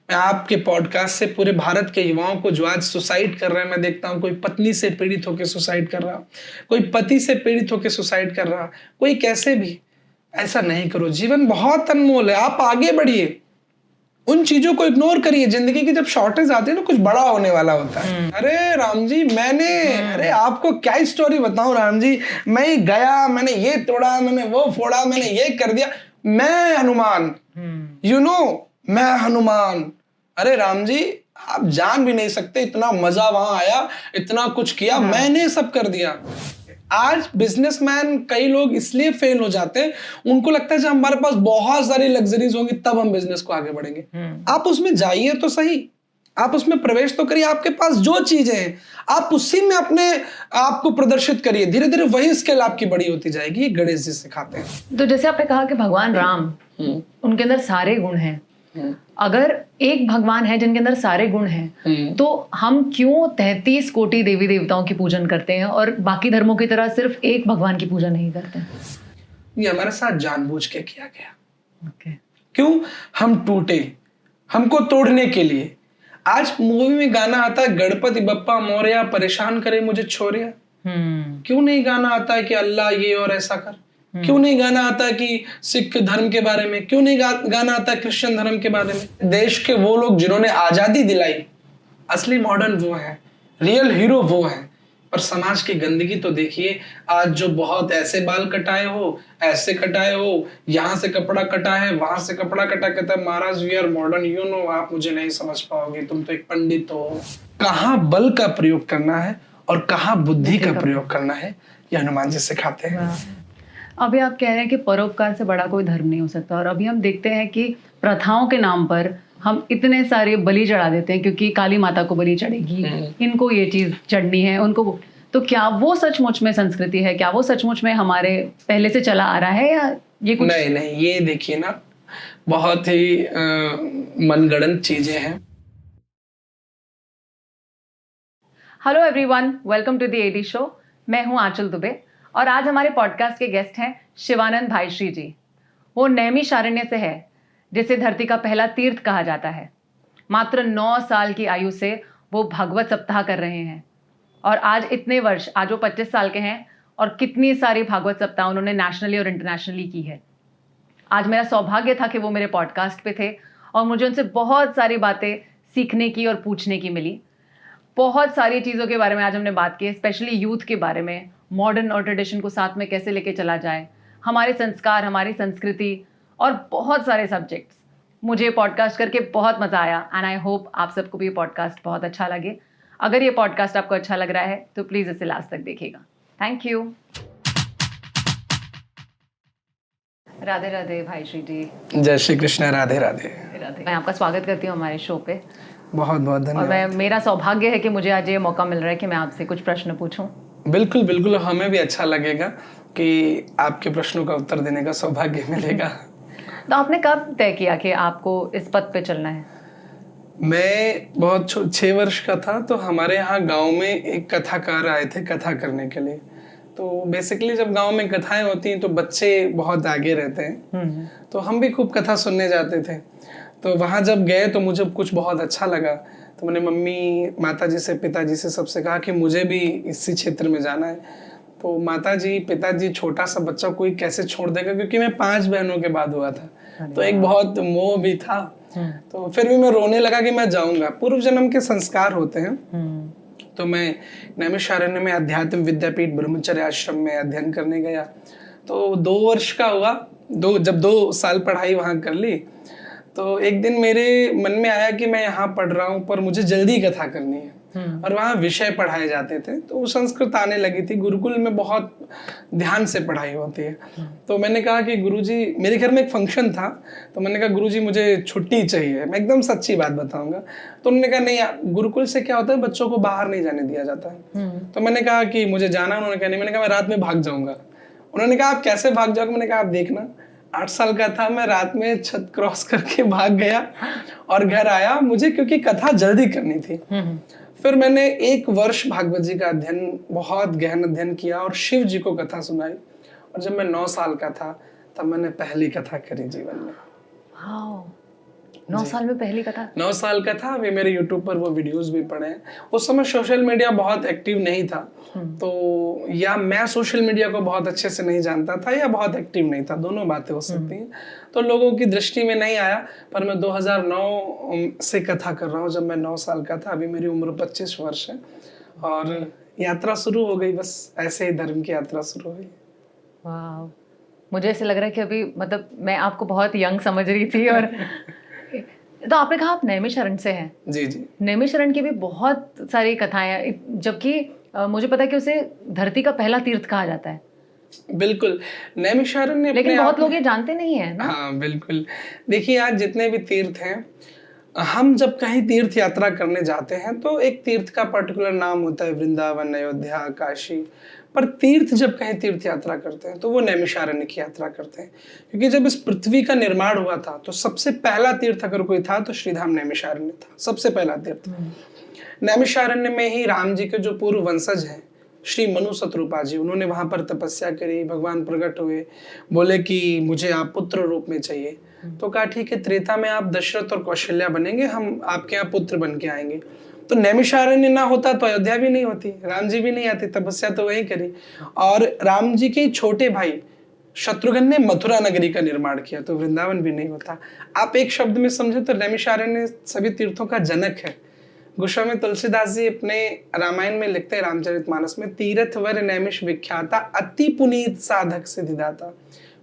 मैं आपके पॉडकास्ट से पूरे भारत के युवाओं को जो आज सुसाइड कर रहे हैं, मैं देखता हूँ कोई पत्नी से पीड़ित होकर सुसाइड कर रहा, कोई पति से पीड़ित होकर सुसाइड कर रहा, कोई कैसे भी। ऐसा नहीं करो, जीवन बहुत अनमोल है, आप आगे बढ़िए, उन चीजों को इग्नोर करिए। जिंदगी की जब शॉर्टेज आती है तो कुछ बड़ा होने वाला होता है। अरे राम जी, अरे आपको क्या स्टोरी बताऊं राम जी, मैं गया, मैंने ये तोड़ा, मैंने वो फोड़ा, मैंने ये कर दिया, मैं हनुमान, मैं हनुमान। अरे राम जी, आप जान भी नहीं सकते, इतना मजा वहां आया, इतना कुछ किया, मैंने सब कर दिया। आज बिजनेसमैन कई लोग इसलिए फेल हो जाते हैं, उनको लगता है जब हमारे पास बहुत सारी लग्जरीज होंगी तब हम बिजनेस को आगे बढ़ेंगे। आप उसमें जाइए तो सही, आप उसमें प्रवेश तो करिए, आपके पास जो चीजें हैं आप उसी में अपने आप को प्रदर्शित करिए, धीरे धीरे वही स्किल आपकी बड़ी होती जाएगी। ये गणेश जी सिखाते हैं। तो जैसे आपने कहा कि भगवान राम, उनके अंदर सारे गुण हैं, अगर एक भगवान है जिनके अंदर सारे गुण हैं, तो हम क्यों 33 कोटि देवी देवताओं की पूजन करते हैं और बाकी धर्मों की तरह सिर्फ एक भगवान की पूजा नहीं करते? ये हमारे साथ जानबूझ के किया गया। क्यों हम टूटे, हमको तोड़ने के लिए। आज मूवी में गाना आता है, गणपति बप्पा मोरया परेशान करे मुझे छोरिया। क्यों नहीं गाना आता है कि अल्लाह ये और ऐसा कर? क्यों नहीं गाना आता कि सिख धर्म के बारे में? क्यों नहीं गाना आता क्रिश्चियन धर्म के बारे में? देश के वो लोग जिन्होंने आजादी दिलाई, असली मॉडर्न वो है, रियल हीरो वो है। और समाज की गंदगी तो देखिए, आज जो बहुत ऐसे बाल कटाए हो, ऐसे कटाए हो, यहाँ से कपड़ा कटा है, वहां से कपड़ा कटा, कहता है महाराज वी आर मॉडर्न, आप मुझे नहीं समझ पाओगे, तुम तो एक पंडित हो। कहाँ बल का प्रयोग करना है और कहाँ बुद्धि का प्रयोग करना है, ये हनुमान जी सिखाते हैं। अभी आप कह रहे हैं कि परोपकार से बड़ा कोई धर्म नहीं हो सकता, और अभी हम देखते हैं कि प्रथाओं के नाम पर हम इतने सारे बलि चढ़ा देते हैं, क्योंकि काली माता को बलि चढ़ेगी, इनको ये चीज चढ़नी है, उनको। तो क्या वो सचमुच में संस्कृति है? क्या वो सचमुच में हमारे पहले से चला आ रहा है, या ये कुछ? नहीं, ये देखिए ना, बहुत ही मनगढ़ंत चीजें हैं। Hello everyone, welcome to the AD show. मैं हूं आंचल दुबे, और आज हमारे पॉडकास्ट के गेस्ट हैं शिवानंद भाईश्री जी। वो नैमिषारण्य से है, जिसे धरती का पहला तीर्थ कहा जाता है। मात्र 9 साल की आयु से वो भागवत सप्ताह कर रहे हैं, और आज इतने वर्ष, आज वो 25 साल के हैं, और कितनी सारी भागवत सप्ताह उन्होंने नेशनली और इंटरनेशनली की है। आज मेरा सौभाग्य था कि वो मेरे पॉडकास्ट पे थे, और मुझे उनसे बहुत सारी बातें सीखने की और पूछने की मिली। बहुत सारी चीज़ों के बारे में आज हमने बात की, स्पेशली यूथ के बारे में, मॉडर्न और ट्रेडिशन को साथ में कैसे लेके चला जाए, हमारे संस्कार, हमारी संस्कृति, और बहुत सारे सब्जेक्ट्स। मुझे पॉडकास्ट करके बहुत मज़ा आया, एंड आई होप आप सबको भी ये पॉडकास्ट बहुत अच्छा लगे। अगर ये पॉडकास्ट आपको अच्छा लग रहा है तो प्लीज़ इसे लास्ट तक देखिएगा। Thank you. राधे राधे भाईश्री जी। जय श्री कृष्ण। राधे राधे। मैं आपका स्वागत करती हूँ हमारे शो पे। बहुत बहुत धन्यवाद। और मेरा सौभाग्य है कि मुझे आज ये मौका मिल रहा है कि मैं आपसे कुछ प्रश्न पूछूं। बिल्कुल बिल्कुल, हमें भी अच्छा लगेगा कि आपके प्रश्नों का उत्तर देने का सौभाग्य मिलेगा। तो आपने कब तय किया कि आपको इस पद पे चलना है? मैं बहुत 6 वर्ष का था, तो हमारे यहाँ गांव में एक कथाकार आए थे कथा करने के लिए। तो बेसिकली जब गांव में कथाएं होती हैं तो बच्चे बहुत आगे रहते हैं, तो हम भी खूब कथा सुनने जाते थे। तो वहाँ जब गए तो मुझे कुछ बहुत अच्छा लगा, तो मैंने मम्मी, माताजी से, पिताजी से सबसे कहा कि मुझे भी इसी क्षेत्र में जाना है। तो माताजी, पिताजी, छोटा सा बच्चा कोई कैसे छोड़ देगा, क्योंकि मैं 5 बहनों के बाद हुआ था, तो एक बहुत मोह भी था। तो फिर भी मैं रोने लगा कि मैं जाऊंगा। पूर्व जन्म के संस्कार होते हैं। तो मैं नैमिषारण्य में अध्यात्म विद्यापीठ ब्रह्मचर्य आश्रम में अध्ययन करने गया। तो 2 वर्ष का हुआ, जब 2 साल पढ़ाई वहाँ कर ली, तो एक दिन मेरे मन में आया कि मैं यहाँ पढ़ रहा हूँ पर मुझे जल्दी कथा करनी है, और वहाँ विषय पढ़ाए जाते थे, तो संस्कृत आने लगी थी। गुरुकुल में बहुत ध्यान से पढ़ाई होती है। तो मैंने कहा कि गुरुजी, मेरे घर में एक फंक्शन था, तो मैंने कहा गुरुजी मुझे छुट्टी चाहिए, मैं एकदम सच्ची बात बताऊंगा। तो उन्होंने कहा नहीं, गुरुकुल से क्या होता है, बच्चों को बाहर नहीं जाने दिया जाता है। तो मैंने कहा कि मुझे जाना। उन्होंने कहा नहीं। मैंने कहा मैं रात में भाग जाऊंगा। उन्होंने कहा आप कैसे भाग जाओगे? मैंने कहा आप देखना। 8 साल का था मैं, रात में छत क्रॉस करके भाग गया और घर आया, मुझे क्योंकि कथा जल्दी करनी थी। फिर मैंने 1 वर्ष भागवत जी का अध्ययन, बहुत गहन अध्ययन किया और शिव जी को कथा सुनाई। और जब मैं 9 साल का था तब मैंने पहली कथा करी जीवन में। 9 साल में पहली कथा? 9 साल का था। अभी मेरे यूट्यूब पर वो वीडियोस भी पड़े हैं। उस समय सोशल मीडिया बहुत एक्टिव नहीं था, तो या मैं सोशल मीडिया को बहुत अच्छे से नहीं जानता था या बहुत एक्टिव नहीं था, दोनों बातें हो सकती हैं। तो लोगों की दृष्टि में नहीं आया। पर मैं 2009 से कथा कर रहा हूँ, जब मैं 9 साल का था। अभी मेरी उम्र 25 वर्ष है और यात्रा शुरू हो गई। बस ऐसे ही धर्म की यात्रा शुरू हुई। वाह, मुझे ऐसे लग रहा है कि अभी मतलब मैं आपको बहुत यंग समझ रही थी। और तो आपने कहा आप नैमिषारण्य से हैं। जी जी। नैमिषारण्य की भी बहुत सारी कथाएं हैं, जबकि मुझे पता है कि उसे धरती का पहला तीर्थ कहा जाता है। बिल्कुल, नैमिषारण्य, लेकिन बहुत लोग ये जानते नहीं है ना। हाँ बिल्कुल। देखिए, आज जितने भी तीर्थ हैं, हम जब कहीं तीर्थ यात्रा करने जाते हैं तो एक तीर्थ का पर्टिकुलर नाम होता है, वृंदावन, अयोध्या, काशी। पर तीर्थ जब कहीं तीर्थ यात्रा करते हैं तो वो नैमिषारण्य की यात्रा करते हैं, क्योंकि जब इस पृथ्वी का निर्माण हुआ था तो सबसे पहला तीर्थ अगर कोई था तो श्रीधाम नैमिषारण्य था, सबसे पहला तीर्थ। नैमिषारण्य में ही राम जी के जो पूर्व वंशज हैं, श्री मनु शतरूपा जी, उन्होंने वहां पर तपस्या करी। भगवान प्रकट हुए, बोले कि मुझे आप पुत्र रूप में चाहिए। तो कहा ठीक है, त्रेता में आप दशरथ और कौशल्या बनेंगे, हम आपके यहाँ पुत्र बन के आएंगे। तो नैमिषारण्य ना होता तो अयोध्या भी नहीं होती, राम जी भी नहीं आते, तपस्या तो वही करी। और राम जी के छोटे भाई शत्रुघ्न ने मथुरा नगरी का निर्माण किया, तो वृंदावन भी नहीं होता। आप एक शब्द में समझे तो नैमिषारण्य सभी तीर्थों का जनक है। गोस्वामी तुलसीदास जी अपने रामायण में लिखते हैं, रामचरितमानस में, तीर्थ वर नैमिष विख्याता, अति पुनीत साधक सिद्धिदाता।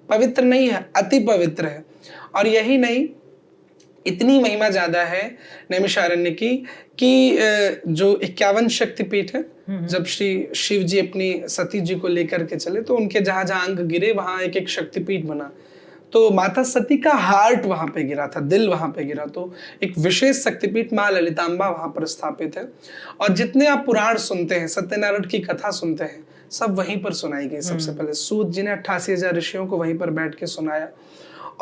पवित्र नहीं है, अति पवित्र है। और यही नहीं, इतनी महिमा ज्यादा है नैमिषारण्य की कि जो 51 शक्तिपीठ है, जब श्री शिव जी अपनी सती जी को लेकर के चले तो उनके जहां जहां अंग गिरे वहां एक एक शक्तिपीठ बना। तो माता सती का हार्ट वहां पे गिरा था, दिल वहां पे गिरा। तो एक विशेष शक्तिपीठ मां ललितांबा वहां पर स्थापित है। और जितने आप पुराण सुनते हैं, सत्यनारायण की कथा सुनते हैं, सब वहीं पर सुनाई गई। सबसे पहले सूत जी ने 88,000 ऋषियों को वहीं पर बैठ के सुनाया।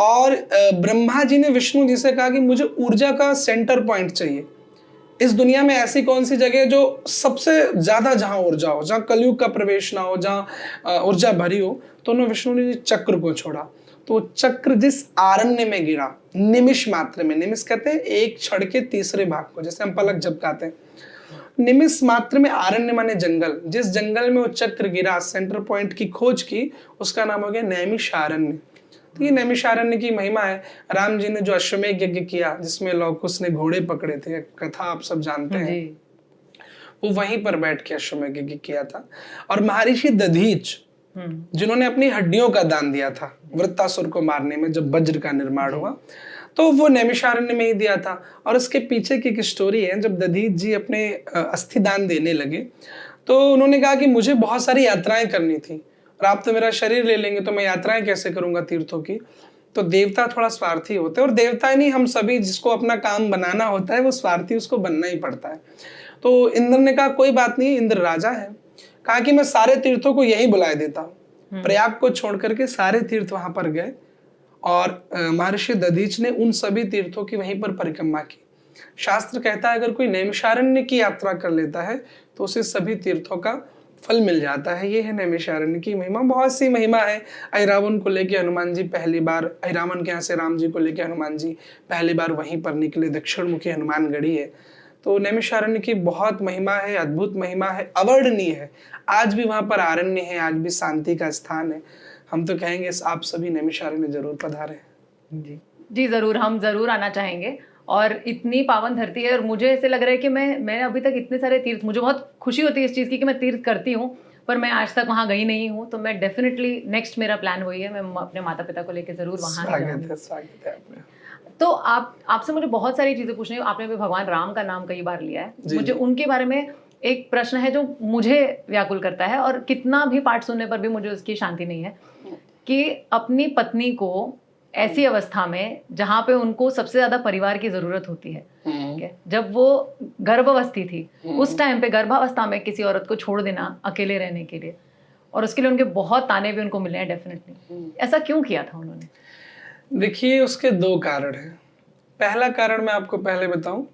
और ब्रह्मा जी ने विष्णु जी से कहा कि मुझे ऊर्जा का सेंटर पॉइंट चाहिए। इस दुनिया में ऐसी कौन सी जगह जो सबसे ज्यादा, जहां ऊर्जा हो, जहां कलयुग का प्रवेश ना हो, जहां ऊर्जा भरी हो। तो उन्होंने विष्णु ने चक्र को छोड़ा। तो चक्र जिस आरण्य में गिरा, निमिष मात्र में, निमिष कहते हैं एक क्षण के तीसरे भाग को, जैसे हम पलक झपकाते हैं, निमिष मात्र में आरण्य माने जंगल। जिस जंगल में वो चक्र गिरा, सेंटर पॉइंट की खोज की, उसका नाम हो गया नैमिषारण्य। तो ये नैमिषारण्य की महिमा है। राम जी ने जो अश्वमेध यज्ञ किया, जिसमें लौकुश ने घोड़े पकड़े थे, कथा आप सब जानते हैं, वो वहीं पर बैठ के अश्वमेध यज्ञ किया था। और महर्षि दधीच, जिन्होंने अपनी हड्डियों का दान दिया था वृत्तासुर को मारने में, जब वज्र का निर्माण हुआ, तो वो नैमिषारण्य में ही दिया था। और उसके पीछे की एक स्टोरी है। जब दधीच जी अपने अस्थि दान देने लगे तो उन्होंने कहा कि मुझे बहुत सारी यात्राएं करनी थी और आप तो मेरा शरीर ले लेंगे, तो मैं यात्राएं कैसे करूंगा तीर्थों की। तो देवता थोड़ा स्वार्थी होते हैं, और देवता ही नहीं, हम सभी जिसको अपना काम बनाना होता है वो स्वार्थी, उसको बनना ही पड़ता है। तो इंद्र ने कहा कोई बात नहीं, इंद्र राजा है, कहा कि मैं सारे तीर्थों को यही बुलाए देता हूँ। प्रयाग को छोड़ करके सारे तीर्थ वहां पर गए और महर्षि दधीच ने उन सभी तीर्थों की वहीं पर परिक्रमा की। शास्त्र कहता है अगर कोई नैमिषारण्य की यात्रा कर लेता है तो उसे सभी तीर्थों का फल मिल जाता है। ये है नैमिषारण्य की महिमा। बहुत सी महिमा है। अहिरावण को लेके हनुमान जी पहली बार, अहिरावण के यहाँ से राम जी को लेके हनुमान जी पहली बार वहीं पर निकले, दक्षिण मुखी हनुमान गढ़ी है। तो नैमिषारण्य की बहुत महिमा है, अद्भुत महिमा है, अवर्णनीय है। आज भी वहां पर आरण्य है, आज भी शांति का स्थान है। हम तो कहेंगे आप सभी नैमिषारण्य जरूर पधारें। जी जी, जरूर, हम जरूर आना चाहेंगे। और इतनी पावन धरती है, और मुझे ऐसे लग रहा है कि मैं अभी तक इतने सारे तीर्थ, मुझे बहुत खुशी होती है इस चीज़ की कि मैं तीर्थ करती हूँ, पर मैं आज तक वहाँ गई नहीं हूँ। तो मैं डेफिनेटली, नेक्स्ट मेरा प्लान वही है, मैं अपने माता पिता को लेकर जरूर वहाँ जाऊँगी। स्वागत है आपने। तो आपसे मुझे बहुत सारी चीजें पूछनी है। आपने भी भगवान राम का नाम कई बार लिया है। मुझे उनके बारे में एक प्रश्न है जो मुझे व्याकुल करता है, और कितना भी पाठ सुनने पर भी मुझे उसकी शांति नहीं है, कि अपनी पत्नी को ऐसी अवस्था में जहां पे उनको सबसे ज्यादा परिवार की जरूरत होती है, जब वो गर्भावस्थी थी, उस टाइम पे गर्भावस्था में किसी औरत को छोड़ देना अकेले रहने के लिए, और उसके लिए उनके बहुत ताने भी उनको मिले हैं डेफिनेटली। ऐसा क्यों किया था उन्होंने? देखिए, उसके दो कारण हैं। पहला कारण मैं आपको पहले बताऊं।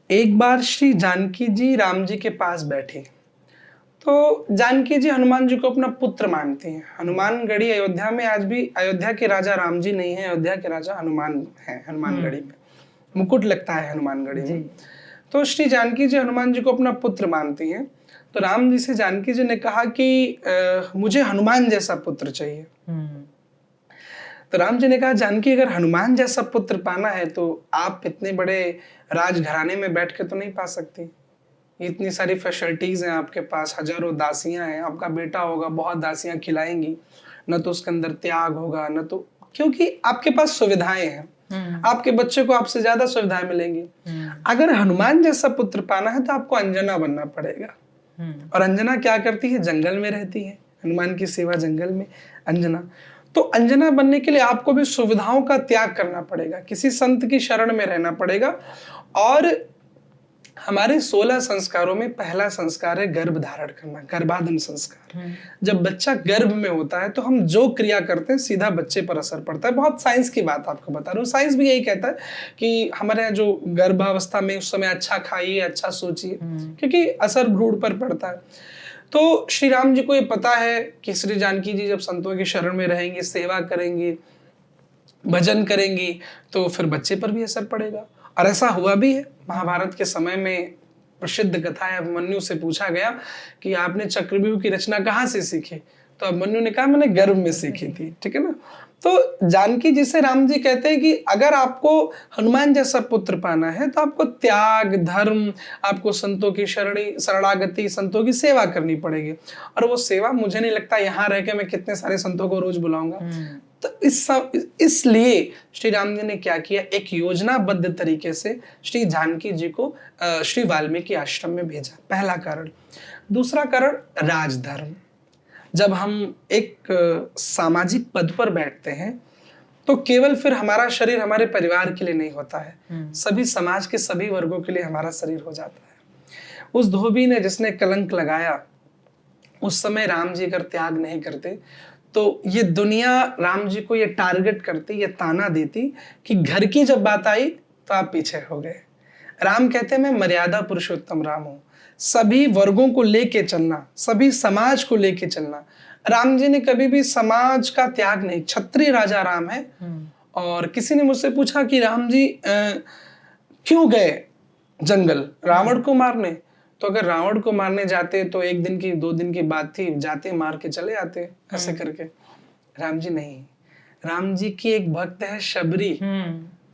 एक बार श्री जानकी जी राम जी के पास बैठी, तो जानकी जी हनुमान जी को अपना पुत्र मानती हैं। हनुमानगढ़ी अयोध्या में आज भी, अयोध्या के राजा राम जी नहीं है, अयोध्या के राजा हनुमान है हनुमानगढ़ी में। मुकुट लगता है हनुमानगढ़ी जी। में। तो श्री जानकी जी हनुमान जी को अपना पुत्र मानती हैं। तो राम जी से जानकी जी ने कहा कि मुझे हनुमान जैसा पुत्र चाहिए। तो राम जी ने कहा, जानकी अगर हनुमान जैसा पुत्र पाना है तो आप इतने बड़े राजघराने में बैठ के तो नहीं पा सकती। इतनी सारी फैसिलिटीज हैं आपके पास, हजारों दासियां हैं, आपका बेटा होगा, बहुत दासियां खिलाएंगी, न तो उसके अंदर त्याग होगा, न तो, क्योंकि आपके पास सुविधाएं हैं, आपके बच्चे को आपसे ज्यादा सुविधाएं मिलेंगी। अगर हनुमान जैसा पुत्र पाना है तो आपको अंजना बनना पड़ेगा। और अंजना क्या करती है? जंगल में रहती है, हनुमान की सेवा जंगल में अंजना। तो अंजना बनने के लिए आपको भी सुविधाओं का त्याग करना पड़ेगा, किसी संत की शरण में रहना पड़ेगा। और हमारे 16 संस्कारों में पहला संस्कार है गर्भ धारण करना, गर्भाधान संस्कार। जब बच्चा गर्भ में होता है तो हम जो क्रिया करते हैं सीधा बच्चे पर असर पड़ता है। बहुत साइंस की बात आपको बता रहा हूँ, साइंस भी यही कहता है कि हमारे यहाँ जो गर्भावस्था में उस समय अच्छा खाइए, अच्छा सोचिए, क्योंकि असर भ्रूण पर पड़ता है। तो श्री राम जी को ये पता है कि श्री जानकी जी जब संतों की शरण में रहेंगी, सेवा करेंगी, भजन करेंगी, तो फिर बच्चे पर भी असर पड़ेगा। और ऐसा हुआ भी है। महाभारत के समय में प्रसिद्ध कथा है, अभिमन्यु से पूछा गया कि आपने चक्रव्यूह की रचना कहाँ से सीखी? तो अभिमन्यु ने कहा, मैंने गर्भ में सीखी थी। ठीक है ना। तो जानकी जी से राम जी कहते हैं कि अगर आपको हनुमान जैसा पुत्र पाना है तो आपको त्याग, धर्म, आपको संतों की शरणागति, संतों की सेवा करनी पड़ेगी। और वो सेवा मुझे नहीं लगता यहाँ रह के मैं कितने सारे संतों को रोज बुलाऊंगा। तो इसलिए श्री राम जी ने क्या किया, एक योजनाबद्ध तरीके से श्री जानकी जी को श्री वाल्मीकि आश्रम में भेजा। पहला कारण। दूसरा कारण, राजधर्म। जब हम एक सामाजिक पद पर बैठते हैं तो केवल फिर हमारा शरीर हमारे परिवार के लिए नहीं होता है, सभी समाज के सभी वर्गों के लिए हमारा शरीर हो जाता है। उस धोबी ने जिसने कलंक लगाया, उस समय राम जी अगर त्याग नहीं करते तो ये दुनिया राम जी को ये टारगेट करती, ये ताना देती कि घर की जब बात आई तो आप पीछे हो गए। राम कहते हैं, मैं मर्यादा पुरुषोत्तम राम हूं, सभी वर्गों को लेके चलना, सभी समाज को लेके चलना। राम जी ने कभी भी समाज का त्याग नहीं, क्षत्रिय राजा राम है। और किसी ने मुझसे पूछा कि राम जी क्यों गए जंगल रावण को मारने? तो अगर रावण को मारने जाते तो 1 दिन की 2 दिन की बात थी, जाते मार के चले आते ऐसे करके। राम जी नहीं। राम जी की एक भक्त है शबरी,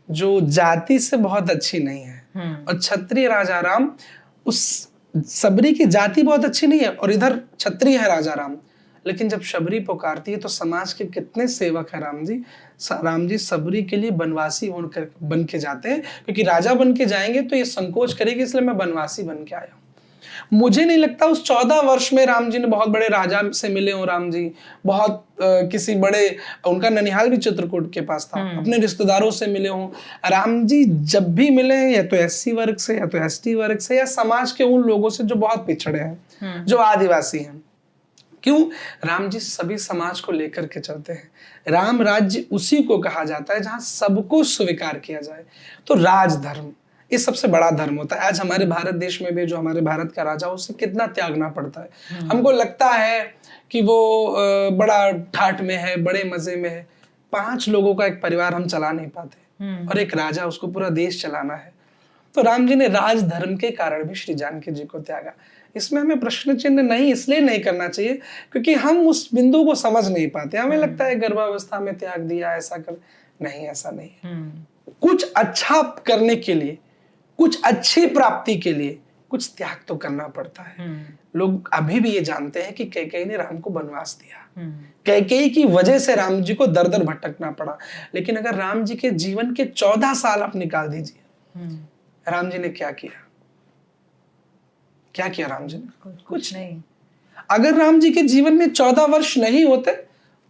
जो जाति से बहुत अच्छी नहीं है। और क्षत्रिय राजा राम, उस शबरी की जाति बहुत अच्छी नहीं है और इधर क्षत्रिय है राजा राम। लेकिन जब शबरी पुकारती है तो समाज के कितने सेवक है राम जी शबरी के लिए बनवासी बन के जाते हैं, क्योंकि राजा बन के जाएंगे तो ये संकोच करेगी, इसलिए मैं बनवासी बन के आया हूं। मुझे नहीं लगता उस 14 वर्ष में राम जी ने बहुत बड़े राजा से मिले हो। राम जी बहुत किसी बड़े, उनका ननिहाल भी चित्रकूट के पास था, अपने रिश्तेदारों से मिले हों। राम जी जब भी मिले या तो एससी वर्ग से, या तो एसटी वर्ग से, या समाज के उन लोगों से जो बहुत पिछड़े हैं, जो आदिवासी हैं। क्यों? राम जी सभी समाज को लेकर के चलते हैं। राम राज्य उसी को कहा जाता है जहां सबको स्वीकार किया जाए। तो राजधर्म ये सबसे बड़ा धर्म होता है। आज हमारे भारत देश में भी जो हमारे भारत का राजा, उससे कितना त्यागना पड़ता है। हमको लगता है कि वो बड़ा ठाठ में है, बड़े मजे में है। 5 लोगों का एक परिवार हम चला नहीं पाते, और एक राजा, उसको पूरा देश चलाना है। तो राम जी ने राजधर्म के कारण भी श्री जानकी जी को त्यागा। इसमें हमें प्रश्न चिन्ह नहीं इसलिए नहीं करना चाहिए क्योंकि हम उस बिंदु को समझ नहीं पाते। हमें लगता है गर्भावस्था में त्याग दिया, ऐसा कर, नहीं, ऐसा नहीं है। कुछ अच्छा करने के लिए, कुछ अच्छी प्राप्ति के लिए कुछ त्याग तो करना पड़ता है। लोग अभी भी ये जानते हैं कि कैकेयी ने राम को वनवास दिया, कैकेयी की वजह से राम जी को दर दर भटकना पड़ा। लेकिन अगर राम जी के जीवन के 14 साल आप निकाल दीजिए, राम जी ने क्या किया? क्या किया राम जी ने? कुछ नहीं। अगर राम जी के जीवन में 14 वर्ष नहीं होते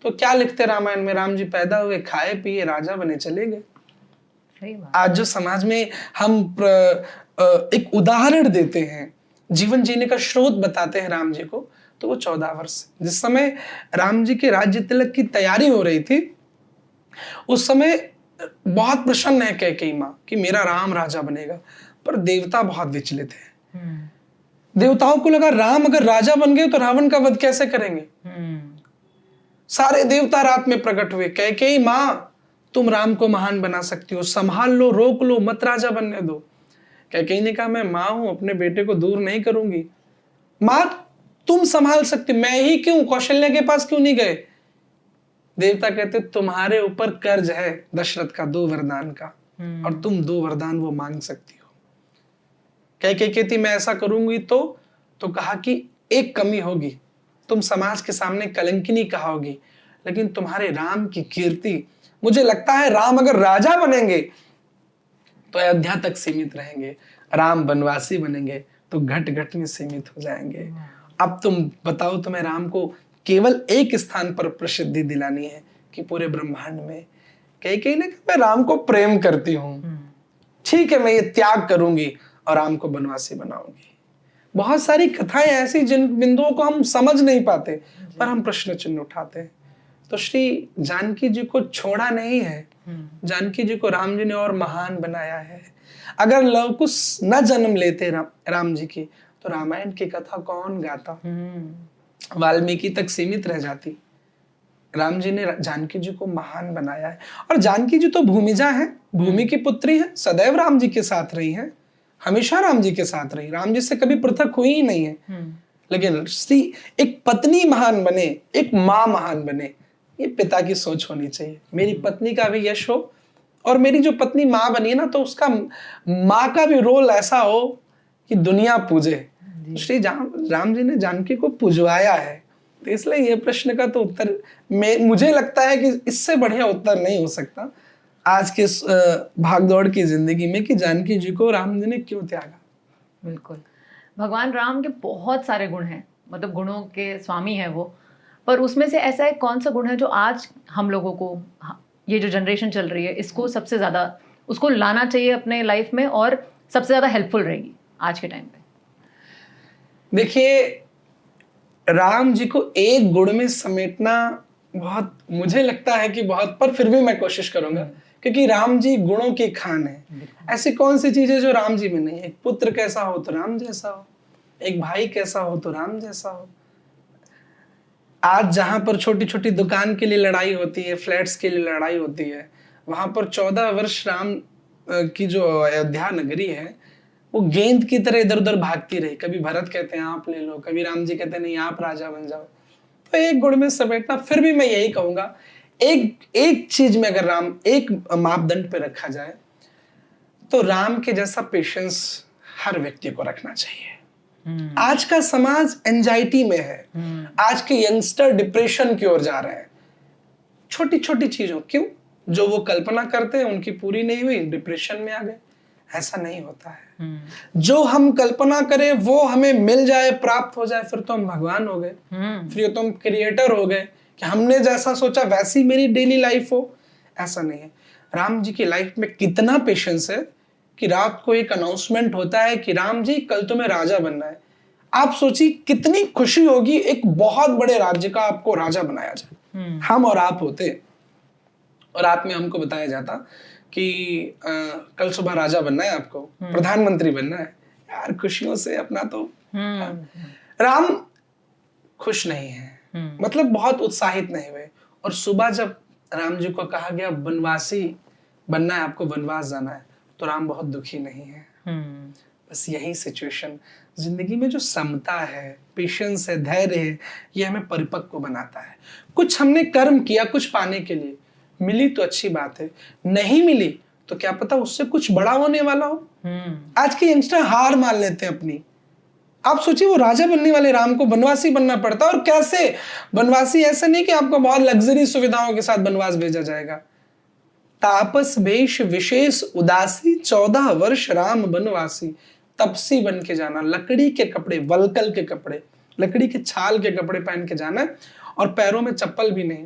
तो क्या लिखते रामायण में? राम जी पैदा हुए, खाए पिए, राजा बने, चले गए। आज जो समाज में हम एक उदाहरण देते हैं, जीवन जीने का स्रोत बताते हैं राम जी को, तो वो 14 वर्ष। जिस समय राम जी के राज्य तिलक की तैयारी हो रही थी, उस समय बहुत प्रसन्न है कैकेयी माँ कि मेरा राम राजा बनेगा। पर देवता बहुत विचलित है। देवताओं को लगा राम अगर राजा बन गए तो रावण का वध कैसे करेंगे। सारे देवता रात में प्रकट हुए, कैकेयी माँ तुम राम को महान बना सकती हो, संभाल लो, रोक लो, मत राजा बनने दो। कैकेयी ने कहा मैं माँ हूं, अपने बेटे को दूर नहीं करूंगी। माँ तुम संभाल सकती, मैं ही क्यों, कौशल्या के पास क्यों नहीं गए? देवता कहते तुम्हारे ऊपर कर्ज है दशरथ का 2 वरदान का, और तुम 2 वरदान वो मांग सकती हो। कैकेयी कहती मैं ऐसा करूंगी तो कहा कि एक कमी होगी, तुम समाज के सामने कलंकिनी कहोगी, लेकिन तुम्हारे राम की कीर्ति, मुझे लगता है राम अगर राजा बनेंगे तो अयोध्या तक सीमित रहेंगे, राम वनवासी बनेंगे तो घट घट में सीमित हो जाएंगे। अब तुम बताओ, तुम्हें राम को केवल एक स्थान पर प्रसिद्धि दिलानी है कि पूरे ब्रह्मांड में? कैकेयी ने कहा मैं राम को प्रेम करती हूं, ठीक है मैं ये त्याग करूंगी और राम को वनवासी बनाऊंगी। बहुत सारी कथाएं ऐसी जिन बिंदुओं को हम समझ नहीं पाते पर हम प्रश्न चिन्ह उठाते हैं। तो श्री जानकी जी को छोड़ा नहीं है, जानकी जी को राम जी ने और महान बनाया है। अगर लव कुश न जन्म लेते राम जी की तो रामायण की कथा कौन गाता, वाल्मीकि तक सीमित रह जाती। राम जी ने जानकी जी को महान बनाया है। और जानकी जी तो भूमिजा है, भूमि की पुत्री है, सदैव राम जी के साथ रही है, हमेशा राम जी के साथ रही, राम जी से कभी पृथक हुई ही नहीं है। लेकिन श्री एक पत्नी महान बने, एक माँ महान बने, ये पिता की सोच होनी चाहिए। मेरी पत्नी का भी यश हो, और मेरी जो पत्नी माँ बनी है ना, तो उसका माँ का भी रोल ऐसा हो कि दुनिया पूजे। श्री राम जी ने जानकी को पुजवाया है। तो इसलिए ये प्रश्न का तो उत्तर मुझे लगता है कि इससे बढ़िया उत्तर नहीं हो सकता आज के भागदौड़ की जिंदगी में कि जानकी जी को राम जी ने क्यों त्यागा। बिल्कुल, भगवान राम के बहुत सारे गुण हैं, मतलब गुणों के स्वामी है वो, पर उसमें से ऐसा एक कौन सा गुण है जो आज हम लोगों को, ये जो जनरेशन चल रही है, इसको सबसे ज्यादा उसको लाना चाहिए अपने लाइफ में और सबसे ज्यादा हेल्पफुल रहेगी आज के टाइम पे? देखिए, राम जी को एक गुण में समेटना बहुत, मुझे लगता है कि बहुत, पर फिर भी मैं कोशिश करूंगा, क्योंकि राम जी गुणों की खान है। ऐसी कौन सी चीज है जो राम जी में नहीं है? एक पुत्र कैसा हो तो राम जैसा हो, एक भाई कैसा हो तो राम जैसा हो। आज जहां पर छोटी छोटी दुकान के लिए लड़ाई होती है, फ्लैट्स के लिए लड़ाई होती है, वहां पर 14 वर्ष राम की जो अयोध्या नगरी है वो गेंद की तरह इधर उधर भागती रही। कभी भरत कहते हैं आप ले लो, कभी राम जी कहते हैं नहीं आप राजा बन जाओ। तो एक गुण में समेटना, फिर भी मैं यही कहूंगा, एक चीज में अगर राम एक मापदंड पे रखा जाए तो राम के जैसा पेशेंस हर व्यक्ति को रखना चाहिए। आज का समाज एंजाइटी में है, आज के यंगस्टर डिप्रेशन की ओर जा रहे हैं, छोटी छोटी चीजों, क्यों? जो वो कल्पना करते हैं उनकी पूरी नहीं हुई, डिप्रेशन में आ गए। ऐसा नहीं होता है। जो हम कल्पना करें वो हमें मिल जाए, प्राप्त हो जाए, फिर तो हम भगवान हो गए, फिर तो हम क्रिएटर हो गए कि हमने जैसा सोचा वैसी मेरी डेली लाइफ हो। ऐसा नहीं है। राम जी की लाइफ में कितना पेशेंस है कि रात को एक अनाउंसमेंट होता है कि राम जी कल तुम्हें राजा बनना है। आप सोचिए कितनी खुशी होगी, एक बहुत बड़े राज्य का आपको राजा बनाया जाए। हम और आप होते और रात में हमको बताया जाता कि कल सुबह राजा बनना है आपको, प्रधानमंत्री बनना है, यार खुशियों से अपना तो राम खुश नहीं है, मतलब बहुत उत्साहित नहीं हुए। और सुबह जब राम जी को कहा गया वनवासी बनना है आपको, वनवास जाना है, तो राम बहुत दुखी नहीं है। बस यही सिचुएशन जिंदगी में, जो समता है, पेशेंस है, धैर्य है, ये हमें परिपक्व बनाता है। कुछ हमने कर्म किया कुछ पाने के लिए, मिली तो अच्छी बात है, नहीं मिली तो क्या पता उससे कुछ बड़ा होने वाला हो। आज के यंगस्टर हार मान लेते हैं अपनी। आप सोचिए वो राजा बनने वाले राम को वनवासी बनना पड़ता, और कैसे वनवासी? ऐसा नहीं कि आपको बहुत लग्जरी सुविधाओं के साथ वनवास भेजा जाएगा। तापस वेश विशेष उदासी 14 वर्ष राम वनवासी, तपसी बन के जाना, लकड़ी के कपड़े, वलकल के कपड़े, लकड़ी के छाल के कपड़े पहन के जाना, और पैरों में चप्पल भी नहीं।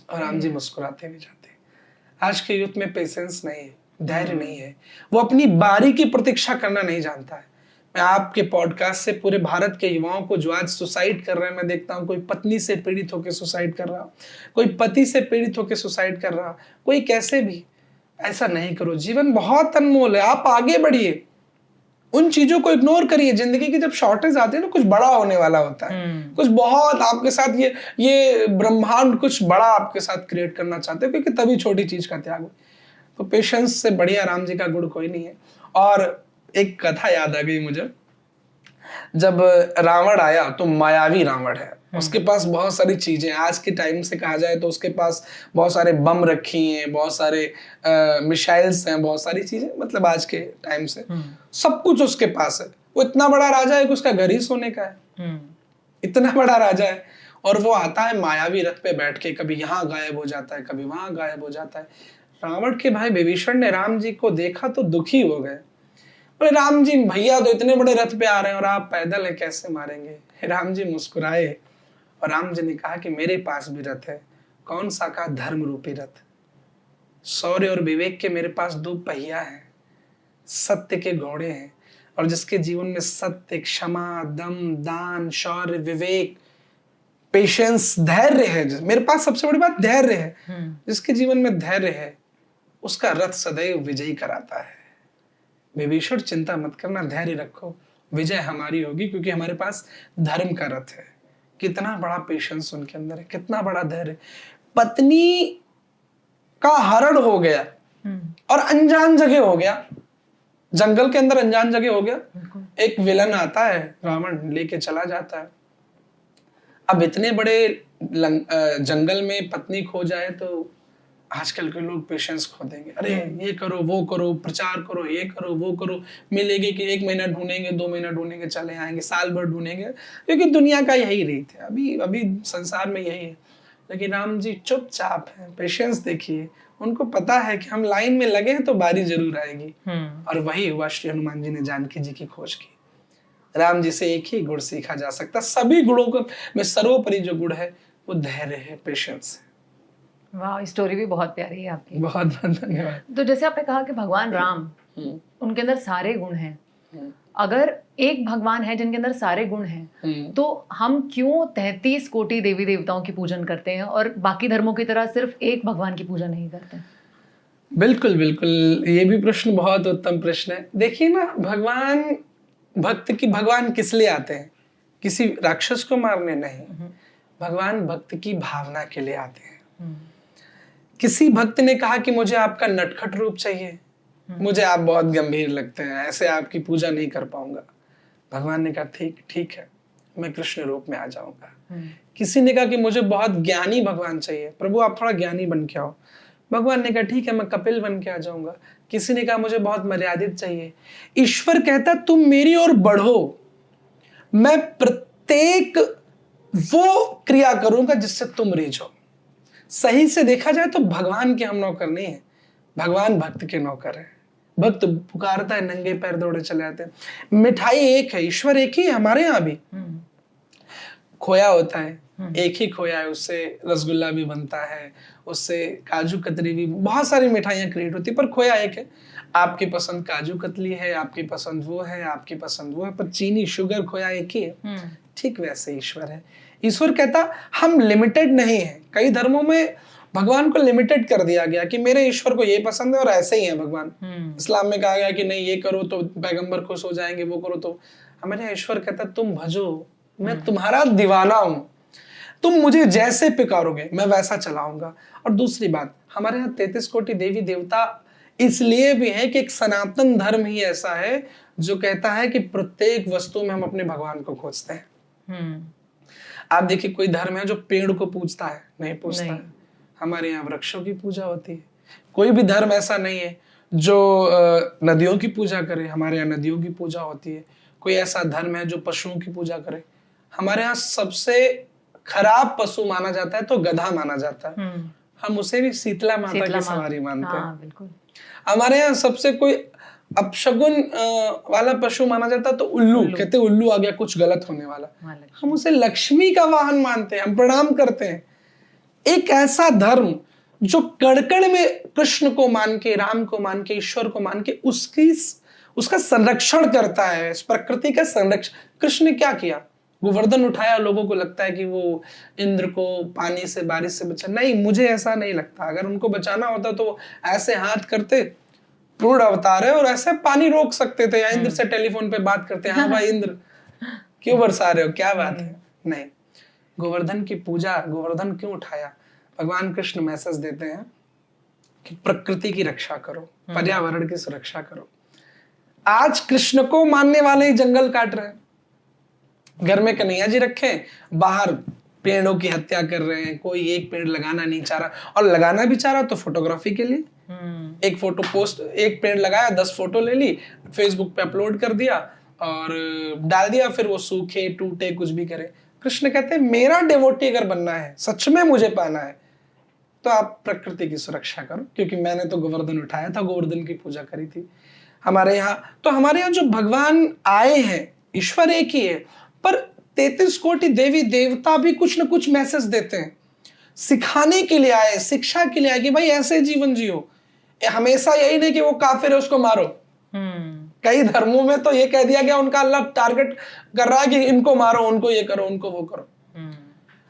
और राम जी मुस्कुराते भी जाते। आज के यूथ में पेशेंस नहीं है, धैर्य नहीं है, वो अपनी बारी की प्रतीक्षा करना नहीं जानता है। मैं आपके पॉडकास्ट से पूरे भारत के युवाओं को जो आज सुसाइड कर रहे हैं, मैं देखता हूँ कोई पत्नी से पीड़ित होकर सुसाइड कर रहा, कोई पति से पीड़ित होकर सुसाइड कर रहा, कोई कैसे भी। ऐसा नहीं करो, जीवन बहुत अनमोल है, आप आगे बढ़िए। उन चीजों को इग्नोर करिए। जिंदगी की जब शॉर्टेज आती है ना, कुछ बड़ा होने वाला होता है, कुछ बहुत आपके साथ ये ब्रह्मांड कुछ बड़ा आपके साथ क्रिएट करना चाहते हो, क्योंकि तभी छोटी चीज का त्याग हो। तो पेशेंस से बढ़िया राम जी का गुण कोई नहीं है। और एक कथा याद आ गई मुझे, जब रावण आया तो मायावी रावण है, उसके पास बहुत सारी चीजें, आज के टाइम से कहा जाए तो उसके पास बहुत सारे बम रखी हैं, बहुत सारे मिसाइल्स हैं, बहुत सारी चीजें, मतलब आज के टाइम से सब कुछ उसके पास है। वो इतना बड़ा राजा है कि उसका घर ही सोने का है, इतना बड़ा राजा है। और वो आता है मायावी रथ पे बैठ के, कभी यहाँ गायब हो जाता है, कभी वहां गायब हो जाता है। रावण के भाई विभीषण ने राम जी को देखा तो दुखी हो गए, बोले राम जी भैया तो इतने बड़े रथ पे आ रहे हैं और आप पैदल है, कैसे मारेंगे। राम जी मुस्कुराए और राम जी ने कहा कि मेरे पास भी रथ है। कौन सा? का धर्म रूपी रथ। शौर्य और विवेक के मेरे पास 2 पहिया हैं, सत्य के घोड़े हैं, और जिसके जीवन में सत्य, क्षमा, दम, दान, शौर्य, विवेक, पेशेंस, धैर्य है, मेरे पास सबसे बड़ी बात धैर्य है, जिसके जीवन में धैर्य है उसका रथ सदैव विजयी कराता है। विभीषण चिंता मत करना, धैर्य रखो, विजय हमारी होगी, क्योंकि हमारे पास धर्म का रथ है। कितना बड़ा पेशेंस उनके अंदर है, कितना बड़ा धैर्य। पत्नी का हरण हो गया और अनजान जगह हो गया, जंगल के अंदर अनजान जगह हो गया। एक विलन आता है, रावण लेके चला जाता है। अब इतने बड़े जंगल में पत्नी खो जाए तो आजकल के लोग पेशेंस खो देंगे। अरे ये करो, वो करो, प्रचार करो, ये करो, वो करो, मिलेगी कि 1 महीना ढूंढेंगे, 2 महीना ढूंढेंगे, चले आएंगे, साल भर ढूंढेंगे, क्योंकि दुनिया का यही रीत है, अभी संसार में यही है। लेकिन राम जी चुपचाप है, पेशेंस देखिए, उनको पता है कि हम लाइन में लगे हैं तो बारी जरूर आएगी। और वही हुआ, श्री हनुमान जी ने जानकी जी की खोज की। राम जी से एक ही गुण सीखा जा सकता, सभी गुणों को में सर्वोपरि जो गुण है वो धैर्य है, पेशेंस है। वाह, स्टोरी भी बहुत प्यारी है आपकी। बहुत बहुत धन्यवाद। तो जैसे आपने कहा कि भगवान राम, उनके अंदर सारे गुण हैं, अगर एक भगवान है जिनके अंदर सारे गुण हैं, तो हम क्यों 33 कोटि देवी देवताओं की पूजन करते हैं और बाकी धर्मों की तरह सिर्फ एक भगवान की पूजा नहीं करते? बिल्कुल बिल्कुल, ये भी प्रश्न बहुत उत्तम प्रश्न है। देखिए ना, भगवान किस लिए आते हैं? किसी राक्षस को मारने नहीं, भगवान भक्त की भावना के लिए आते हैं। किसी भक्त ने कहा कि मुझे आपका नटखट रूप चाहिए, मुझे आप बहुत गंभीर लगते हैं, ऐसे आपकी पूजा नहीं कर पाऊंगा। भगवान ने कहा ठीक है, मैं कृष्ण रूप में आ जाऊंगा। किसी ने कहा कि मुझे बहुत ज्ञानी भगवान चाहिए, प्रभु आप थोड़ा ज्ञानी बन के आओ। भगवान ने कहा ठीक है, मैं कपिल बन के आ जाऊंगा। किसी ने कहा मुझे बहुत मर्यादित चाहिए। ईश्वर कहता तुम मेरी ओर बढ़ो, मैं प्रत्येक वो क्रिया करूंगा जिससे तुम रिझो। सही से देखा जाए तो भगवान के हम नौकर नहीं है, भगवान भक्त के नौकर है। भक्त पुकारता है, नंगे पैर दौड़े चले आते हैं। मिठाई एक है, ईश्वर एक ही है। हमारे यहाँ भी खोया होता है, एक ही खोया है, उससे रसगुल्ला भी बनता है, उससे काजू कतरी भी, बहुत सारी मिठाइयाँ क्रिएट होती है, पर खोया एक है। आपकी पसंद काजू कतली है, आपकी पसंद वो है, आपकी पसंद वो है, पर चीनी शुगर खोया एक ही है। ठीक वैसे ईश्वर है। ईश्वर कहता हम लिमिटेड नहीं है। कई धर्मों में भगवान को लिमिटेड कर दिया गया कि मेरे ईश्वर को ये पसंद है और ऐसे ही है भगवान। इस्लाम में कहा गया कि नहीं ये करो तो पैगंबर खुश हो जाएंगे, वो करो तो। हमारे ईश्वर कहता तुम भजो, मैं तुम्हारा दीवाना हूं, तुम मुझे जैसे पुकारोगे मैं वैसा चलाऊंगा। और दूसरी बात, हमारे यहाँ 33 कोटि देवी देवता इसलिए भी है कि एक सनातन धर्म ही ऐसा है जो कहता है कि प्रत्येक वस्तु में हम अपने भगवान को खोजते हैं। आप देखिए, कोई धर्म है जो पेड़ को पूजता है? नहीं पूजता है। हमारे यहाँ वृक्षों की पूजा होती है। कोई भी धर्म ऐसा नहीं है जो नदियों की पूजा करे। हमारे यहाँ नदियों की पूजा होती है। कोई ऐसा धर्म है जो पशुओं की पूजा करे? हमारे यहाँ सबसे खराब पशु माना जाता है तो गधा माना जाता है। हम उसे भी शीतला माता की सवारी मानते हैं। बिल्कुल। हमारे यहाँ सबसे कोई अपशगुन वाला पशु माना जाता है तो उल्लू, कहते उल्लू आ गया, कुछ गलत होने वाला। हम उसे लक्ष्मी का वाहन मानते हैं, हम प्रणाम करते हैं। एक ऐसा धर्म जो कण-कण में कृष्ण को मान के, राम को मान के, ईश्वर को मान के उसका संरक्षण करता है, इस प्रकृति का संरक्षण। कृष्ण ने क्या किया? गोवर्धन उठाया, लोगों को लगता है कि वो इंद्र को पानी से, बारिश से बचा। नहीं, मुझे ऐसा नहीं लगता। अगर उनको बचाना होता तो ऐसे हाथ करते क्रूर अवतार है और ऐसे पानी रोक सकते थे, या इंद्र से टेलीफोन पे बात करते हैं, हाँ भाई इंद्र क्यों बरसा रहे हो, क्या बात है। नहीं, गोवर्धन की पूजा, गोवर्धन क्यों उठाया? भगवान कृष्ण मैसेज देते हैं कि प्रकृति की रक्षा करो, पर्यावरण की सुरक्षा करो। आज कृष्ण को मानने वाले ही जंगल काट रहे हैं, घर में कन्हैया जी रखे, बाहर पेड़ों की हत्या कर रहे हैं, कोई एक पेड़ लगाना नहीं चाह रहा, और लगाना भी चाह रहा तो फोटोग्राफी के लिए। एक फोटो पोस्ट, एक पेड़ लगाया, 10 फोटो ले ली, फेसबुक पे अपलोड कर दिया और डाल दिया, फिर वो सूखे टूटे कुछ भी करे। कृष्ण कहते हैं मेरा डेवोटी अगर बनना है, सच में मुझे पाना है, तो आप प्रकृति की सुरक्षा करो, क्योंकि मैंने तो गोवर्धन उठाया था, गोवर्धन की पूजा करी थी। हमारे यहाँ जो भगवान आए हैं, ईश्वर एक ही है, पर 33 कोटि देवी देवता भी कुछ ना कुछ मैसेज देते हैं, सिखाने के लिए आए, शिक्षा के लिए आए कि भाई ऐसे जीवन जियो। हमेशा यही नहीं कि वो काफिर है उसको मारो। कई धर्मों में तो ये कह दिया गया, उनका अल्लाह टारगेट कर रहा है कि इनको मारो, उनको ये करो, उनको वो करो।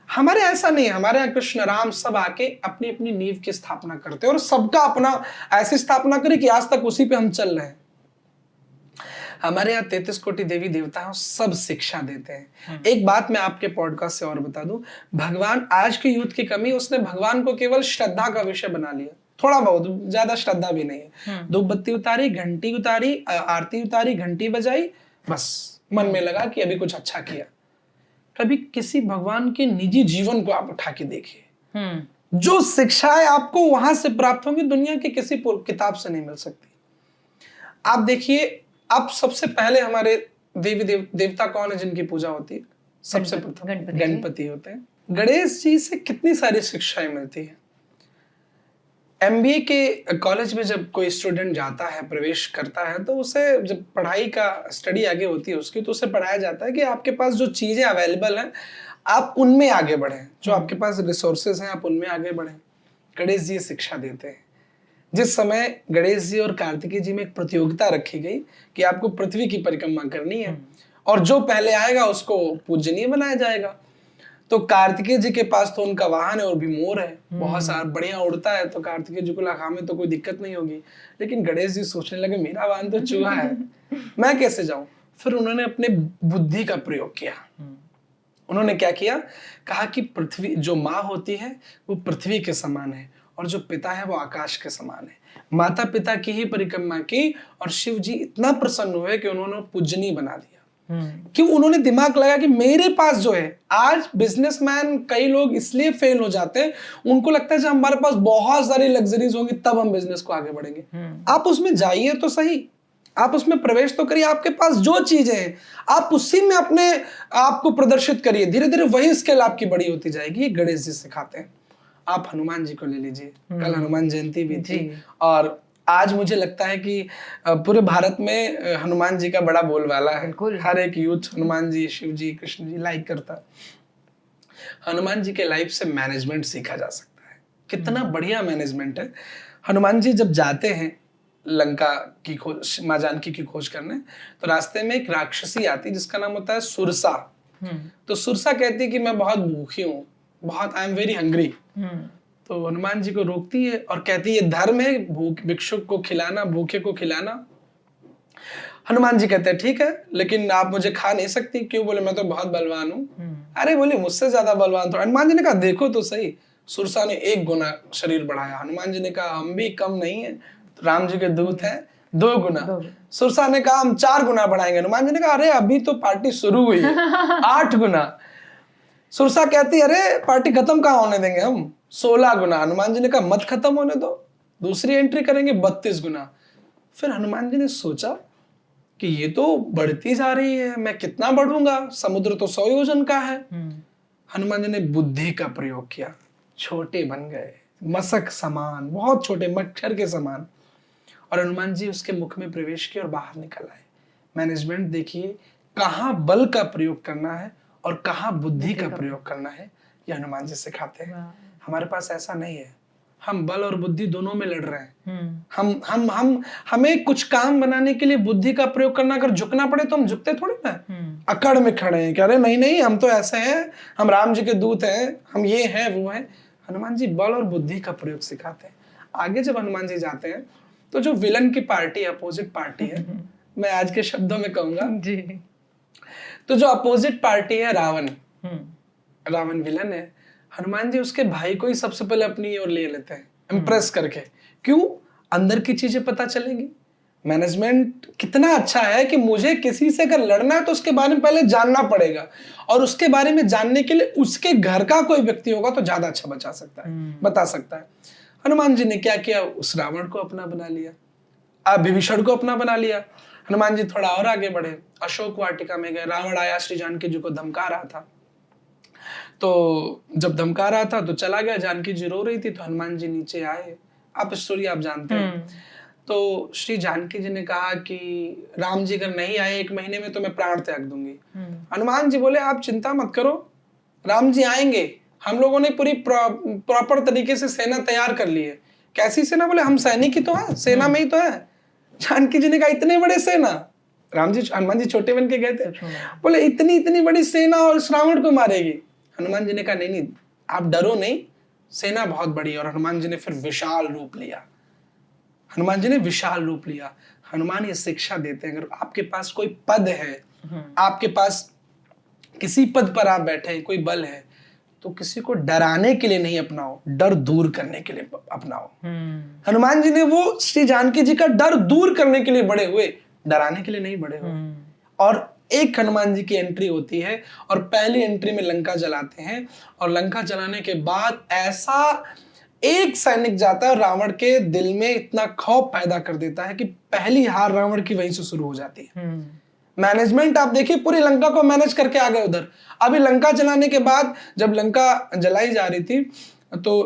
हमारे ऐसा नहीं है, हमारे यहाँ कृष्ण राम सब आके अपनी अपनी नींव की स्थापना करते हैं, और सबका अपना ऐसी स्थापना करे कि आज तक उसी पे हम चल रहे हैं। हमारे यहाँ 33 कोटि देवी देवता सब शिक्षा देते हैं। एक बात मैं आपके पॉडकास्ट से और बता दूं, भगवान, आज की यूथ की कमी, उसने भगवान को केवल श्रद्धा का विषय बना लिया, थोड़ा बहुत, ज्यादा श्रद्धा भी नहीं है। धूप बत्ती उतारी, घंटी उतारी, आरती उतारी, घंटी बजाई, बस मन में लगा कि अभी कुछ अच्छा किया। कभी किसी भगवान के निजी जीवन को आप उठा के देखिए, जो शिक्षाएं आपको वहां से प्राप्त होंगी, दुनिया की किसी किताब से नहीं मिल सकती। आप देखिए, अब सबसे पहले हमारे देवी देवता कौन है जिनकी पूजा होती है? सबसे प्रथम गणपति होते हैं। गणेश जी से कितनी सारी शिक्षाएं मिलती है। MBA के कॉलेज में जब कोई स्टूडेंट जाता है, प्रवेश करता है, तो उसे जब पढ़ाई का स्टडी आगे होती है उसकी, तो उसे पढ़ाया जाता है कि आपके पास जो चीजें अवेलेबल हैं, आप उनमें आगे बढ़ें, जो आपके पास रिसोर्सेज हैं आप उनमें आगे बढ़ें। गणेश जी शिक्षा देते हैं। जिस समय गणेश जी और कार्तिकेय जी में एक प्रतियोगिता रखी गई कि आपको पृथ्वी की परिक्रमा करनी है, और जो पहले आएगा उसको पूजनीय बनाया जाएगा। तो कार्तिकेय जी के पास तो उनका वाहन है और भी मोर है, बहुत सारा बढ़िया उड़ता है, तो कार्तिकेय जी को लगा में तो कोई दिक्कत नहीं होगी। लेकिन गणेश जी सोचने लगे मेरा वाहन तो चूहा है, मैं कैसे जाऊं? फिर उन्होंने अपने बुद्धि का प्रयोग किया। उन्होंने क्या किया? कहा कि पृथ्वी, जो माँ होती है वो पृथ्वी के समान है, और जो पिता है वो आकाश के समान है। माता पिता की ही परिक्रमा की, और शिव जी इतना प्रसन्न हुए कि उन्होंने पूजनीय बना दिया। क्यों? उन्होंने दिमाग लगा कि मेरे पास जो है, आज बिजनेसमैन कई लोग इसलिए फेल हो जाते हैं, उनको लगता है जब हमारे पास बहुत सारी लग्जरीज होंगी तब हम बिजनेस को आगे बढ़ेंगे। आप उसमें जाइए तो सही, आप उसमें प्रवेश तो करिए, आपके पास जो चीजें हैं आप उसी में अपने आप को प्रदर्शित करिए, धीरे धीरे वही स्किल आपकी बड़ी होती जाएगी। ये गणेश जी सिखाते हैं। आप हनुमान जी को ले लीजिए, कल हनुमान जयंती भी थी, और आज मुझे लगता है कि पूरे भारत में हनुमान जी का बड़ा बोलबाला है। हर एक यूथ हनुमान जी, शिव जी, कृष्ण जी लाइक करता है। हनुमान जी के लाइफ से मैनेजमेंट सीखा जा सकता है, कितना बढ़िया मैनेजमेंट है। हनुमान जी जब जाते हैं लंका की खोज, माँ जानकी की खोज करने, तो रास्ते में एक राक्षसी आती जिसका नाम होता है सुरसा। तो सुरसा कहती है कि मैं बहुत भूखी हूँ, बहुत, आई एम वेरी हंग्री। तो हनुमान जी को रोकती है और कहती है धर्म है भिक्षुक को खिलाना, भूखे को खिलाना। हनुमान जी कहते हैं ठीक है, लेकिन आप मुझे खा नहीं सकती। क्यों? बोले मैं तो बहुत बलवान हूँ। अरे बोले मुझसे ज्यादा बलवान तो। हनुमान जी ने कहा देखो तो सही, सुरसा ने 1 गुना शरीर बढ़ाया। हनुमान जी ने कहा हम भी कम नहीं है, तो राम जी के दूत है, 2 गुना। सुरसा ने कहा हम 4 गुना बढ़ाएंगे। हनुमान जी ने कहा अरे अभी तो पार्टी शुरू हुई है, 8 गुना। सुरसा कहती अरे पार्टी खत्म कहाँ होने देंगे हम, 16 गुना। हनुमान जी ने कहा मत खत्म होने दो, दूसरी एंट्री करेंगे 32 गुना। फिर हनुमान जी ने सोचा कि ये तो बढ़ती जा रही है, मैं कितना बढ़ूंगा, समुद्र तो 100 योजन का है। हनुमान जी ने बुद्धि का प्रयोग किया, छोटे बन गए, मशक समान, बहुत छोटे, मच्छर के समान। और हनुमान जी उसके मुख में प्रवेश किए और बाहर निकल आए। मैनेजमेंट देखिए, कहाँ बल का प्रयोग करना है और कहाँ बुद्धि का प्रयोग करना है, ये हनुमान जी सिखाते हैं। हमारे पास ऐसा नहीं है, हम बल और बुद्धि दोनों में लड़ रहे हैं। हमें कुछ काम बनाने के लिए बुद्धि का प्रयोग करना, अगर झुकना पड़े तो हम झुकते थोड़ी ना, अकड़ में खड़े हैं, कह रहे नहीं नहीं हम तो ऐसे हैं, हम राम जी के दूत हैं, हम ये हैं वो हैं। हनुमान जी बल और बुद्धि का प्रयोग सिखाते हैं। आगे जब हनुमान जी जाते हैं तो जो विलन की पार्टी है, अपोजिट पार्टी है, मैं आज के शब्दों में कहूंगा जी। तो जो अपोजिट पार्टी है रावण, हम्म। रावण विलन है, हनुमान जी उसके भाई को ही सबसे पहले अपनी ओर ले लेते हैं, इम्प्रेस करके। क्यों? अंदर की चीजें पता चलेंगी। मैनेजमेंट कितना अच्छा है कि मुझे किसी से अगर लड़ना है तो उसके बारे में पहले जानना पड़ेगा, और उसके बारे में जानने के लिए उसके घर का कोई व्यक्ति होगा तो ज्यादा अच्छा बता सकता है। हनुमान जी ने क्या किया, उस रावण को अपना बना लिया, अब विभीषण को अपना बना लिया। हनुमान जी थोड़ा और आगे बढ़े, अशोक वाटिका में गए, रावण आया श्री जानकी जी को धमका रहा था, तो जब धमका रहा था तो चला गया, जानकी जी रो रही थी, तो हनुमान जी नीचे आए, आप स्टोरी आप जानते हैं। तो श्री जानकी जी ने कहा कि राम जी अगर नहीं आए 1 महीने में तो मैं प्राण त्याग दूंगी। हनुमान जी बोले आप चिंता मत करो, राम जी आएंगे, हम लोगों ने पूरी प्रॉपर तरीके से सेना तैयार कर ली है। कैसी सेना? बोले हम सैनिक ही तो है, सेना में ही तो है। जानकी जी ने कहा इतने बड़े सेना? हनुमान जी छोटे बन के गए थे, बोले इतनी बड़ी सेना और श्रावण को मारेगी? हनुमान जी ने कहा नहीं आप डरो नहीं, सेना बहुत बड़ी है। और हनुमान जी ने फिर विशाल रूप लिया, हनुमान ये शिक्षा देते हैं, अगर आपके पास कोई पद है, आपके पास किसी पद पर आप बैठे हैं, कोई बल है, तो किसी को डराने के लिए नहीं अपनाओ, डर दूर करने के लिए अपनाओ। हनुमान जी ने वो श्री जानकी जी का डर दूर करने के लिए बड़े हुए, डराने के लिए नहीं बड़े हुए। और एक हनुमान जी की एंट्री होती है, और पहली एंट्री में लंका जलाते हैं, और लंका जलाने के बाद ऐसा एक सैनिक जाता है, रावण के दिल में इतना खौफ पैदा कर देता है कि पहली हार रावण की वहीं से शुरू हो जाती है। मैनेजमेंट आप देखिए, पूरी लंका को मैनेज करके आ गए उधर। अभी लंका जलाने के बाद, जब लंका जलाई जा रही थी, तो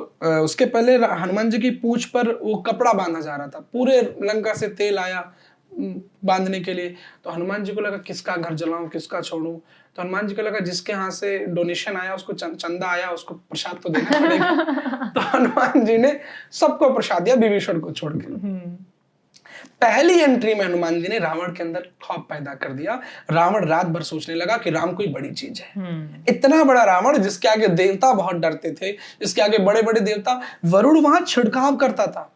उसके पहले हनुमान जी की पूंछ पर वो कपड़ा बांधा जा रहा था, पूरे लंका से तेल आया बांधने के लिए। तो हनुमान जी को लगा किसका घर जलाऊं, किसका छोड़ूं। तो हनुमान जी को लगा जिसके यहाँ से डोनेशन आया, उसको चंदा आया, उसको प्रसाद तो देना पड़ेगा। तो हनुमान जी ने सबको प्रसाद दिया, विभीषण को छोड़ के। पहली एंट्री में हनुमान जी ने रावण के अंदर खौफ पैदा कर दिया। रावण रात भर सोचने लगा कि राम कोई बड़ी चीज है। इतना बड़ा रावण जिसके आगे देवता बहुत डरते थे, जिसके आगे बड़े बड़े देवता, वरुण वहां छिड़काव करता था।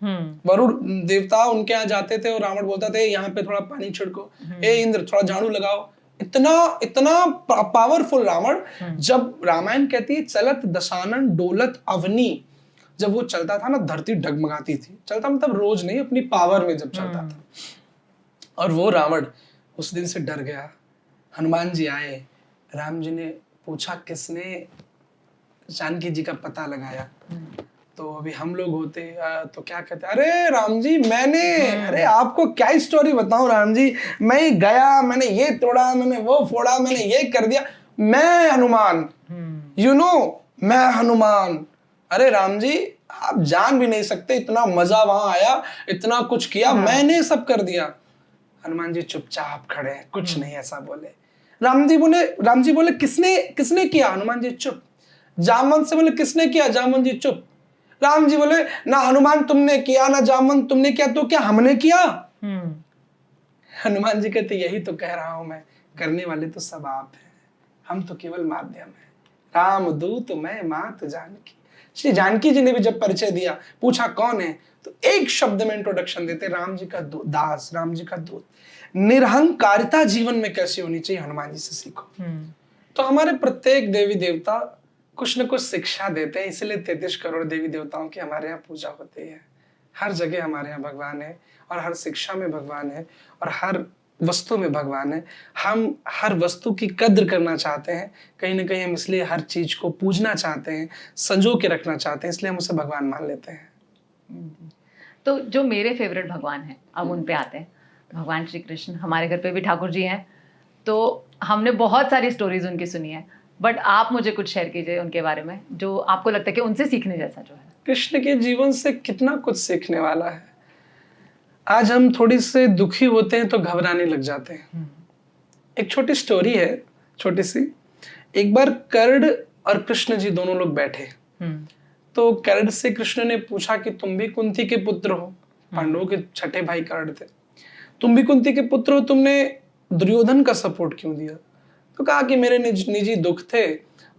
वरुण देवता उनके यहाँ जाते थे और रावण बोलता था यहाँ पे थोड़ा पानी छिड़को, ए इंद्र थोड़ा झाड़ू लगाओ। इतना पावरफुल रावण। जब रामायण कहती है चलत दशानन डोलत अवनी, जब वो चलता था ना धरती डगमगाती थी। चलता मतलब रोज नहीं, अपनी पावर में जब चलता था। और वो रावण उस दिन से डर गया। हनुमान जी आए, राम जी ने पूछा किसने जानकी जी का पता लगाया। तो अभी हम लोग होते तो क्या कहते, अरे राम जी मैंने, अरे आपको क्या स्टोरी बताऊं राम जी, मैं गया, मैंने ये तोड़ा, मैंने वो फोड़ा, मैंने ये कर दिया, मैं हनुमान, मैं हनुमान। अरे राम जी आप जान भी नहीं सकते, इतना मजा वहां आया, इतना कुछ किया, मैंने सब कर दिया। हनुमान जी चुपचाप खड़े हैं, कुछ नहीं ऐसा बोले। राम जी बोले किसने किया? हनुमान जी चुप। जामवंत से बोले किसने किया? जामवंत जी चुप। राम जी बोले ना हनुमान तुमने किया, ना जामवंत तुमने किया, तो क्या हमने किया? हनुमान जी कहते यही तो कह रहा हूं मैं, करने वाले तो सब आप हैं, हम तो केवल माध्यम है। राम दूत मैं मात जानकी। श्री जानकी जी ने भी जब परिचय दिया, पूछा कौन है, तो एक शब्द में इंट्रोडक्शन देते, राम जी का दास, राम जी का दूत। निरहंकारिता जीवन में कैसी होनी चाहिए, हनुमान जी से सीखो। तो हमारे प्रत्येक देवी देवता कुछ न कुछ शिक्षा देते हैं, इसलिए 33 करोड़ देवी देवताओं की हमारे यहाँ पूजा होती है। हर जगह हमारे यहाँ भगवान है, और हर शिक्षा में भगवान है, और हर वस्तु में भगवान है। हम हर वस्तु की कद्र करना चाहते हैं, कहीं ना कहीं हम इसलिए हर चीज को पूजना चाहते हैं, संजो के रखना चाहते हैं, इसलिए हम उसे भगवान मान लेते हैं। तो जो मेरे फेवरेट भगवान हैं, अब उन पे आते हैं। भगवान श्री कृष्ण, हमारे घर पे भी ठाकुर जी हैं, तो हमने बहुत सारी स्टोरीज उनकी सुनी है, बट आप मुझे कुछ शेयर कीजिए उनके बारे में, जो आपको लगता है कि उनसे सीखने जैसा जो है। कृष्ण के जीवन से कितना कुछ सीखने वाला है। आज हम थोड़ी से दुखी होते हैं तो घबराने लग जाते हैं। एक छोटी स्टोरी है, छोटी सी। एक बार कर्ण और कृष्ण जी दोनों लोग बैठे, तो कर्ण से कृष्ण ने पूछा कि तुम भी कुंती के पुत्र हो, पांडवों के छठे भाई कर्ण थे, तुम भी कुंती के पुत्र हो, तुमने दुर्योधन का सपोर्ट क्यों दिया? तो कहा कि मेरे निजी दुख थे,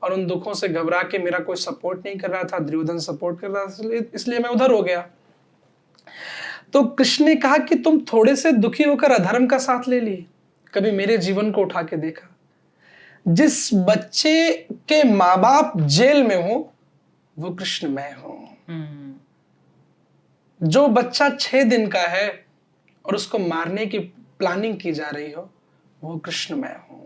और उन दुखों से घबरा के मेरा कोई सपोर्ट नहीं कर रहा था, दुर्योधन सपोर्ट कर रहा था, इसलिए मैं उधर हो गया। तो कृष्ण ने कहा कि तुम थोड़े से दुखी होकर अधर्म का साथ ले लिए, कभी मेरे जीवन को उठा के देखा। जिस बच्चे के माँ बाप जेल में हो वो कृष्ण मैं हूं। जो बच्चा 6 दिन का है और उसको मारने की प्लानिंग की जा रही हो वो कृष्ण मैं हूं।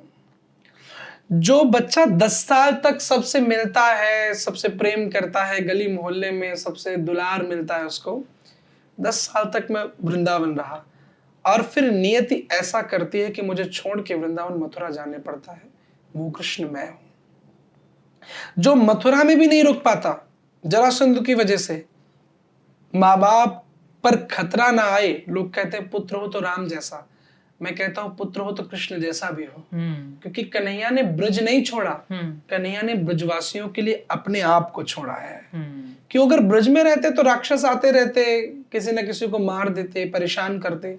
जो बच्चा 10 साल तक सबसे मिलता है, सबसे प्रेम करता है, गली मोहल्ले में सबसे दुलार मिलता है उसको, 10 साल तक मैं वृंदावन रहा और फिर नियति ऐसा करती है कि मुझे छोड़ के वृंदावन मथुरा जाने पड़ता है, वो कृष्ण मैं हूं। जो मथुरा में भी नहीं रुक पाता जरासंध की वजह से, माँ बाप पर खतरा ना आए, लोग कहते हैं पुत्र हो तो राम जैसा, मैं कहता हूं पुत्र हो तो कृष्ण जैसा भी हो। क्योंकि कन्हैया ने ब्रज नहीं छोड़ा, कन्हैया ने ब्रजवासियों के लिए अपने आप को छोड़ा है। क्यों? अगर ब्रज में रहते तो राक्षस आते रहते, किसी न किसी को मार देते, परेशान करते।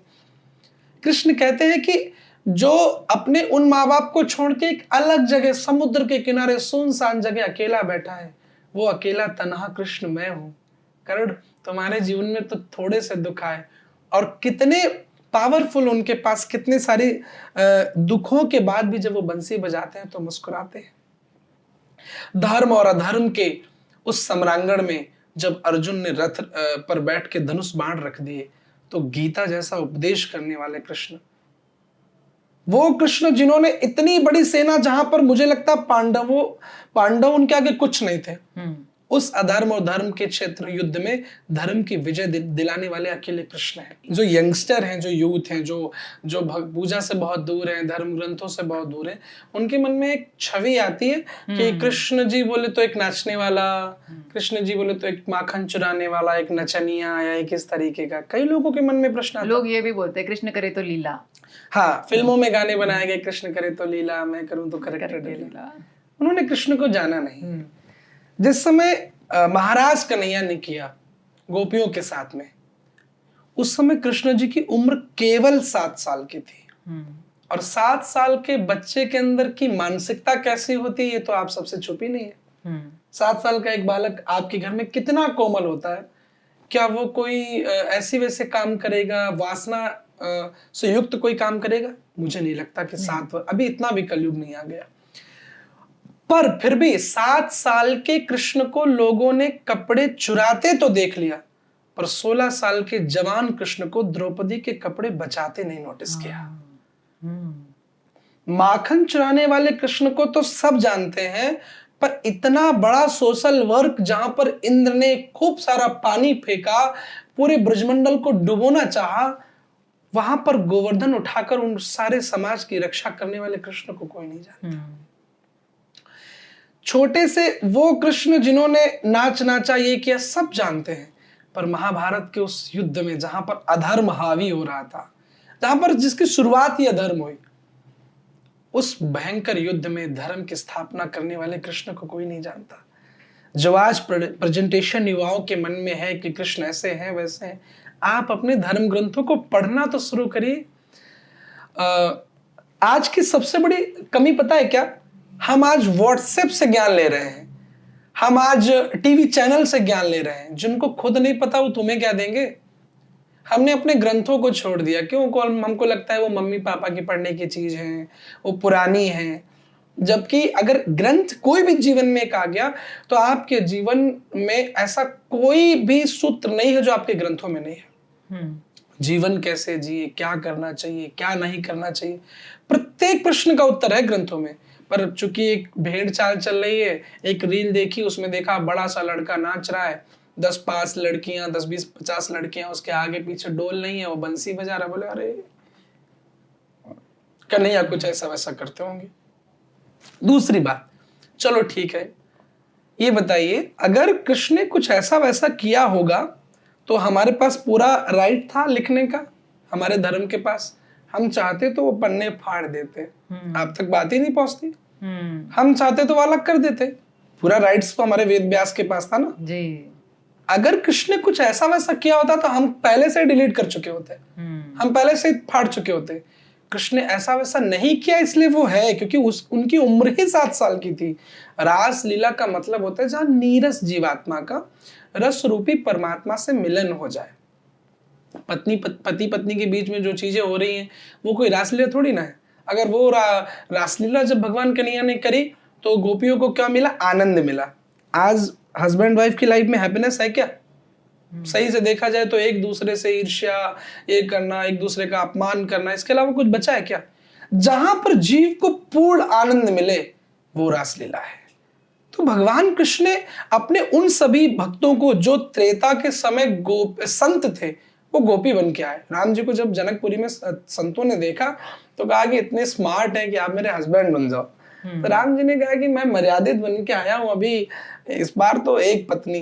कृष्ण कहते हैं कि जो अपने उन माँ बाप को छोड़ के एक अलग जगह समुद्र के किनारे सुनसान जगह अकेला बैठा है, वो अकेला तन्हा कृष्ण मैं हूं। करुण, तुम्हारे जीवन में तो थोड़े से दुख आए और कितने पावरफुल उनके पास, कितने सारे दुखों के बाद भी जब वो बंसी बजाते हैं तो मुस्कुराते हैं। धर्म और अधर्म के उस सम्रांगण में जब अर्जुन ने रथ पर बैठ के धनुष बाण रख दिए तो गीता जैसा उपदेश करने वाले कृष्ण, वो कृष्ण जिन्होंने इतनी बड़ी सेना, जहां पर मुझे लगता पांडव उनके आगे कुछ नहीं थे, उस अधर्म और धर्म के क्षेत्र युद्ध में धर्म की विजय दिलाने वाले अकेले कृष्ण हैं। जो यंगस्टर हैं, जो यूथ हैं, जो पूजा से बहुत दूर हैं, धर्म ग्रंथों से बहुत दूर हैं, उनके मन में एक छवि आती है कि कृष्ण जी बोले तो एक नाचने वाला, कृष्ण जी बोले तो एक माखन चुराने वाला, एक नचनिया, या एक इस तरीके का। कई लोगों के मन में प्रश्न आता है। लोग ये भी बोलते हैं कृष्ण करे तो लीला। हाँ, फिल्मों में गाने बनाए गए, कृष्ण करे तो लीला, मैं करूं तो करके लीला। उन्होंने कृष्ण को जाना नहीं। जिस समय महाराज कन्हैया ने किया गोपियों के साथ में, उस समय कृष्ण जी की उम्र केवल 7 साल की थी। और 7 साल के बच्चे के अंदर की मानसिकता कैसी होती है ये तो आप सबसे छुपी नहीं है। 7 साल का एक बालक आपके घर में कितना कोमल होता है, क्या वो कोई ऐसी वैसे काम करेगा, वासना से युक्त कोई काम करेगा? मुझे नहीं लगता कि 7 अभी इतना भी कलयुग नहीं आ गया। पर फिर भी 7 साल के कृष्ण को लोगों ने कपड़े चुराते तो देख लिया, पर 16 साल के जवान कृष्ण को द्रौपदी के कपड़े बचाते नहीं नोटिस किया। माखन चुराने वाले कृष्ण को तो सब जानते हैं, पर इतना बड़ा सोशल वर्क जहां पर इंद्र ने खूब सारा पानी फेंका, पूरे ब्रजमंडल को डुबोना चाहा, वहां पर गोवर्धन उठाकर उन सारे समाज की रक्षा करने वाले कृष्ण को कोई नहीं जानता। छोटे से वो कृष्ण जिन्होंने नाच नाचा, ये किया, सब जानते हैं। पर महाभारत के उस युद्ध में जहां पर अधर्म हावी हो रहा था, जहां पर जिसकी शुरुआत ही अधर्म हुई, उस भयंकर युद्ध में धर्म की स्थापना करने वाले कृष्ण को कोई नहीं जानता। जो आज प्रेजेंटेशन युवाओं के मन में है कि कृष्ण ऐसे हैं वैसे हैं, आप अपने धर्म ग्रंथों को पढ़ना तो शुरू करिए। आज की सबसे बड़ी कमी पता है क्या? हम आज व्हाट्सएप से ज्ञान ले रहे हैं, हम आज टीवी चैनल से ज्ञान ले रहे हैं। जिनको खुद नहीं पता वो तुम्हें क्या देंगे? हमने अपने ग्रंथों को छोड़ दिया। क्यों? हमको लगता है वो मम्मी पापा की पढ़ने की चीज है, वो पुरानी है। जबकि अगर ग्रंथ कोई भी जीवन में एक आ गया तो आपके जीवन में ऐसा कोई भी सूत्र नहीं है जो आपके ग्रंथों में नहीं है। जीवन कैसे जिए, क्या करना चाहिए, क्या नहीं करना चाहिए, प्रत्येक प्रश्न का उत्तर है ग्रंथों में। पर चूंकि एक भेड़ चाल चल रही है, एक रील देखी, उसमें देखा बड़ा सा लड़का नाच रहा है, 10-5 लड़कियां, 10-20-50 लड़कियां उसके आगे पीछे डोल नहीं है, वो बंसी बजा रहा। बोले अरे कन्हैया कुछ ऐसा वैसा करते होंगे। दूसरी बात, चलो ठीक है, ये बताइए अगर कृष्ण ने कुछ ऐसा वैसा किया होगा तो हमारे पास पूरा राइट था लिखने का, हमारे धर्म के पास। हम चाहते तो वो पन्ने फाड़ देते, आप तक बात ही नहीं पहुंचती। हम चाहते तो वो अलग कर देते, पूरा राइट्स तो हमारे वेद व्यास के पास था ना जी। अगर कृष्ण ने कुछ ऐसा वैसा किया होता तो हम पहले से डिलीट कर चुके होते, हम पहले से फाड़ चुके होते। कृष्ण ने ऐसा वैसा नहीं किया इसलिए वो है, क्योंकि उनकी उम्र ही 7 साल की थी। रास लीला का मतलब होता है जहां नीरस जीवात्मा का रस रूपी परमात्मा से मिलन हो जाए। पति पत्नी के बीच में जो चीजें हो रही हैं वो कोई रासलीला थोड़ी ना है। अगर वो रासलीला जब भगवान कन्हैया ने करी तो गोपियों को क्या मिला? आनंद मिला। आज हस्बैंड वाइफ की लाइफ में हैप्पीनेस है क्या? सही से देखा जाए तो एक दूसरे से ईर्ष्या, ये करना, एक दूसरे का अपमान करना, इसके अलावा कुछ बचा है क्या? जहां पर जीव को पूर्ण आनंद मिले वो रासलीला है। तो भगवान कृष्ण ने अपने उन सभी भक्तों को जो त्रेता के समय संत थे वो गोपी बन के आए। राम जी को जब जनकपुरी में संतों ने देखा तो कहा कि इतने स्मार्ट है कि आप मेरे हस्बैंड बन जाओ। तो राम जी ने कहा कि मैं मर्यादित बन के आया हूं अभी, इस बार तो एक पत्नी।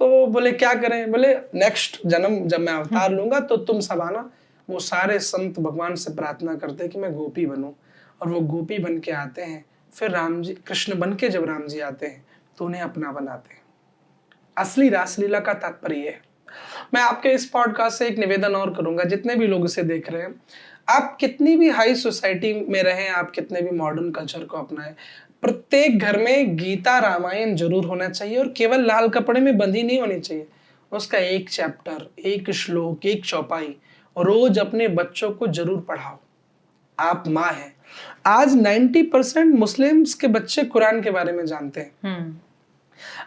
तो बोले क्या करें? बोले नेक्स्ट जन्म जब मैं अवतार लूंगा तो तुम सब आना। वो सारे संत भगवान से प्रार्थना करते हैं कि मैं गोपी बनूं, और वो गोपी बन के आते हैं। फिर राम जी कृष्ण बन के जब राम जी आते हैं तो उन्हें अपना बनाते हैं। असली रासलीला का तात्पर्य है। मैं आपके इस पॉडकास्ट से एक निवेदन और करूंगा, जितने भी लोग इसे देख रहे हैं, आप कितनी भी हाई सोसाइटी में रहें, आप कितने भी मॉडर्न कल्चर को अपनाएं, प्रत्येक घर में गीता रामायण जरूर होना चाहिए, और केवल लाल कपड़े में बंधी नहीं होनी चाहिए। उसका एक चैप्टर, एक श्लोक, एक चौपाई रोज अपने बच्चों को जरूर पढ़ाओ। आप माँ हैं। आज 90% मुस्लिम्स के बच्चे कुरान के बारे में जानते हैं।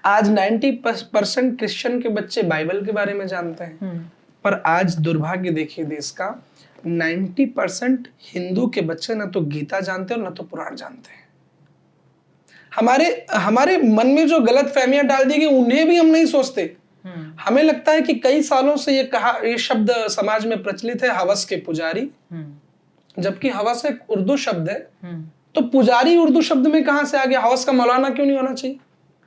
आज 90% क्रिश्चियन के बच्चे बाइबल के बारे में जानते हैं। पर आज दुर्भाग्य देखिए देश का, 90% हिंदू के बच्चे ना तो गीता जानते हैं और ना तो पुराण जानते हैं। हमारे मन में जो गलत फहमियां डाल दी गई उन्हें भी हम नहीं सोचते। हमें लगता है कि कई सालों से ये शब्द समाज में प्रचलित है, हवस के पुजारी, जबकि हवस एक उर्दू शब्द है। तो पुजारी उर्दू शब्द में कहां से आ गया? हवस का मौलाना क्यों नहीं होना चाहिए?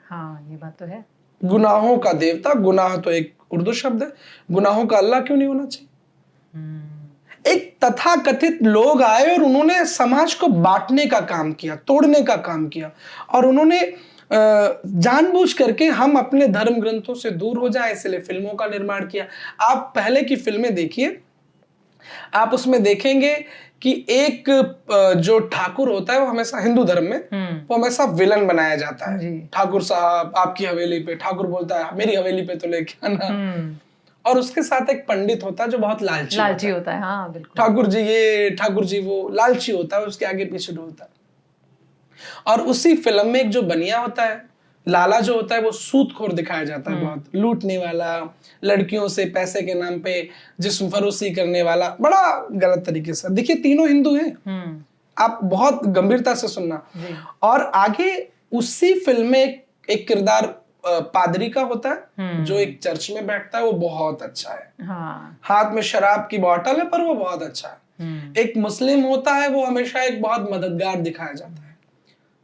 हाँ, ये बात तो है। गुनाहों का देवता, गुनाह तो एक उर्दू शब्द है, गुनाहों का अल्लाह क्यों नहीं होना चाहिए? एक तथाकथित लोग आए और उन्होंने समाज को बांटने का काम किया, तोड़ने का काम किया, और उन्होंने जानबूझ करके हम अपने धर्म ग्रंथों से दूर हो जाए इसलिए फिल्मों का निर्माण किया। आप पहले की फिल्में देखिए, आप उसमें देखेंगे कि एक जो ठाकुर होता है वो हमेशा हिंदू धर्म में वो हमेशा विलन बनाया जाता है। ठाकुर साहब आपकी हवेली पे, ठाकुर बोलता है मेरी हवेली पे तो लेके आना। और उसके साथ एक पंडित होता है जो बहुत लालची होता है। हाँ, बिल्कुल। ठाकुर जी ये, ठाकुर जी वो, लालची होता है, उसके आगे पीछे ढोलता है। और उसी फिल्म में एक जो बनिया होता है, लाला जो होता है, वो सूदखोर दिखाया जाता है, बहुत लूटने वाला, लड़कियों से पैसे के नाम पे जिस्म फरोशी करने वाला, बड़ा गलत तरीके से। देखिए तीनों हिंदू हैं, आप बहुत गंभीरता से सुनना। और आगे उसी फिल्म में एक किरदार पादरी का होता है जो एक चर्च में बैठता है, वो बहुत अच्छा है। हाँ। हाथ में शराब की बोतल है पर वो बहुत अच्छा है। एक मुस्लिम होता है, वो हमेशा एक बहुत मददगार दिखाया जाता है।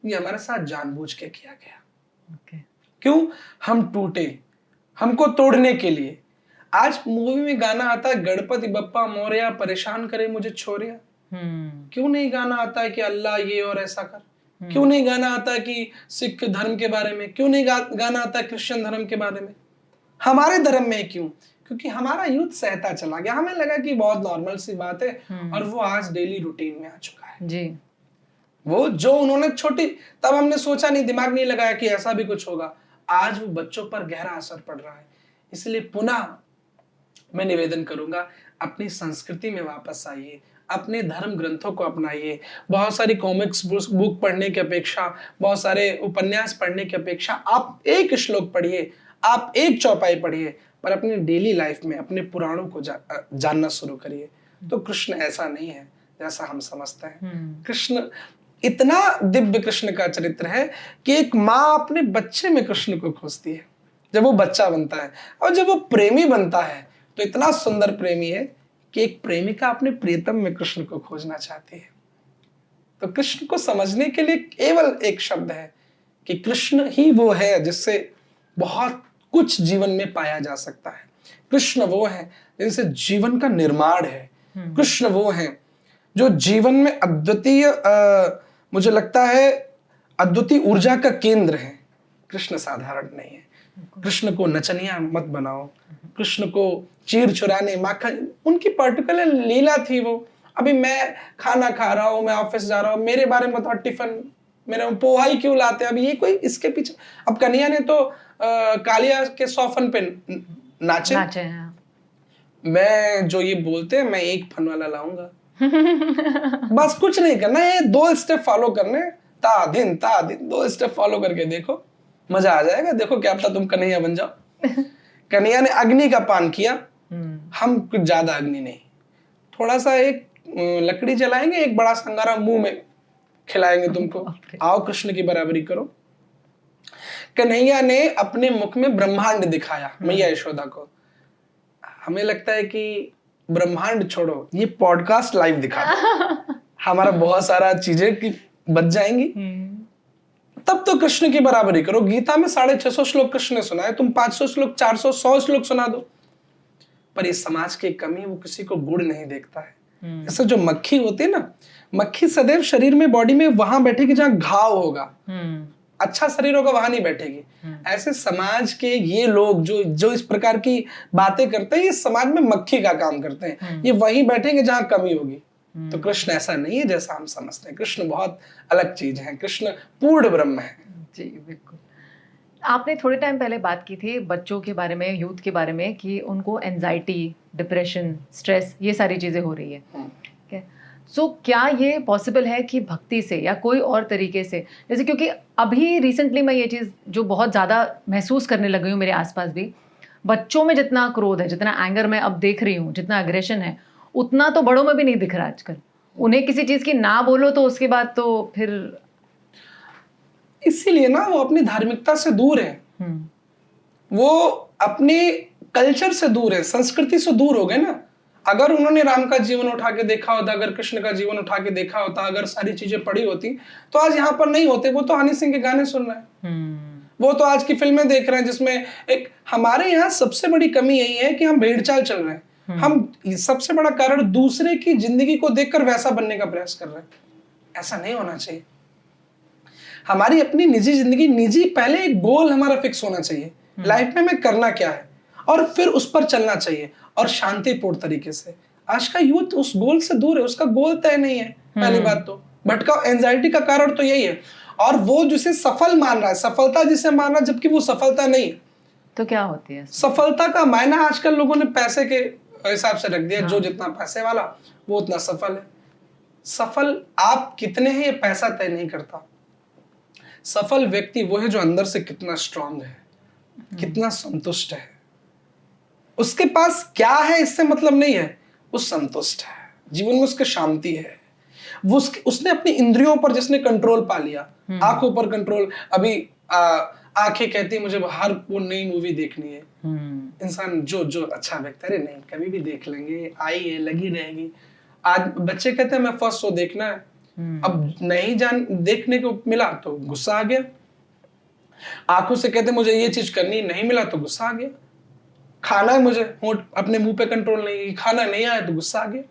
ये हमारे साथ जानबूझ के किया गया। क्यों? हम टूटे, हमको तोड़ने के लिए। आज मूवी में गाना आता है गणपति बप्पा मोरया परेशान करे मुझे छोरिया। क्यों नहीं गाना आता है कि अल्लाह ये और ऐसा कर? क्यों नहीं गाना आता है कि सिख धर्म के बारे में? क्यों नहीं गाना आता है क्रिश्चियन धर्म के बारे में? हमारे धर्म में क्यों? क्योंकि हमारा यूथ सहता चला गया। हमें लगा कि बहुत नॉर्मल सी बात है, और वो आज डेली रूटीन में आ चुका है जी। वो जो उन्होंने छोटी, तब हमने सोचा नहीं, दिमाग नहीं लगाया कि ऐसा भी कुछ होगा। आज वो बच्चों पर गहरा असर पड़ रहा है। इसलिए पुनः मैं निवेदन करूंगा, अपनी संस्कृति में वापस आइए, अपने धर्म ग्रंथों को अपनाइए। बहुत सारी कॉमिक्स बुक पढ़ने की अपेक्षा, बहुत सारे उपन्यास पढ़ने की अपेक्षा आप एक श्लोक पढ़िए, आप एक चौपाई पढ़िए, पर अपनी डेली लाइफ में अपने पुराणों को जानना शुरू करिए। तो कृष्ण ऐसा नहीं है जैसा हम समझते हैं। कृष्ण इतना दिव्य कृष्ण का चरित्र है कि एक माँ अपने बच्चे में कृष्ण को खोजती है जब वो बच्चा बनता है, और जब वो प्रेमी बनता है तो इतना सुंदर प्रेमी है कि एक प्रेमिका अपने प्रियतम में कृष्ण को खोजना चाहती है। तो कृष्ण को समझने के लिए केवल एक शब्द है कि कृष्ण ही वो है जिससे बहुत कुछ जीवन में पाया जा सकता है। कृष्ण वो है जिनसे जीवन का निर्माण है। कृष्ण वो है जो जीवन में अद्वितीय, मुझे लगता है अद्वितीय ऊर्जा का केंद्र है। कृष्ण साधारण नहीं है। कृष्ण को नचनिया मत बनाओ, कृष्ण को चीर चुराने माखन, उनकी पर्टिकुलर लीला थी वो। अभी मैं खाना खा रहा हूँ, मैं ऑफिस जा रहा हूँ, मेरे बारे में तो टिफिन मेरे पोहा ही क्यों लाते हैं? अभी ये कोई इसके पीछे, अब कन्हैया ने तो कालिया के सौफन पे नाचे। मैं जो ये बोलते हैं, मैं एक फन वाला लाऊंगा। बस कुछ नहीं करना है, 2 स्टेप फॉलो करने, ता दिन 2 स्टेप फॉलो करके देखो, मजा आ जाएगा। देखो क्या पता तुम कन्हैया बन जाओ। कन्हैया ने अग्नि का पान किया, हम कुछ ज्यादा अग्नि नहीं, थोड़ा सा एक लकड़ी जलाएंगे, एक बड़ा संगारा मुंह में खिलाएंगे तुमको, आओ कृष्ण की बराबरी करो। कन्हैया ने अपने मुख में ब्रह्मांड दिखाया मैया यशोदा को। हमें लगता है कि ब्रह्मांड छोड़ो, ये पॉडकास्ट लाइव दिखा दो, हमारा बहुत सारा चीजें की बच जाएंगी। तब तो कृष्ण की बराबरी करो। गीता में 650 श्लोक कृष्ण ने सुनाए, तुम 500 श्लोक 400 100 श्लोक सुना दो। पर इस समाज की कमी, वो किसी को गुण नहीं देखता है। जैसे जो मक्खी होती है ना, मक्खी सदैव शरीर में, बॉडी में वहां बैठेगी जहां घाव होगा, अच्छा शरीर होगा वहां नहीं बैठेगी। ऐसे समाज के ये लोग जो इस प्रकार की बातें करते हैं, ये समाज में मक्खी का काम करते हैं। ये वहीं बैठेंगे जहां कमी होगी। तो कृष्ण ऐसा नहीं है जैसा हम समझते हैं। कृष्ण बहुत अलग चीज है, कृष्ण पूर्ण ब्रह्म है। जी बिल्कुल। आपने थोड़े टाइम पहले बात की थी बच्चों के बारे में, यूथ के बारे में, कि उनको एंजाइटी, डिप्रेशन, स्ट्रेस, ये सारी चीजें हो रही है। सो क्या ये पॉसिबल है कि भक्ति से या कोई और तरीके से, जैसे क्योंकि अभी रिसेंटली मैं ये चीज़ जो बहुत ज़्यादा महसूस करने लगी हूँ मेरे आसपास भी, बच्चों में जितना क्रोध है, जितना एंगर मैं अब देख रही हूँ, जितना एग्रेशन है, उतना तो बड़ों में भी नहीं दिख रहा आजकल। उन्हें किसी चीज़ की ना बोलो तो उसके बाद तो फिर, इसीलिए ना वो अपनी धार्मिकता से दूर है, वो अपने कल्चर से दूर है, संस्कृति से दूर हो गए ना। अगर उन्होंने राम का जीवन उठा के देखा होता, अगर कृष्ण का जीवन उठा के देखा होता, अगर सारी चीजें पढ़ी होती, तो आज यहाँ पर नहीं होते। वो तो हनी सिंह के गाने सुन रहे हैं, वो तो आज की फिल्में देख रहे हैं, जिसमें एक हमारे यहाँ सबसे बड़ी कमी यही है कि हम भेड़चाल चल रहे हैं। हम सबसे बड़ा कारण दूसरे की जिंदगी को देखकर वैसा बनने का प्रयास कर रहे हैं। ऐसा नहीं होना चाहिए। हमारी अपनी निजी जिंदगी, निजी पहले एक गोल हमारा फिक्स होना चाहिए, लाइफ में हमें करना क्या है, और फिर उस पर चलना चाहिए, और शांतिपूर्ण तरीके से। आज का यूथ उस गोल से दूर है, उसका गोल तय नहीं है। पहली बात तो भटकाव, एंजाइटी का कारण तो यही है। और वो जिसे सफल मान रहा है, सफलता जिसे मान रहा है, जबकि वो सफलता नहीं है। तो क्या होती है सफलता का मायना आजकल लोगों ने पैसे के हिसाब से रख दिया। जो जितना पैसे वाला वो उतना सफल है। सफल आप कितने हैं ये पैसा तय नहीं करता। सफल व्यक्ति वो है जो अंदर से कितना स्ट्रांग है, कितना संतुष्ट है। उसके पास क्या है इससे मतलब नहीं है, वो संतुष्ट है, जीवन में उसके शांति है। वो उसने अपनी इंद्रियों पर जिसने कंट्रोल पा लिया, आंखों पर कंट्रोल। अभी आंखें कहती है मुझे बाहर वो नई मूवी देखनी है। इंसान जो अच्छा व्यक्ति, अरे नहीं कभी भी देख लेंगे, आई है लगी रहेगी। आज बच्चे कहते हैं मैं फर्स्ट शो देखना है, अब नहीं जान देखने को मिला तो गुस्सा आ गया। आंखों से कहते मुझे ये चीज करनी, नहीं मिला तो गुस्सा आ गया। खाना है मुझे, होंठ अपने मुंह पे कंट्रोल नहीं, खाना नहीं आया तो गुस्सा आ गया।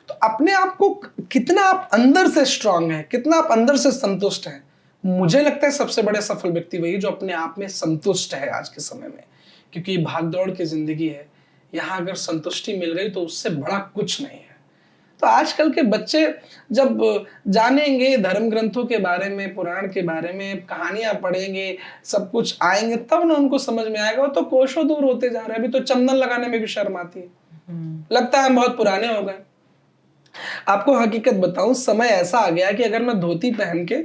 तो अपने आप को कितना आप अंदर से स्ट्रांग है, कितना आप अंदर से संतुष्ट है। मुझे लगता है सबसे बड़े सफल व्यक्ति वही जो अपने आप में संतुष्ट है आज के समय में, क्योंकि भागदौड़ की जिंदगी है। यहाँ अगर संतुष्टि मिल गई तो उससे बड़ा कुछ नहीं है। तो आजकल के बच्चे जब जानेंगे धर्म ग्रंथों के बारे में, पुराण के बारे में, कहानियां पढ़ेंगे, सब कुछ आएंगे, तब ना उनको समझ में आएगा। वो तो कोसों दूर होते जा रहे हैं। अभी तो चंदन लगाने में भी शर्म आती है, लगता है हम बहुत पुराने हो गए। आपको हकीकत बताऊं, समय ऐसा आ गया कि अगर मैं धोती पहन के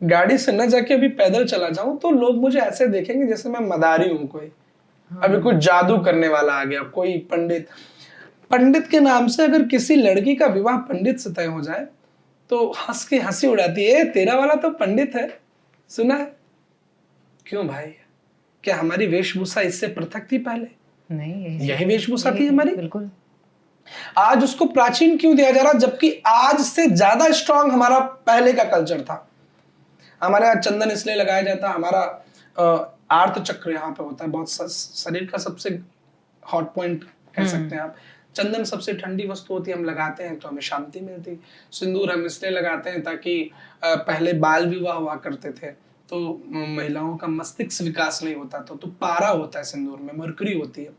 गाड़ी से न जाके अभी पैदल चला जाऊं तो लोग मुझे ऐसे देखेंगे जैसे मैं मदारी हूं कोई। अभी कुछ जादू करने वाला आ गया, कोई पंडित के नाम से अगर किसी लड़की का विवाह पंडित से तय हो जाए तो हंस के हंसी उड़ाती है, तेरा वाला तो पंडित है, सुना है। क्यों भाई, क्या हमारी वेशभूषा इससे पृथक थी पहले? नहीं, यही वेशभूषा थी हमारी। बिल्कुल। आज उसको प्राचीन क्यों दिया जा रहा, जबकि आज से ज्यादा स्ट्रांग हमारा पहले का कल्चर था। हमारे यहाँ चंदन इसलिए लगाया जाता, हमारा आर्त चक्र यहाँ पे होता है, बहुत शरीर का सबसे हॉट पॉइंट कह सकते हैं आप। चंदन सबसे ठंडी वस्तु होती है, हम लगाते हैं तो हमें शांति मिलती। सिंदूर हम इसलिए लगाते हैं ताकि पहले बाल विवाह हुआ करते थे तो महिलाओं का मस्तिष्क विकास नहीं होता था, तो पारा होता है सिंदूर में, मरकरी होती है,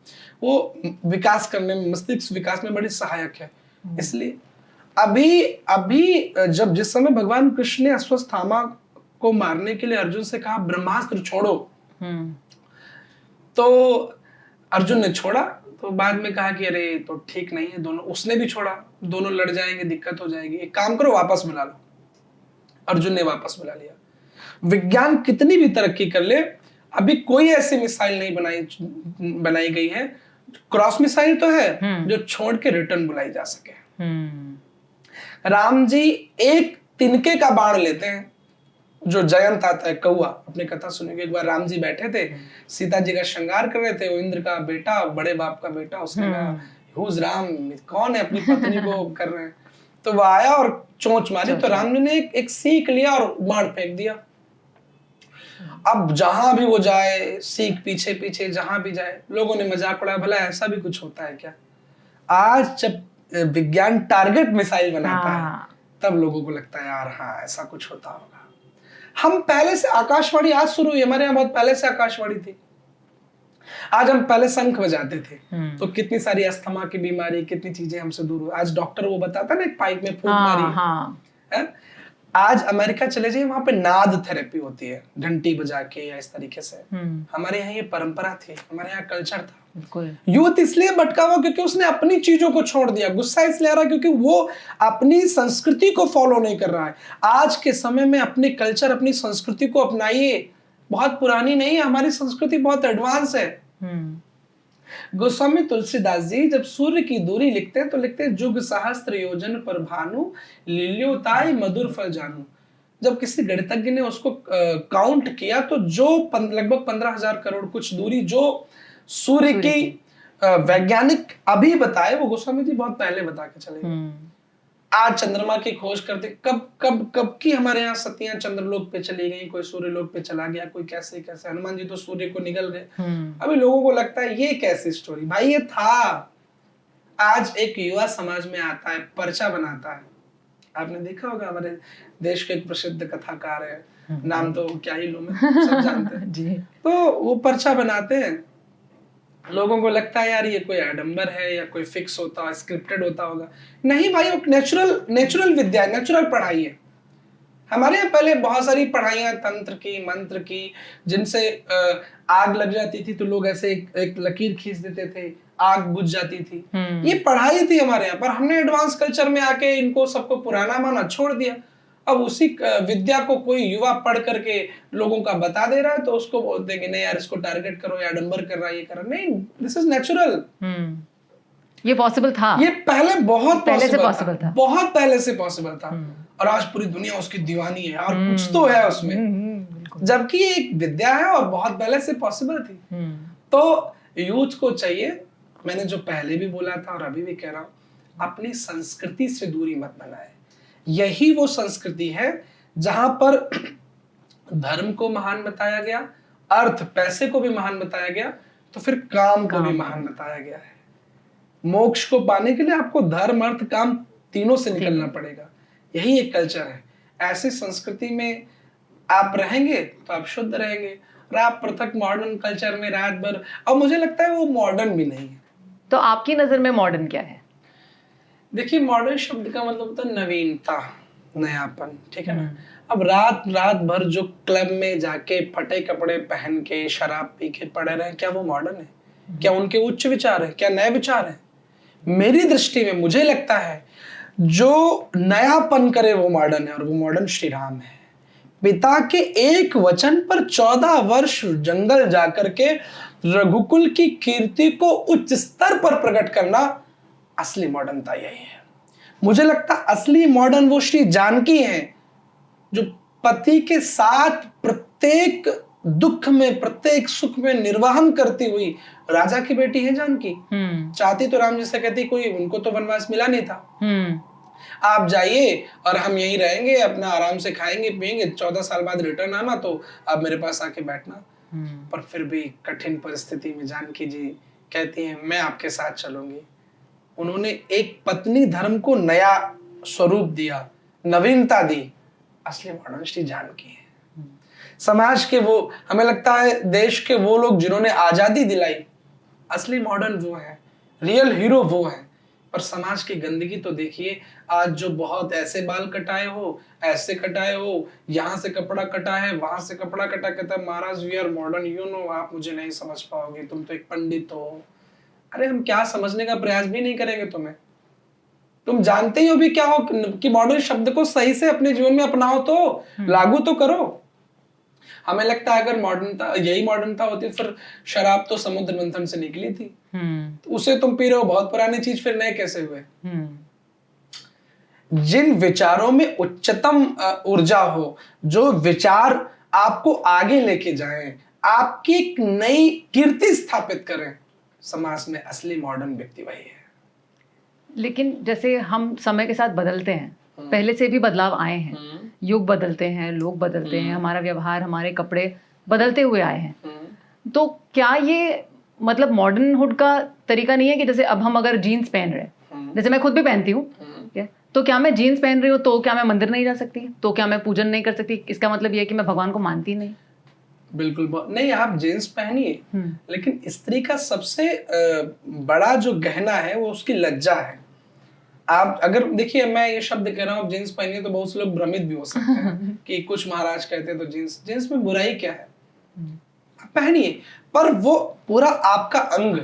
वो विकास करने में, मस्तिष्क विकास में बड़ी सहायक है। इसलिए अभी जब जिस समय भगवान कृष्ण ने अश्वत्थामा को मारने के लिए अर्जुन से कहा ब्रह्मास्त्र छोड़ो, तो अर्जुन ने छोड़ा तो बाद में कहा कि अरे तो ठीक नहीं है, दोनों, उसने भी छोड़ा, दोनों लड़ जाएंगे, दिक्कत हो जाएगी, एक काम करो वापस बुला लो। अर्जुन ने वापस बुला लिया। विज्ञान कितनी भी तरक्की कर ले, अभी कोई ऐसी मिसाइल नहीं बनाई गई है, क्रॉस मिसाइल तो है जो छोड़ के रिटर्न बुलाई जा सके। राम जी एक तिनके का बाण लेते हैं, जो जयंत आता है कौआ, अपने कथा सुनेंगे। एक बार राम जी बैठे थे, सीता जी का श्रृंगार कर रहे थे, वो इंद्र का बेटा, बड़े बाप का बेटा, उसने कहा हुज राम, कौन है, अपनी पत्नी को कर रहे हैं। तो वो आया और चोंच मारी, तो राम जी ने एक सीख लिया और बाण फेंक दिया। अब जहां भी वो जाए, सीख पीछे पीछे जहां भी जाए, लोगों ने मजाक उड़ाया, भला ऐसा भी कुछ होता है क्या। आज जब विज्ञान टारगेट मिसाइल बनाता है, तब लोगों को लगता है यार हाँ ऐसा कुछ होता होगा। हम पहले से, आकाशवाणी आज शुरू हुई, हमारे यहाँ बहुत पहले से आकाशवाणी थी। आज हम पहले शंख बजाते थे, तो कितनी सारी अस्थमा की बीमारी, कितनी चीजें हमसे दूर हुई। आज डॉक्टर वो बताता ना, एक पाइप में फूंक मारी है। आज अमेरिका चले जाइए, वहां पे नाद थेरेपी होती है, घंटी बजा के या इस तरीके से। हमारे यहाँ ये परंपरा थी, हमारे यहाँ कल्चर था। यूथ इसलिए भटका हुआ क्योंकि उसने अपनी चीजों को छोड़ दिया। गुस्सा इसलिए आ रहा क्योंकि वो अपनी संस्कृति को फॉलो नहीं कर रहा है। आज के समय में अपने कल्चर, अपनी संस्कृति को अपनाइए। बहुत पुरानी नहीं है, हमारी संस्कृति बहुत एडवांस है। गोस्वामी तुलसीदास जी जब सूर्य की दूरी लिखते हैं तो लिखते हैं जुग सहस्त्र योजन पर भानु, लील्योताय मधुर फल जानू। जब किसी गणितज्ञ ने उसको काउंट किया तो जो लगभग 15,000 करोड़ कुछ दूरी जो सूर्य की वैज्ञानिक अभी बताए, वो गोस्वामी जी बहुत पहले बता के चले गए। आज चंद्रमा की खोज करते, कब की हमारे यहाँ सतियां चंद्रलोक पे चली गई, कोई सूर्यलोक पे चला गया, कोई कैसे कैसे, हनुमान जी तो सूर्य को निगल गए। अभी लोगों को लगता है ये कैसी स्टोरी, भाई ये था। आज एक युवा समाज में आता है, पर्चा बनाता है। आपने देखा होगा, हमारे देश के एक प्रसिद्ध कथाकार है, नाम तो क्या ही लूं मैं, सब जानते हैं जी। तो वो पर्चा बनाते हैं, लोगों को लगता है यार ये कोई आडंबर है या कोई फिक्स होता, स्क्रिप्टेड होता होगा। नहीं भाई, वो नेचुरल विद्या, नेचुरल पढ़ाई है। हमारे यहाँ पहले बहुत सारी पढ़ाइयाँ, तंत्र की, मंत्र की, जिनसे आग लग जाती थी तो लोग ऐसे एक लकीर खींच देते थे, आग बुझ जाती थी। ये पढ़ाई थी हमारे यहाँ पर। हमने एडवांस कल्चर में आके इनको सबको पुराना माना, छोड़ दिया। अब उसी विद्या को कोई युवा पढ़ करके लोगों का बता दे रहा है, तो उसको बोलते हैं कि नहीं यार इसको टारगेट करो, या आडंबर कर रहा है, ये कर रहा है। नहीं, दिस इज नेचुरल। ये पॉसिबल था, ये पहले बहुत पहले से पॉसिबल था, बहुत पहले से पॉसिबल था। और आज पूरी दुनिया उसकी दीवानी है और कुछ तो है उसमें, जबकि ये एक विद्या है और बहुत पहले से पॉसिबल थी। तो यूथ को चाहिए, मैंने जो पहले भी बोला था और अभी भी कह रहा हूं, अपनी संस्कृति से दूरी मत बनाए। यही वो संस्कृति है जहां पर धर्म को महान बताया गया, अर्थ पैसे को भी महान बताया गया, तो फिर काम को भी महान बताया गया है। मोक्ष को पाने के लिए आपको धर्म, अर्थ, काम तीनों से निकलना पड़ेगा। यही एक कल्चर है। ऐसी संस्कृति में आप रहेंगे तो आप शुद्ध रहेंगे। और आप पृथक मॉडर्न कल्चर में रात भर, और मुझे लगता है वो मॉडर्न भी नहीं है। तो आपकी नजर में मॉडर्न क्या है? देखिए, मॉडर्न शब्द का मतलब होता है नवीनता, नयापन, ठीक है ना। अब रात भर जो क्लब में जाके फटे कपड़े पहन के शराब पी के पड़े रहे, क्या वो मॉडर्न है? क्या उनके उच्च विचार है? क्या नए विचार है? मेरी दृष्टि में मुझे लगता है जो नयापन करे वो मॉडर्न है, और वो मॉडर्न श्री राम है। पिता के एक वचन पर 14 वर्ष जंगल जाकर के रघुकुल की कीर्ति को उच्च स्तर पर प्रकट करना असली मॉडर्नता यही है। मुझे लगता है असली मॉडर्न वो श्री जानकी है, जो पति के साथ प्रत्येक दुख में, प्रत्येक सुख में निर्वाहन करती हुई राजा की बेटी है जानकी। चाहती तो राम जी से कहती, कोई उनको तो वनवास मिला नहीं था, आप जाइए और हम यहीं रहेंगे, अपना आराम से खाएंगे पिएंगे, 14 साल बाद रिटर्न आना, तो आप मेरे पास आके बैठना। पर फिर भी कठिन परिस्थिति में जानकी जी कहती हैं मैं आपके साथ चलूंगी। उन्होंने एक पत्नी धर्म को नया स्वरूप दिया, नवीनता दी। असली मॉडर्न श्री जानकी है। समाज के वो, हमें लगता है देश के वो लोग जिन्होंने आजादी दिलाई, असली मॉडर्न वो है, रियल हीरो वो है। और समाज की गंदगी तो देखिए, आज जो बहुत ऐसे बाल कटाए हो, ऐसे कटाए हो, यहाँ से कपड़ा कटा है, वहां से कपड़ा कटा, कहता है महाराज we are modern, you know, आप मुझे नहीं समझ पाओगे, तुम तो एक पंडित हो। अरे हम क्या समझने का प्रयास भी नहीं करेंगे तुम्हें। तुम जानते ही हो भी क्या हो कि मॉडर्न शब्द को सही से अपने जीवन में अपनाओ, तो लागू तो करो। हमें लगता है अगर मॉडर्नता यही मॉडर्नता होती फिर शराब तो समुद्र मंथन से निकली थी, तो उसे तुम पी रहे हो, बहुत पुरानी चीज, फिर नए कैसे हुए। जिन विचारों में उच्चतम ऊर्जा हो, जो विचार आपको आगे लेके जाएं, आपकी एक नई कीर्ति स्थापित करें समाज में, असली मॉडर्न व्यक्ति वही है। लेकिन जैसे हम समय के साथ बदलते हैं, पहले से भी बदलाव आए हैं, युग बदलते हैं, लोग बदलते हैं, हमारा व्यवहार, हमारे कपड़े बदलते हुए आए हैं, तो क्या ये मतलब मॉडर्नहुड का तरीका नहीं है कि जैसे अब हम अगर जीन्स पहन रहे हैं, जैसे मैं खुद भी पहनती हूँ, तो क्या मैं जीन्स पहन रही हूँ तो क्या मैं मंदिर नहीं जा सकती, तो क्या मैं पूजन नहीं कर सकती? इसका मतलब ये है कि मैं भगवान को मानती नहीं? बिल्कुल नहीं, आप जीन्स पहनिए, लेकिन स्त्री का सबसे बड़ा जो गहना है वो उसकी लज्जा है। आप अगर देखिए, मैं ये शब्द कह रहा हूँ जीन्स पहनिए, तो बहुत से लोग भ्रमित भी हो सकते हैं कि कुछ महाराज कहते हैं तो जीन्स में बुराई क्या है, पहनिए, पर वो पूरा आपका अंग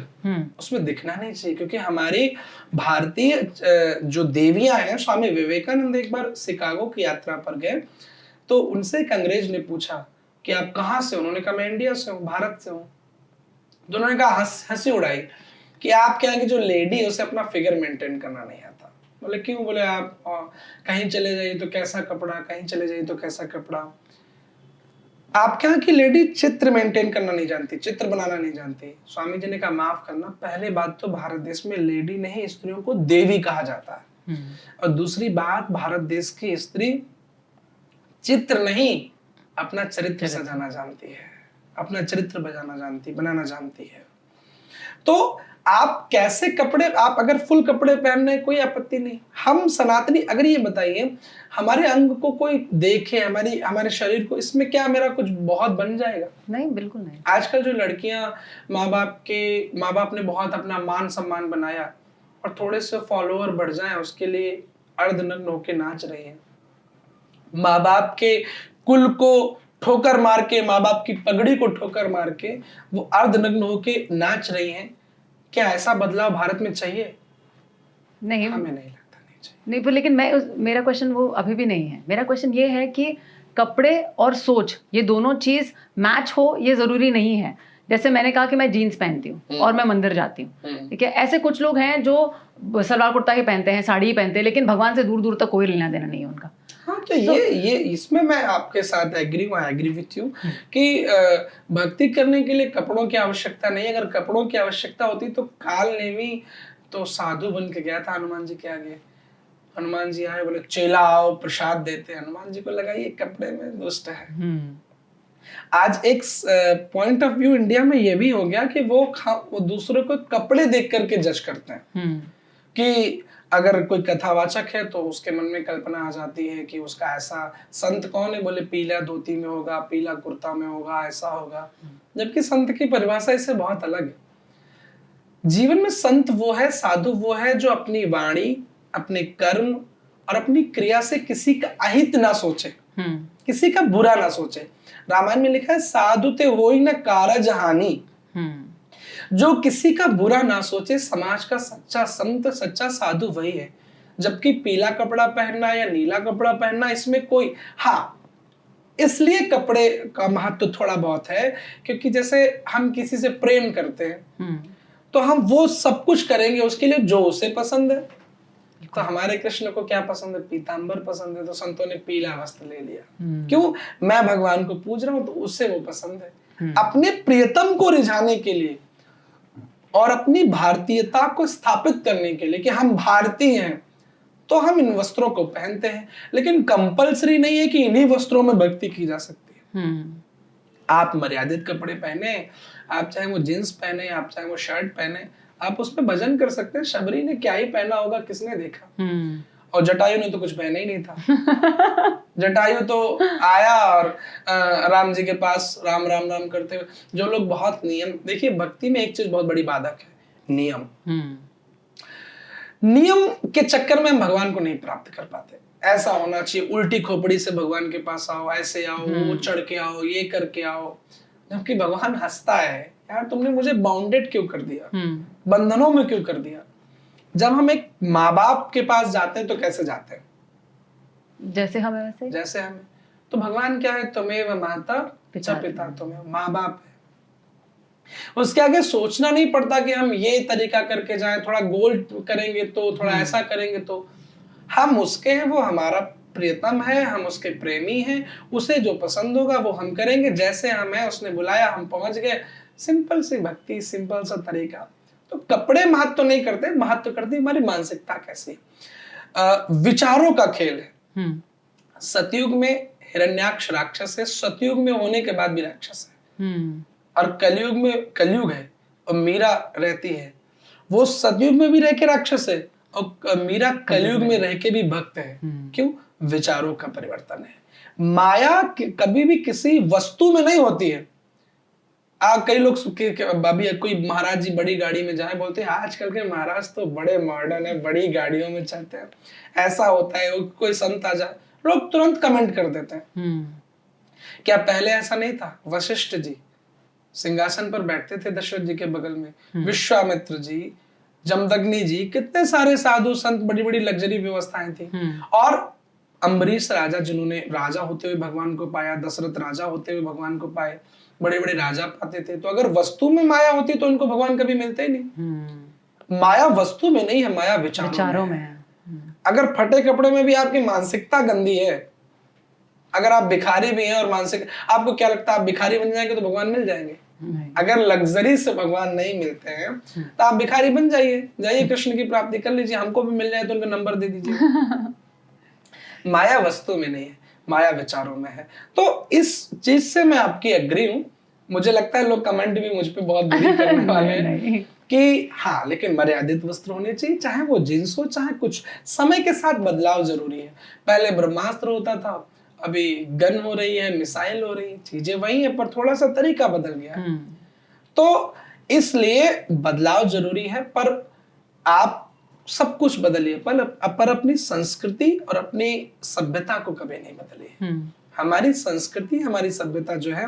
उसमें दिखना नहीं चाहिए। क्योंकि हमारी भारतीय जो देवियां हैं, स्वामी विवेकानंद एक बार शिकागो की यात्रा पर गए, तो उनसे एक अंग्रेज ने पूछा कि आप कहाँ से हो? उन्होंने कहा मैं इंडिया से हूँ, भारत से हूँ। तो उन्होंने कहा, हंसी उड़ाई कि आप क्या है कि जो लेडी है उसे अपना फिगर मेंटेन करना नहीं आता। बोले क्यों? बोले आप कहीं चले जाइए तो कैसा कपड़ा, कहीं चले जाइए तो कैसा कपड़ा। आप क्या कि लेडी चित्र मेंटेन करना नहीं जानती, चित्र बनाना नहीं जानती। स्वामी जी ने कहा माफ करना, पहले बात तो भारत देश में लेडी नहीं, स्त्रियों को देवी कहा जाता है। और दूसरी बात, भारत देश की स्त्री चित्र नहीं, अपना चरित्र सजाना जानती है, अपना चरित्र बनाना जानती है। तो आप कैसे कपड़े, आप अगर फुल कपड़े पहन रहे हैं कोई आपत्ति नहीं। हम सनातनी, अगर ये बताइए हमारे अंग को कोई देखे, हमारे शरीर को, इसमें क्या मेरा कुछ बहुत बन जाएगा? नहीं, बिल्कुल नहीं। आजकल जो लड़कियां, माँ बाप ने बहुत अपना मान सम्मान बनाया और थोड़े से फॉलोअर बढ़ जाएं उसके लिए अर्धनग्न होके नाच रही हैं। माँ बाप के कुल को ठोकर मार के, माँ बाप की पगड़ी को ठोकर मार के वो अर्धनग्न होके नाच रही हैं। क्या ऐसा बदलाव भारत में चाहिए? नहीं, हमें नहीं लगता नहीं चाहिए। नहीं, लेकिन मेरा क्वेश्चन वो अभी भी नहीं है। मेरा क्वेश्चन ये है कि कपड़े और सोच, ये दोनों चीज मैच हो, ये जरूरी नहीं है। जैसे मैंने कहा कि मैं जीन्स पहनती हूँ और मैं मंदिर जाती हूँ, ठीक है। ऐसे कुछ लोग हैं जो सलवार कुर्ता ही पहनते हैं, साड़ी ही पहनते हैं, लेकिन भगवान से दूर दूर तक कोई लेना देना नहीं है उनका। हाँ, तो ये इसमें मैं आपके साथ एग्री विथ यू कि भक्ति करने के लिए कपड़ों की आवश्यकता नहीं। अगर कपड़ों की आवश्यकता होती तो काल नेमी तो साधु बन के गया था हनुमान जी के आगे। हनुमान जी आए, बोले चेला आओ प्रसाद देते। हनुमान जी को लगा ये कपड़े में दुष्ट है। आज एक पॉइंट ऑफ व्यू इंडिया में ये भी हो गया कि वो दूसरों को कपड़े देख करके जज करते हैं कि अगर कोई कथावाचक है तो उसके मन में कल्पना आ जाती है कि उसका ऐसा संत कौन है, बोले पीला धोती में होगा, पीला कुर्ता में होगा, ऐसा होगा। जबकि संत की परिभाषा इससे बहुत अलग है। जीवन में संत वो है, साधु वो है जो अपनी वाणी, अपने कर्म और अपनी क्रिया से किसी का अहित ना सोचे, किसी का बुरा ना सोचे। रामायण में लिखा है साधु ते होई न कारज हानि। जो किसी का बुरा ना सोचे, समाज का सच्चा संत, सच्चा साधु वही है। जबकि पीला कपड़ा पहनना या नीला कपड़ा पहनना, इसमें कोई, हाँ इसलिए कपड़े का महत्व थोड़ा बहुत है क्योंकि जैसे हम किसी से प्रेम करते हैं तो हम वो सब कुछ करेंगे उसके लिए जो उसे पसंद है। तो हमारे कृष्ण को क्या पसंद है? पीतांबर पसंद है, तो संतों ने पीला वस्त्र ले लिया। क्यों? मैं भगवान को पूज रहा हूं तो उससे वो पसंद है। अपने प्रियतम को रिझाने के लिए और अपनी भारतीयता को स्थापित करने के लिए कि हम भारतीय हैं, तो हम इन वस्त्रों को पहनते हैं। लेकिन कंपलसरी नहीं है कि इन्हीं वस्त्रों में भक्ति की जा सकती है। आप मर्यादित कपड़े पहने, आप चाहे वो जींस पहने, आप चाहे वो शर्ट पहने, आप उसमें भजन कर सकते हैं। शबरी ने क्या ही पहना होगा, किसने देखा? और जटायु ने तो कुछ पहना ही नहीं था। जटायु तो आया और राम जी के पास राम राम राम करते हुए। जो लोग बहुत नियम, देखिए भक्ति में एक चीज बहुत बड़ी बाधक है, नियम। नियम के चक्कर में हम भगवान को नहीं प्राप्त कर पाते। ऐसा होना चाहिए, उल्टी खोपड़ी से भगवान के पास आओ, ऐसे आओ, वो चढ़ के आओ, ये करके आओ, जबकि भगवान हंसता है, यार तुमने मुझे बाउंडेड क्यों कर दिया, बंधनों में क्यों कर दिया। जब हम एक माँ बाप के पास जाते हैं तो कैसे जाते हैं? जैसे हमें वैसे, जैसे हमें। तो भगवान क्या है? तुम्हें माता पिता, तुम्हें माँ बाप है। उसके आगे सोचना नहीं पड़ता कि हम ये तरीका करके जाएं, थोड़ा गोल करेंगे तो, थोड़ा ऐसा करेंगे तो। हम उसके हैं, वो हमारा प्रियतम है, हम उसके प्रेमी हैं, उसे जो पसंद होगा वो हम करेंगे। जैसे हम हैं, उसने बुलाया, हम पहुंच गए। सिंपल सी भक्ति, सिंपल सा तरीका। तो कपड़े महत्व तो नहीं करते, महत्व करती हमारी मानसिकता कैसी, विचारों का खेल है। सतयुग में हिरण्याक्ष राक्षस है, सतयुग में होने के बाद भी राक्षस है, और कलयुग में कलयुग है और मीरा रहती है। वो सतयुग में भी रह के राक्षस है और मीरा कलयुग में रह के भी भक्त है। क्यों? विचारों का परिवर्तन है। माया कभी भी किसी वस्तु में नहीं होती है। कई लोग अभी कोई महाराज जी बड़ी गाड़ी में जाए, बोलते हैं आजकल के महाराज तो बड़े मॉडर्न है, बड़ी गाड़ियों में चलते हैं, ऐसा होता है। कोई संत आ जाए, लोग तुरंत कमेंट कर देते हैं। क्या पहले ऐसा नहीं था? वशिष्ठ जी सिंहासन पर बैठते थे दशरथ जी के बगल में, विश्वामित्र जी, जमदग्नि जी, कितने सारे साधु संत, बड़ी बड़ी लग्जरी व्यवस्थाएं थी। और अम्बरीश राजा, जिन्होंने राजा होते हुए भगवान को पाया, दशरथ राजा होते हुए भगवान को पाए, बड़े बड़े राजा पाते थे। तो अगर वस्तु में माया होती तो इनको भगवान कभी मिलते ही नहीं। माया वस्तु में नहीं है, माया विचारों में है। अगर फटे कपड़े में भी आपकी मानसिकता गंदी है, अगर आप भिखारी भी हैं और मानसिक, आपको क्या लगता है आप भिखारी बन जाएंगे तो भगवान मिल जाएंगे? अगर लग्जरी से भगवान नहीं मिलते हैं तो आप भिखारी बन जाइए, जाइए कृष्ण की प्राप्ति कर लीजिए, हमको भी मिल जाए तो उनका नंबर दे दीजिए। माया वस्तु में नहीं है, माया विचारों में है। तो इस चीज से मैं आपकी एग्री हूं। मुझे लगता है लोग कमेंट भी मुझ पे बहुत बुरी करने वाले हैं कि हाँ, लेकिन मर्यादित वस्त्र होने चाहिए, चाहे वो जींस हो, चाहे कुछ। समय के साथ बदलाव जरूरी है। पहले ब्रह्मास्त्र होता था, अभी गन हो रही है, मिसाइल हो रही है, चीजें वही है पर थोड़ा सा तरीका बदल गया है। तो इसलिए बदलाव जरूरी है, पर आप सब कुछ बदलिए, पर अपनी संस्कृति और अपनी सभ्यता को कभी नहीं बदलिए। हमारी संस्कृति, हमारी सभ्यता जो है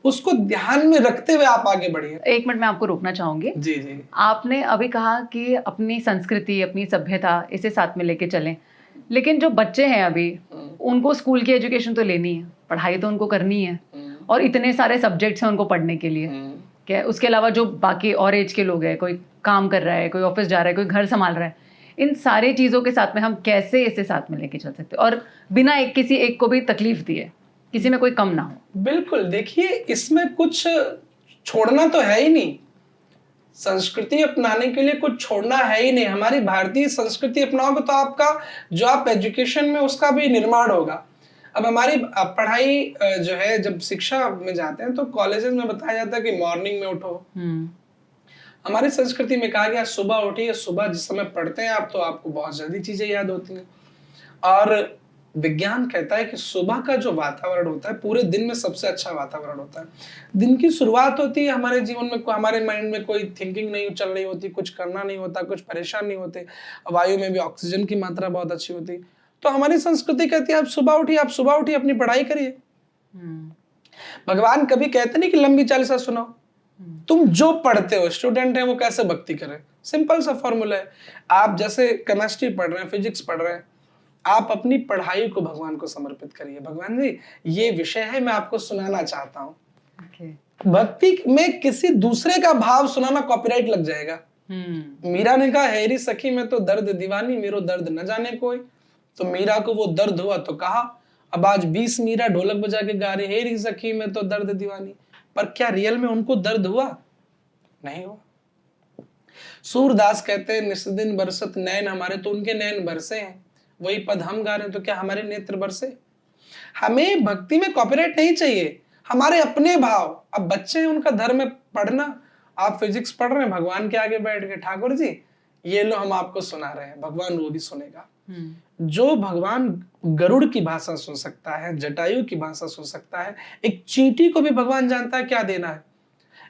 उसको ध्यान में रखते हुए आप आगे बढ़िए। एक मिनट मैं आपको रोकना चाहूंगी। जी जी। आपने अभी कहा कि अपनी संस्कृति, अपनी सभ्यता इसे साथ में लेके चलें, लेकिन जो बच्चे हैं अभी, उनको स्कूल की एजुकेशन तो लेनी है, पढ़ाई तो उनको करनी है, और इतने सारे सब्जेक्ट्स हैं उनको पढ़ने के लिए। क्या उसके अलावा जो बाकी और एज के लोग हैं, कोई काम कर रहा है, कोई ऑफिस जा रहा है, कोई घर संभाल रहा है, इन सारे चीज़ों के साथ में हम कैसे इसे साथ में लेके चल सकते हैं और बिना किसी एक को भी तकलीफ दिए, किसी में कोई कम ना हो? बिल्कुल, देखिए इसमें कुछ छोड़ना तो है ही नहीं। संस्कृति अपनाने के लिए कुछ छोड़ना है ही नहीं। हमारी भारतीय संस्कृति अपनाओगे तो आपका जो आप एजुकेशन में उसका भी निर्माण होगा। अब हमारी पढ़ाई जो है, जब शिक्षा में जाते हैं तो कॉलेजेस में बताया जाता है कि मॉर्निंग में उठो। हमारी संस्कृति में कहा गया सुबह उठिए, सुबह जिस समय पढ़ते हैं आप तो आपको बहुत जल्दी चीजें याद होती हैं। और विज्ञान कहता है कि सुबह का जो वातावरण होता है पूरे दिन में सबसे अच्छा वातावरण होता है। दिन की शुरुआत होती है, हमारे जीवन में, हमारे माइंड में कोई थिंकिंग नहीं चल रही होती, कुछ करना नहीं होता, कुछ परेशान नहीं होते, वायु में भी ऑक्सीजन की मात्रा बहुत अच्छी होती। तो हमारी संस्कृति कहती है आप सुबह उठिए, आप सुबह उठिए, अपनी पढ़ाई करिए। भगवान कभी कहते नहीं कि लंबी चालीसा सुनाओ। तुम जो पढ़ते हो, स्टूडेंट है वो कैसे भक्ति करे, सिंपल सा फॉर्मूला है। आप जैसे केमिस्ट्री पढ़ रहे हैं, फिजिक्स पढ़ रहे हैं, आप अपनी पढ़ाई को भगवान को समर्पित करिए। भगवान जी ये विषय है, मैं आपको सुनाना चाहता हूँ। भक्ति में किसी दूसरे का भाव सुनाना कॉपीराइट लग जाएगा। मीरा ने कहा हेरी सखी मैं तो दर्द दीवानी, मेरो दर्द न जाने कोई। तो मीरा को वो दर्द हुआ तो कहा। अब आज 20 मीरा ढोलक बजा के गा रहे हेरी सखी मैं तो दर्द दीवानी, पर क्या रियल में उनको दर्द हुआ? नहीं हुआ। सूरदास कहते हैं निस्दिन बरसत नैन हमारे, तो उनके नैन बरसे हैं, वही पद हम गा रहे हैं, तो क्या हमारे नेत्र बरसे? हमें भक्ति में कॉपीराइट नहीं चाहिए, हमारे अपने भाव। अब बच्चे हैं, उनका धर्म है पढ़ना। आप फिजिक्स पढ़ रहे हैं, भगवान के आगे बैठ के ठाकुर जी ये लो हम आपको सुना रहे हैं, भगवान वो भी सुनेगा। जो भगवान गरुड़ की भाषा सुन सकता है, जटायु की भाषा सुन सकता है, एक चींटी को भी भगवान जानता है क्या देना है।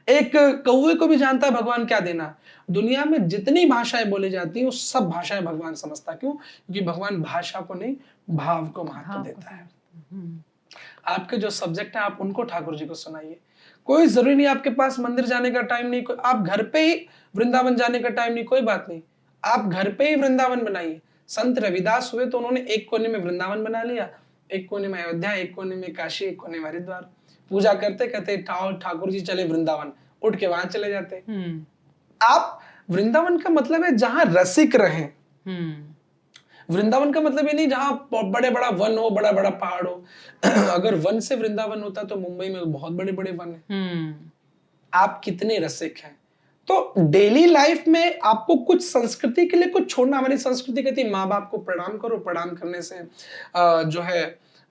एक कौवे को भी जानता है भगवान क्या देना है। दुनिया में जितनी भाषाएं बोली जाती है वो सब भाषाएं भगवान समझता है। क्यों? क्योंकि भगवान भाषा को नहीं, भाव को महत्व देता है। आपके जो सब्जेक्ट है आप उनको ठाकुर जी को सुनाइए। कोई जरूरी नहीं आपके पास मंदिर जाने का टाइम नहीं, आप घर पे ही वृंदावन जाने का टाइम नहीं, कोई बात नहीं, आप घर पे ही वृंदावन बनाइए। संत रविदास हुए तो उन्होंने एक कोने में वृंदावन बना लिया, एक कोने में अयोध्या, एक कोने में काशी, एक कोने में हरिद्वार। पूजा करते कहते ठाकुर जी चले वृंदावन, उठ के वहां चले जाते। आप वृंदावन का मतलब है जहां रसिक रहे। वृंदावन का मतलब ये नहीं जहां बड़े बड़ा वन हो, बड़ा बड़ा पहाड़ हो। अगर वन से वृंदावन होता तो मुंबई में बहुत बड़े बड़े वन है। आप कितने रसिक हैं। तो डेली लाइफ में आपको कुछ संस्कृति के लिए कुछ छोड़ना। हमारी संस्कृति कहती है माँ बाप को प्रणाम करो, प्रणाम करने से जो है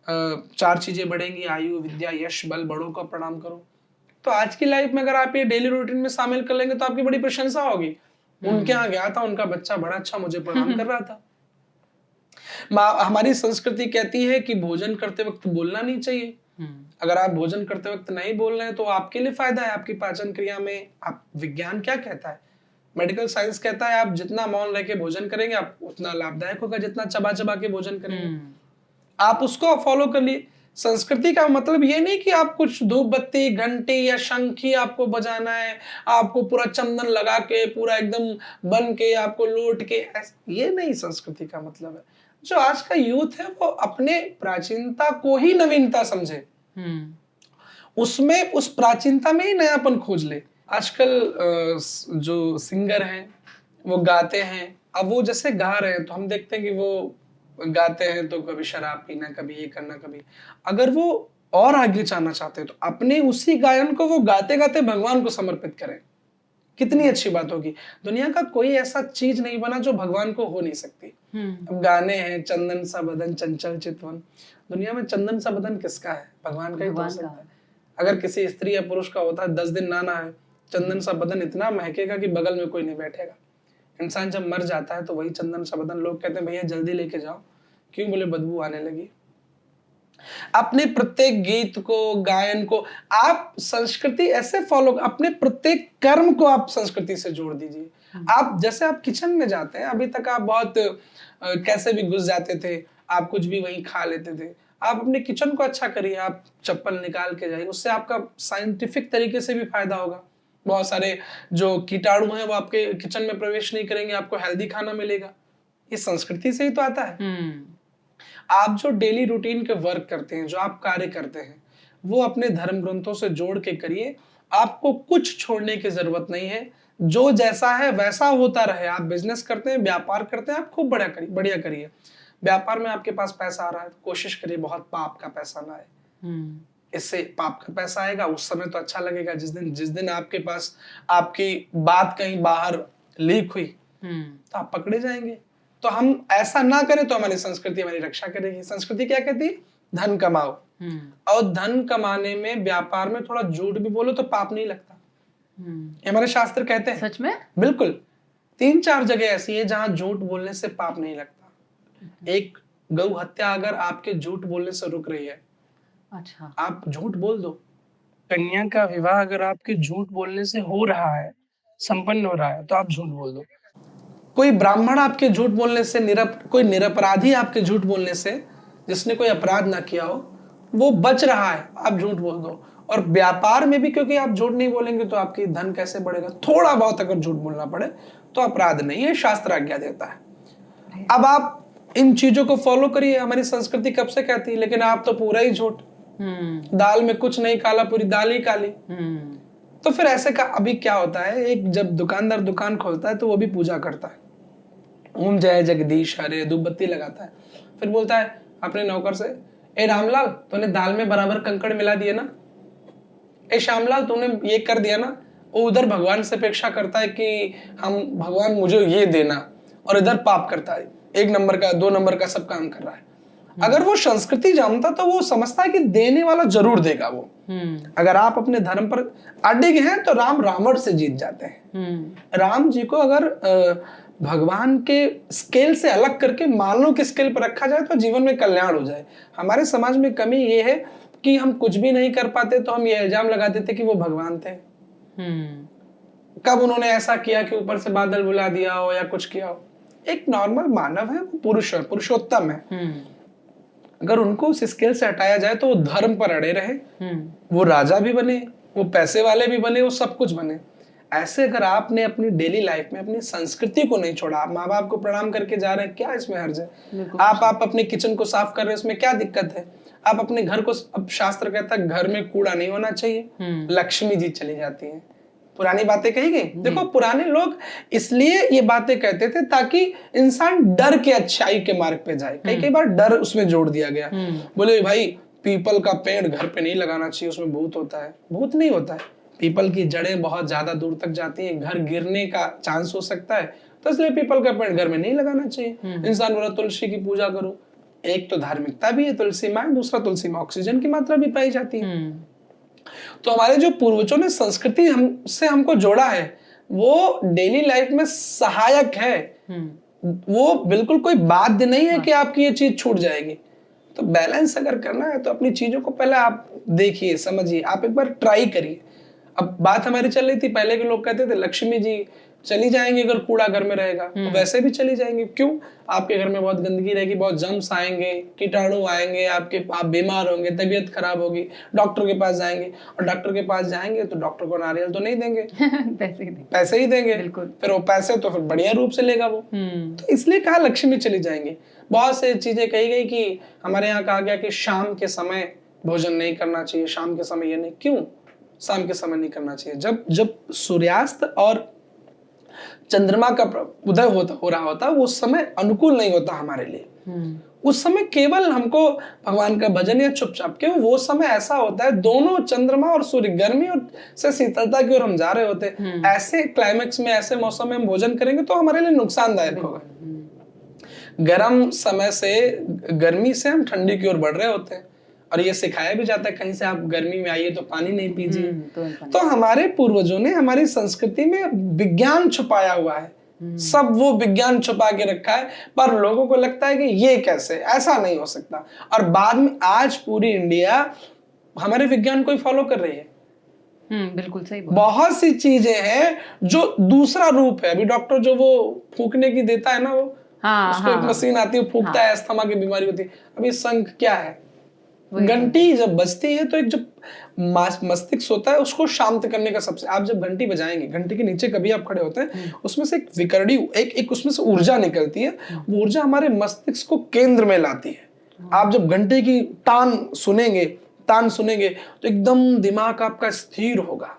4 चीजें बढ़ेंगी, आयु, विद्या, यश, बल। बड़ों का प्रणाम करो। तो आज की लाइफ में अगर आप ये डेली रूटीन में शामिल कर लेंगे तो आपकी बड़ी प्रशंसा होगी। उनके यहाँ गया था, उनका बच्चा बड़ा अच्छा मुझे प्रणाम कर रहा था। हमारी संस्कृति कहती है कि भोजन करते वक्त बोलना नहीं चाहिए। अगर आप भोजन करते वक्त नहीं बोल रहे हैं तो आपके लिए फायदा है, आपकी पाचन क्रिया में। आप विज्ञान क्या कहता है, मेडिकल साइंस कहता है आप जितना मौन रह के भोजन करेंगे आप उतना लाभदायक होगा, जितना चबा चबा के भोजन करेंगे। आप उसको फॉलो कर लिए। संस्कृति का मतलब ये नहीं कि आप कुछ धूप बत्ती, घंटी या शंख ही आपको बजाना है, आपको पूरा चंदन लगा के पूरा एकदम बन के आपको लौट के, ये नहीं संस्कृति का मतलब है। जो आज का यूथ है वो अपने प्राचीनता को ही नवीनता समझे, उसमें उस प्राचीनता में ही नयापन खोज ले। आजकल जो सिंगर हैं वो गाते हैं, अब वो जैसे गा रहे हैं तो हम देखते हैं कि वो गाते हैं तो कभी शराब पीना, कभी ये करना, कभी। अगर वो और आगे जाना चाहते हैं तो अपने उसी गायन को वो गाते गाते भगवान को समर्पित करें। कितनी अच्छी बात होगी। दुनिया का कोई ऐसा चीज नहीं बना जो भगवान को हो नहीं सकती। अब गाने हैं, चंदन सा बदन चंचल चितवन। दुनिया में चंदन सा बदन किसका है? भगवान का ही हो सकता है। अगर किसी स्त्री या पुरुष का होता है 10 दिन ना है, चंदन सा बदन इतना महकेगा कि बगल में कोई नहीं बैठेगा। इंसान जब मर जाता है तो वही चंदन सा बदन, लोग कहते हैं भैया जल्दी लेके जाओ। क्यों? बोले बदबू आने लगी। अपने प्रत्येक गीत को, गायन को आप संस्कृति ऐसे फॉलो, अपने प्रत्येक कर्म को आप संस्कृति से जोड़ दीजिए। आप जैसे आप किचन में जाते हैं, अभी तक आप बहुत कैसे भी घुस जाते थे, आप कुछ भी वहीं खा लेते थे। आप अपने किचन को अच्छा करिए, आप चप्पल निकाल के जाइए, उससे आपका साइंटिफिक तरीके से भी फायदा होगा। बहुत सारे जो कीटाणु हैं वो आपके किचन में प्रवेश नहीं करेंगे, आपको हेल्दी खाना मिलेगा। ये संस्कृति से ही तो आता है। आप जो डेली रूटीन के वर्क करते हैं, जो आप कार्य करते हैं, वो अपने धर्म ग्रंथों से जोड़ के करिए। आपको कुछ छोड़ने की जरूरत नहीं है। जो जैसा है वैसा होता रहे। आप बिजनेस करते हैं, व्यापार करते हैं, आप खूब बढ़िया करिए। व्यापार में आपके पास पैसा आ रहा है, कोशिश करिए बहुत पाप का पैसा ना आए। इससे पाप का पैसा आएगा उस समय तो अच्छा लगेगा, जिस दिन आपके पास आपकी बात कहीं बाहर लीक हुई तो आप पकड़े जाएंगे। तो हम ऐसा ना करें तो हमारी संस्कृति हमारी रक्षा करेगी। संस्कृति क्या कहती है? धन कमाओ। और धन कमाने में, व्यापार में थोड़ा झूठ भी बोलो तो पाप नहीं लगता। ये हमारे शास्त्र कहते हैं। सच में? बिल्कुल। 3-4 जगह ऐसी है जहां झूठ बोलने से पाप नहीं लगता। एक, गौ हत्या अगर आपके झूठ बोलने से रुक रही है, अच्छा, आप झूठ बोल दो। कन्या का विवाह अगर आपके झूठ बोलने से हो रहा है, संपन्न हो रहा है, तो आप झूठ बोल दो। कोई ब्राह्मण आपके झूठ बोलने से, कोई निरपराधी आपके झूठ बोलने से, जिसने कोई अपराध ना किया हो, वो बच रहा है, आप झूठ बोल दो। और व्यापार में भी क्योंकि आप झूठ नहीं बोलेंगे तो आपकी धन कैसे बढ़ेगा? थोड़ा बहुत अगर झूठ बोलना पड़े तो अपराध नहीं है, शास्त्र आज्ञा देता है। अब आप इन चीजों को फॉलो करिए। हमारी संस्कृति कब से कहती है, लेकिन आप तो पूरा ही झूठ। दाल में कुछ नहीं काला, पूरी दाल ही काली। तो फिर ऐसे का अभी क्या होता है, एक जब दुकानदार दुकान खोलता है तो वो भी पूजा करता है, ओम जय जगदीश हरे, धूप बत्ती लगाता है। फिर बोलता है अपने नौकर से, ए रामलाल तूने दाल में बराबर कंकड़ मिला दिए ना, ए श्यामलाल तूने ये कर दिया ना। वो उधर भगवान से अपेक्षा करता है कि हम भगवान मुझे ये देना, और इधर पाप करता है, 1 नंबर का 2 नंबर का सब काम कर रहा है। अगर वो संस्कृति जानता तो वो समझता है कि देने वाला जरूर देगा वो। अगर आप अपने धर्म पर अडिग हैं तो राम रावण से जीत जाते हैं। राम जी को अगर भगवान के स्केल से अलग करके मानव के स्केल पर रखा जाए तो जीवन में कल्याण हो जाए। हमारे समाज में कमी ये है कि हम कुछ भी नहीं कर पाते तो हम ये इल्जाम लगा देते कि वो भगवान थे। कब उन्होंने ऐसा किया कि ऊपर से बादल बुला दिया हो या कुछ किया हो? एक नॉर्मल मानव है, वो पुरुष है, पुरुषोत्तम है। अगर उनको उस स्केल से हटाया जाए तो वो धर्म पर अड़े रहे, वो राजा भी बने, वो पैसे वाले भी बने, वो सब कुछ बने। ऐसे अगर आपने अपनी डेली लाइफ में अपनी संस्कृति को नहीं छोड़ा, आप माँ बाप को प्रणाम करके जा रहे हैं, क्या इसमें हर्ज है? आप अपने किचन को साफ कर रहे हैं, इसमें क्या दिक्कत है? आप अपने घर को, अब शास्त्र कहता है घर में कूड़ा नहीं होना चाहिए, लक्ष्मी जी चली जाती हैं। पुरानी बातें कही गई। देखो, पुराने लोग इसलिए ये बातें कहते थे ताकि इंसान डर के अच्छाई के मार्ग पे जाए। कई बार डर उसमें जोड़ दिया गया। बोले भाई पीपल का पेड़ घर पे नहीं लगाना चाहिए, उसमें भूत होता है। भूत नहीं होता है, पीपल की जड़ें बहुत ज्यादा दूर तक जाती हैं, घर गिरने का चांस हो सकता है, तो इसलिए पीपल का पेड़ घर में नहीं लगाना चाहिए। इंसान बोला तुलसी की पूजा करो। एक तो धार्मिकता भी है तुलसी में, दूसरा तुलसी में ऑक्सीजन की मात्रा भी पाई जाती है। तो हमारे जो पूर्वजों ने संस्कृति हमसे हमको जोड़ा है, वो डेली लाइफ में सहायक है। वो बिल्कुल कोई बाध्य नहीं है कि आपकी ये चीज छूट जाएगी। तो बैलेंस अगर करना है तो अपनी चीजों को पहले आप देखिए, समझिए, आप एक बार ट्राई करिए। अब बात हमारी चल रही थी, पहले के लोग कहते थे लक्ष्मी जी चली जाएंगी अगर कूड़ा घर में रहेगा, तो वैसे भी चली जाएंगी। क्यों? आपके घर में बहुत गंदगी रहेगी, बहुत जम्स आएंगे, कीटाणु आएंगे, आप बीमार होंगे, तबीयत खराब होगी, डॉक्टर के पास जाएंगे, और डॉक्टर के पास जाएंगे तो डॉक्टर को नारियल तो नहीं देंगे पैसे ही देंगे। फिर वो पैसे तो फिर बढ़िया रूप से लेगा वो। तो इसलिए कहा लक्ष्मी चली जाएंगी। बहुत से चीजें कही गई कि हमारे यहाँ कहा गया कि शाम के समय भोजन नहीं करना चाहिए, शाम के समय ये नहीं। क्यों शाम के समय नहीं करना चाहिए? जब सूर्यास्त और चंद्रमा का उदय हो रहा होता, वो समय अनुकूल नहीं होता हमारे लिए। उस समय केवल हमको भगवान का भजन या चुपचाप, क्यों? वो समय ऐसा होता है दोनों चंद्रमा और सूर्य, गर्मी और से शीतलता की ओर हम जा रहे होते। ऐसे क्लाइमेक्स में, ऐसे मौसम में हम भोजन करेंगे तो हमारे लिए नुकसानदायक होगा। गर्म समय से, गर्मी से हम ठंडी की ओर बढ़ रहे होते हैं, और ये सिखाया भी जाता है कहीं से आप गर्मी में आइए तो पानी नहीं पीजिए। तो हमारे पूर्वजों ने हमारी संस्कृति में विज्ञान छुपाया हुआ है, सब वो विज्ञान छुपा के रखा है, पर लोगों को लगता है कि ये कैसे, ऐसा नहीं हो सकता। और बाद में आज पूरी इंडिया हमारे विज्ञान को ही फॉलो कर रही है। बिल्कुल सही। बहुत सी चीजें हैं जो दूसरा रूप है। अभी डॉक्टर जो वो फूकने की देता है ना, वो उसको एक मशीन आती है, फूकता है, अस्थमा की बीमारी होती है। अभी शंख क्या है? घंटी जब बजती है तो एक जो मस्तिष्क होता है उसको शांत करने का सबसे, आप जब घंटी बजाएंगे, घंटी के नीचे कभी आप खड़े होते हैं, उसमें से एक विकर्णी, एक उसमें से ऊर्जा निकलती है। वो ऊर्जा हमारे मस्तिष्क को केंद्र में लाती है। आप जब घंटे की तान सुनेंगे तो एकदम दिमाग आपका स्थिर होगा।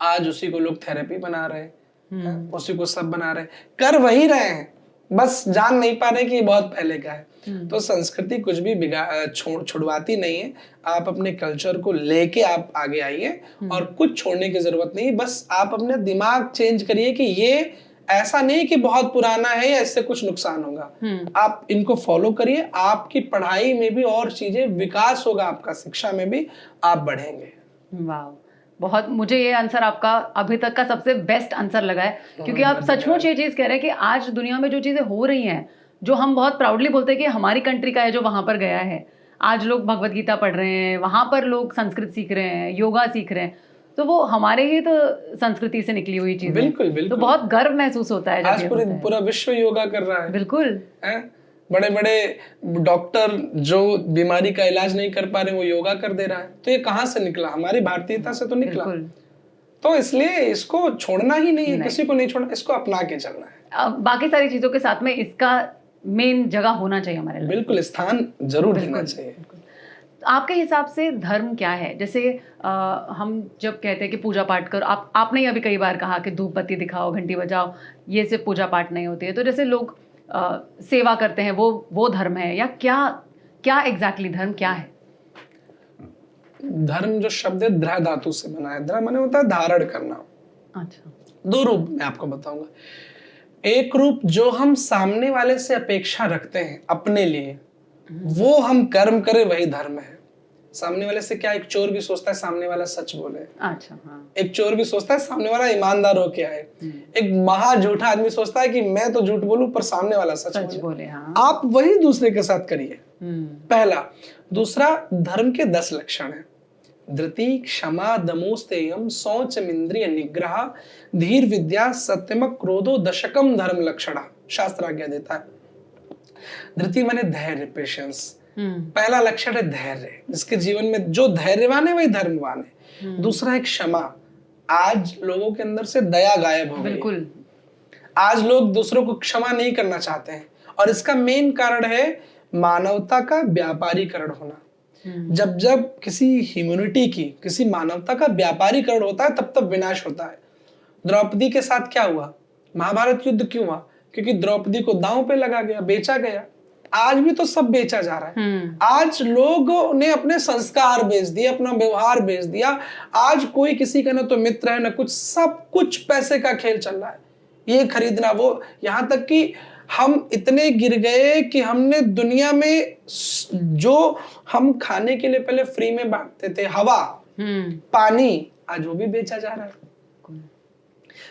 आज उसी को लोग थेरेपी बना रहे हैं, उसी को सब बना रहे हैं, कर वही रहे हैं, बस जान नहीं पा रहे कि ये बहुत पहले का है। तो संस्कृति कुछ भी छुड़वाती नहीं है। आप अपने कल्चर को लेके आप आगे आइए, और कुछ छोड़ने की जरूरत नहीं। बस आप अपने दिमाग चेंज करिए कि ये ऐसा नहीं कि बहुत पुराना है या इससे कुछ नुकसान होगा। आप इनको फॉलो करिए, आपकी पढ़ाई में भी और चीजें विकास होगा, आपका शिक्षा में भी आप बढ़ेंगे। वाह, बहुत, मुझे ये आंसर आपका अभी तक का सबसे बेस्ट आंसर लगा है, क्योंकि आप सचमुच ये चीज कह रहे हैं कि आज दुनिया में जो चीजें हो रही हैं, जो हम बहुत प्राउडली बोलते हैं कि हमारी कंट्री का है, जो वहां पर गया है, आज लोग भगवत गीता पढ़ रहे हैं, वहां पर लोग संस्कृत सीख रहे हैं, योगा सीख रहे हैं, तो वो हमारे ही तो संस्कृति से निकली हुई चीज। बिल्कुल। तो बहुत गर्व महसूस होता है। आज पूरा विश्व योगा कर रहा है। बिल्कुल। बड़े बड़े डॉक्टर जो बीमारी का इलाज नहीं कर पा रहे, वो योगा कर दे रहा है। तो ये कहाँ से निकला? हमारी भारतीयता से तो निकला। तो इसलिए इसको छोड़ना ही नहीं है, किसी को नहीं छोड़ना, इसको अपना के चलना है। अब बाकी सारी चीजों के साथ में इसका मेन जगह होना चाहिए हमारे लिए। बिल्कुल, स्थान जरूर देना चाहिए। आपके हिसाब से धर्म क्या है? जैसे हम जब कहते हैं कि पूजा पाठ करो, आपने अभी कई बार कहा कि धूप बत्ती दिखाओ, घंटी बजाओ, ये सिर्फ पूजा पाठ नहीं होती है। तो जैसे लोग सेवा करते हैं, वो धर्म है, या क्या एग्जैक्टली धर्म क्या है? धर्म जो शब्द है द्रा धातु से बना है। द्रा माने होता है धारण करना। अच्छा। दो रूप मैं आपको बताऊंगा। एक रूप जो हम सामने वाले से अपेक्षा रखते हैं अपने लिए, वो हम कर्म करें, वही धर्म है। सामने वाले से क्या, एक चोर भी सोचता है सामने वाला सच बोले। अच्छा, हाँ। एक चोर भी सोचता है सामने वाला ईमानदार हो के आए। एक महा झूठा आदमी सोचता है कि मैं तो झूठ बोलूं पर सामने वाला सच बोले। हाँ। आप वही दूसरे के साथ करिए, पहला। दूसरा, धर्म के 10 लक्षण है। धृति क्षमा दमोस्तेयम शौचम इंद्रिय निग्रह धीर विद्या सत्यमक क्रोधो दशकम धर्म लक्षणा, शास्त्र आज्ञा देता है। धृति माने धैर्य, पेशेंस। पहला लक्षण है धैर्य, जिसके जीवन में जो धैर्यवान है वही धर्मवान है। दूसरा है क्षमा। आज लोगों के अंदर से दया गायब हो गई। बिल्कुल। आज लोग दूसरों को क्षमा नहीं करना चाहते हैं, और इसका मेन कारण है मानवता का व्यापारीकरण होना। जब जब किसी ह्यूमैनिटी की, किसी मानवता का व्यापारीकरण होता है, तब तब विनाश होता है। द्रौपदी के साथ क्या हुआ? महाभारत युद्ध क्यों हुआ? क्योंकि द्रौपदी को दांव पे लगा गया, बेचा गया। आज भी तो सब बेचा जा रहा है। आज लोगों ने अपने संस्कार बेच दिए, अपना व्यवहार बेच दिया। आज कोई किसी का ना तो मित्र है ना कुछ, सब कुछ पैसे का खेल चल रहा है। ये खरीदना, वो, यहाँ तक कि हम इतने गिर गए कि हमने दुनिया में जो हम खाने के लिए पहले फ्री में बांटते थे, हवा, पानी, आज वो भी बेचा जा रहा है।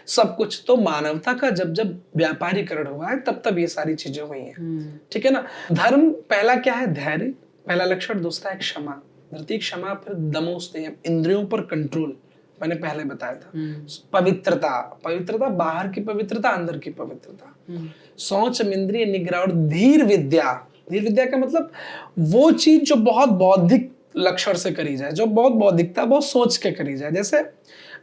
सब कुछ तो मानवता का जब जब व्यापारीकरण हुआ है, तब तब ये सारी चीजें हुई हैं। ठीक है ना। धर्म पहला क्या है? धैर्य, पहला लक्षण। दूसरा है क्षमा, धृति क्षमा। फिर दमोस्तेय, इंद्रियों पर कंट्रोल, मैंने पहले बताया था। पवित्रता, पवित्रता बाहर की पवित्रता, अंदर की पवित्रता। शौच इंद्रिय निग्रह और धीर विद्या। धीर विद्या का मतलब वो चीज जो बहुत बौद्धिक लक्षण से करी जाए, जो बहुत बौद्धिकता, बहुत सोच के करी जाए। जैसे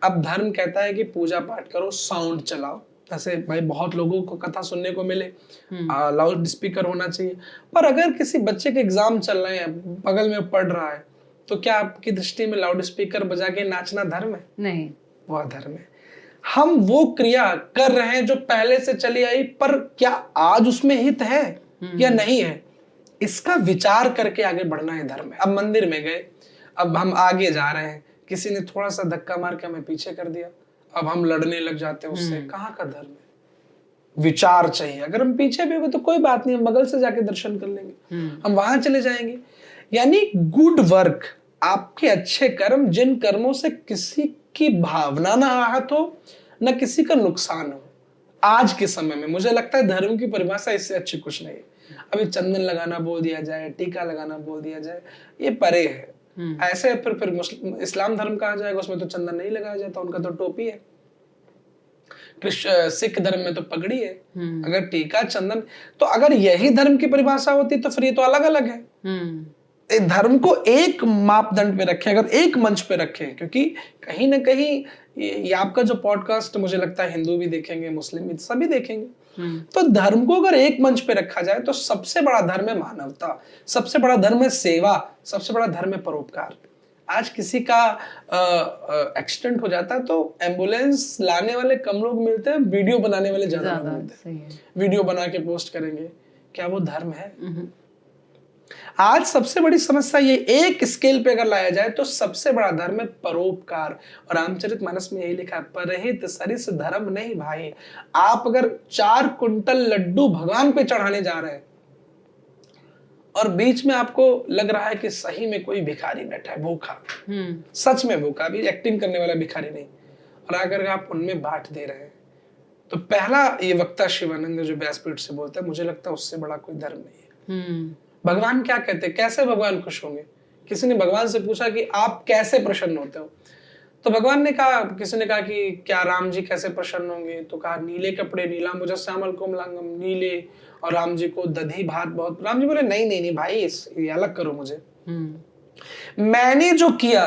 अब धर्म कहता है कि पूजा पाठ करो, साउंड चलाओ। जैसे भाई बहुत लोगों को कथा सुनने को मिले, लाउड स्पीकर होना चाहिए। पर अगर किसी बच्चे के एग्जाम चल रहे हैं, बगल में पढ़ रहा है, तो क्या आपकी दृष्टि में लाउड स्पीकर बजा के नाचना धर्म है? नहीं, वह धर्म है। हम वो क्रिया कर रहे हैं जो पहले से चली आई, पर क्या आज उसमें हित है या नहीं है, इसका विचार करके आगे बढ़ना है धर्म है। अब मंदिर में गए, अब हम आगे जा रहे हैं, किसी ने थोड़ा सा धक्का मार के हमें पीछे कर दिया, अब हम लड़ने लग जाते हैं उससे। कहाँ का धर्म है? विचार चाहिए। अगर हम पीछे भी हो तो कोई बात नहीं, हम बगल से जाके दर्शन कर लेंगे, हम वहां चले जाएंगे। यानी गुड वर्क, आपके अच्छे कर्म, जिन कर्मों से किसी की भावना ना आहत हो, न किसी का नुकसान हो। आज के समय में मुझे लगता है धर्म की परिभाषा इससे अच्छी कुछ नहीं है। अभी चंदन लगाना बोल दिया जाए, टीका लगाना बोल दिया जाए, ये परे है। ऐसे फिर मुस्लिम, इस्लाम धर्म कहा जाएगा, उसमें तो चंदन नहीं लगाया जाता, उनका तो टोपी है। सिख धर्म में तो पगड़ी है। अगर टीका, चंदन, तो अगर यही धर्म की परिभाषा होती तो फिर ये तो अलग अलग है। धर्म को एक मापदंड पे रखें, अगर एक मंच पे रखें, क्योंकि कहीं ना कहीं ये आपका जो पॉडकास्ट मुझे लगता है हिंदू भी देखेंगे, मुस्लिम भी, सभी देखेंगे। तो धर्म को अगर एक मंच पे रखा जाए तो सबसे बड़ा धर्म है मानवता, सबसे बड़ा धर्म है सेवा, सबसे बड़ा धर्म है परोपकार। आज किसी का एक्सीडेंट हो जाता है तो एम्बुलेंस लाने वाले कम लोग मिलते हैं, वीडियो बनाने वाले ज्यादा लोग मिलते हैं। वीडियो बना के पोस्ट करेंगे, क्या वो धर्म है? आज सबसे बड़ी समस्या ये, एक स्केल पे अगर लाया जाए तो सबसे बड़ा धर्म है परोपकार। और रामचरितमानस में यही लिखा है, परहित सरिस धर्म नहीं भाई। आप अगर 4 कुंटल लड्डू भगवान पे चढ़ाने जा रहे हैं और बीच में आपको लग रहा है कि सही में कोई भिखारी बैठा है भूखा, सच में भूखा, अभी एक्टिंग करने वाला भिखारी नहीं, और अगर आप उनमें बांट दे रहे हैं, तो पहला ये वक्ता शिवानंद जो व्यासपीठ से बोलता है, मुझे लगता है उससे बड़ा कोई धर्म नहीं है। भगवान क्या कहते हैं? कैसे भगवान खुश होंगे? किसी ने भगवान से पूछा कि आप कैसे प्रसन्न होते हो, तो भगवान ने कहा, किसी ने कहा कि क्या राम जी कैसे प्रसन्न होंगे, तो कहा नीले कपड़े, नीलांबुज श्यामल कोमलांगम, नीले, और राम जी को दधी भात बहुत। राम जी बोले नहीं नहीं नहीं भाई, ये अलग करो मुझे। मैंने जो किया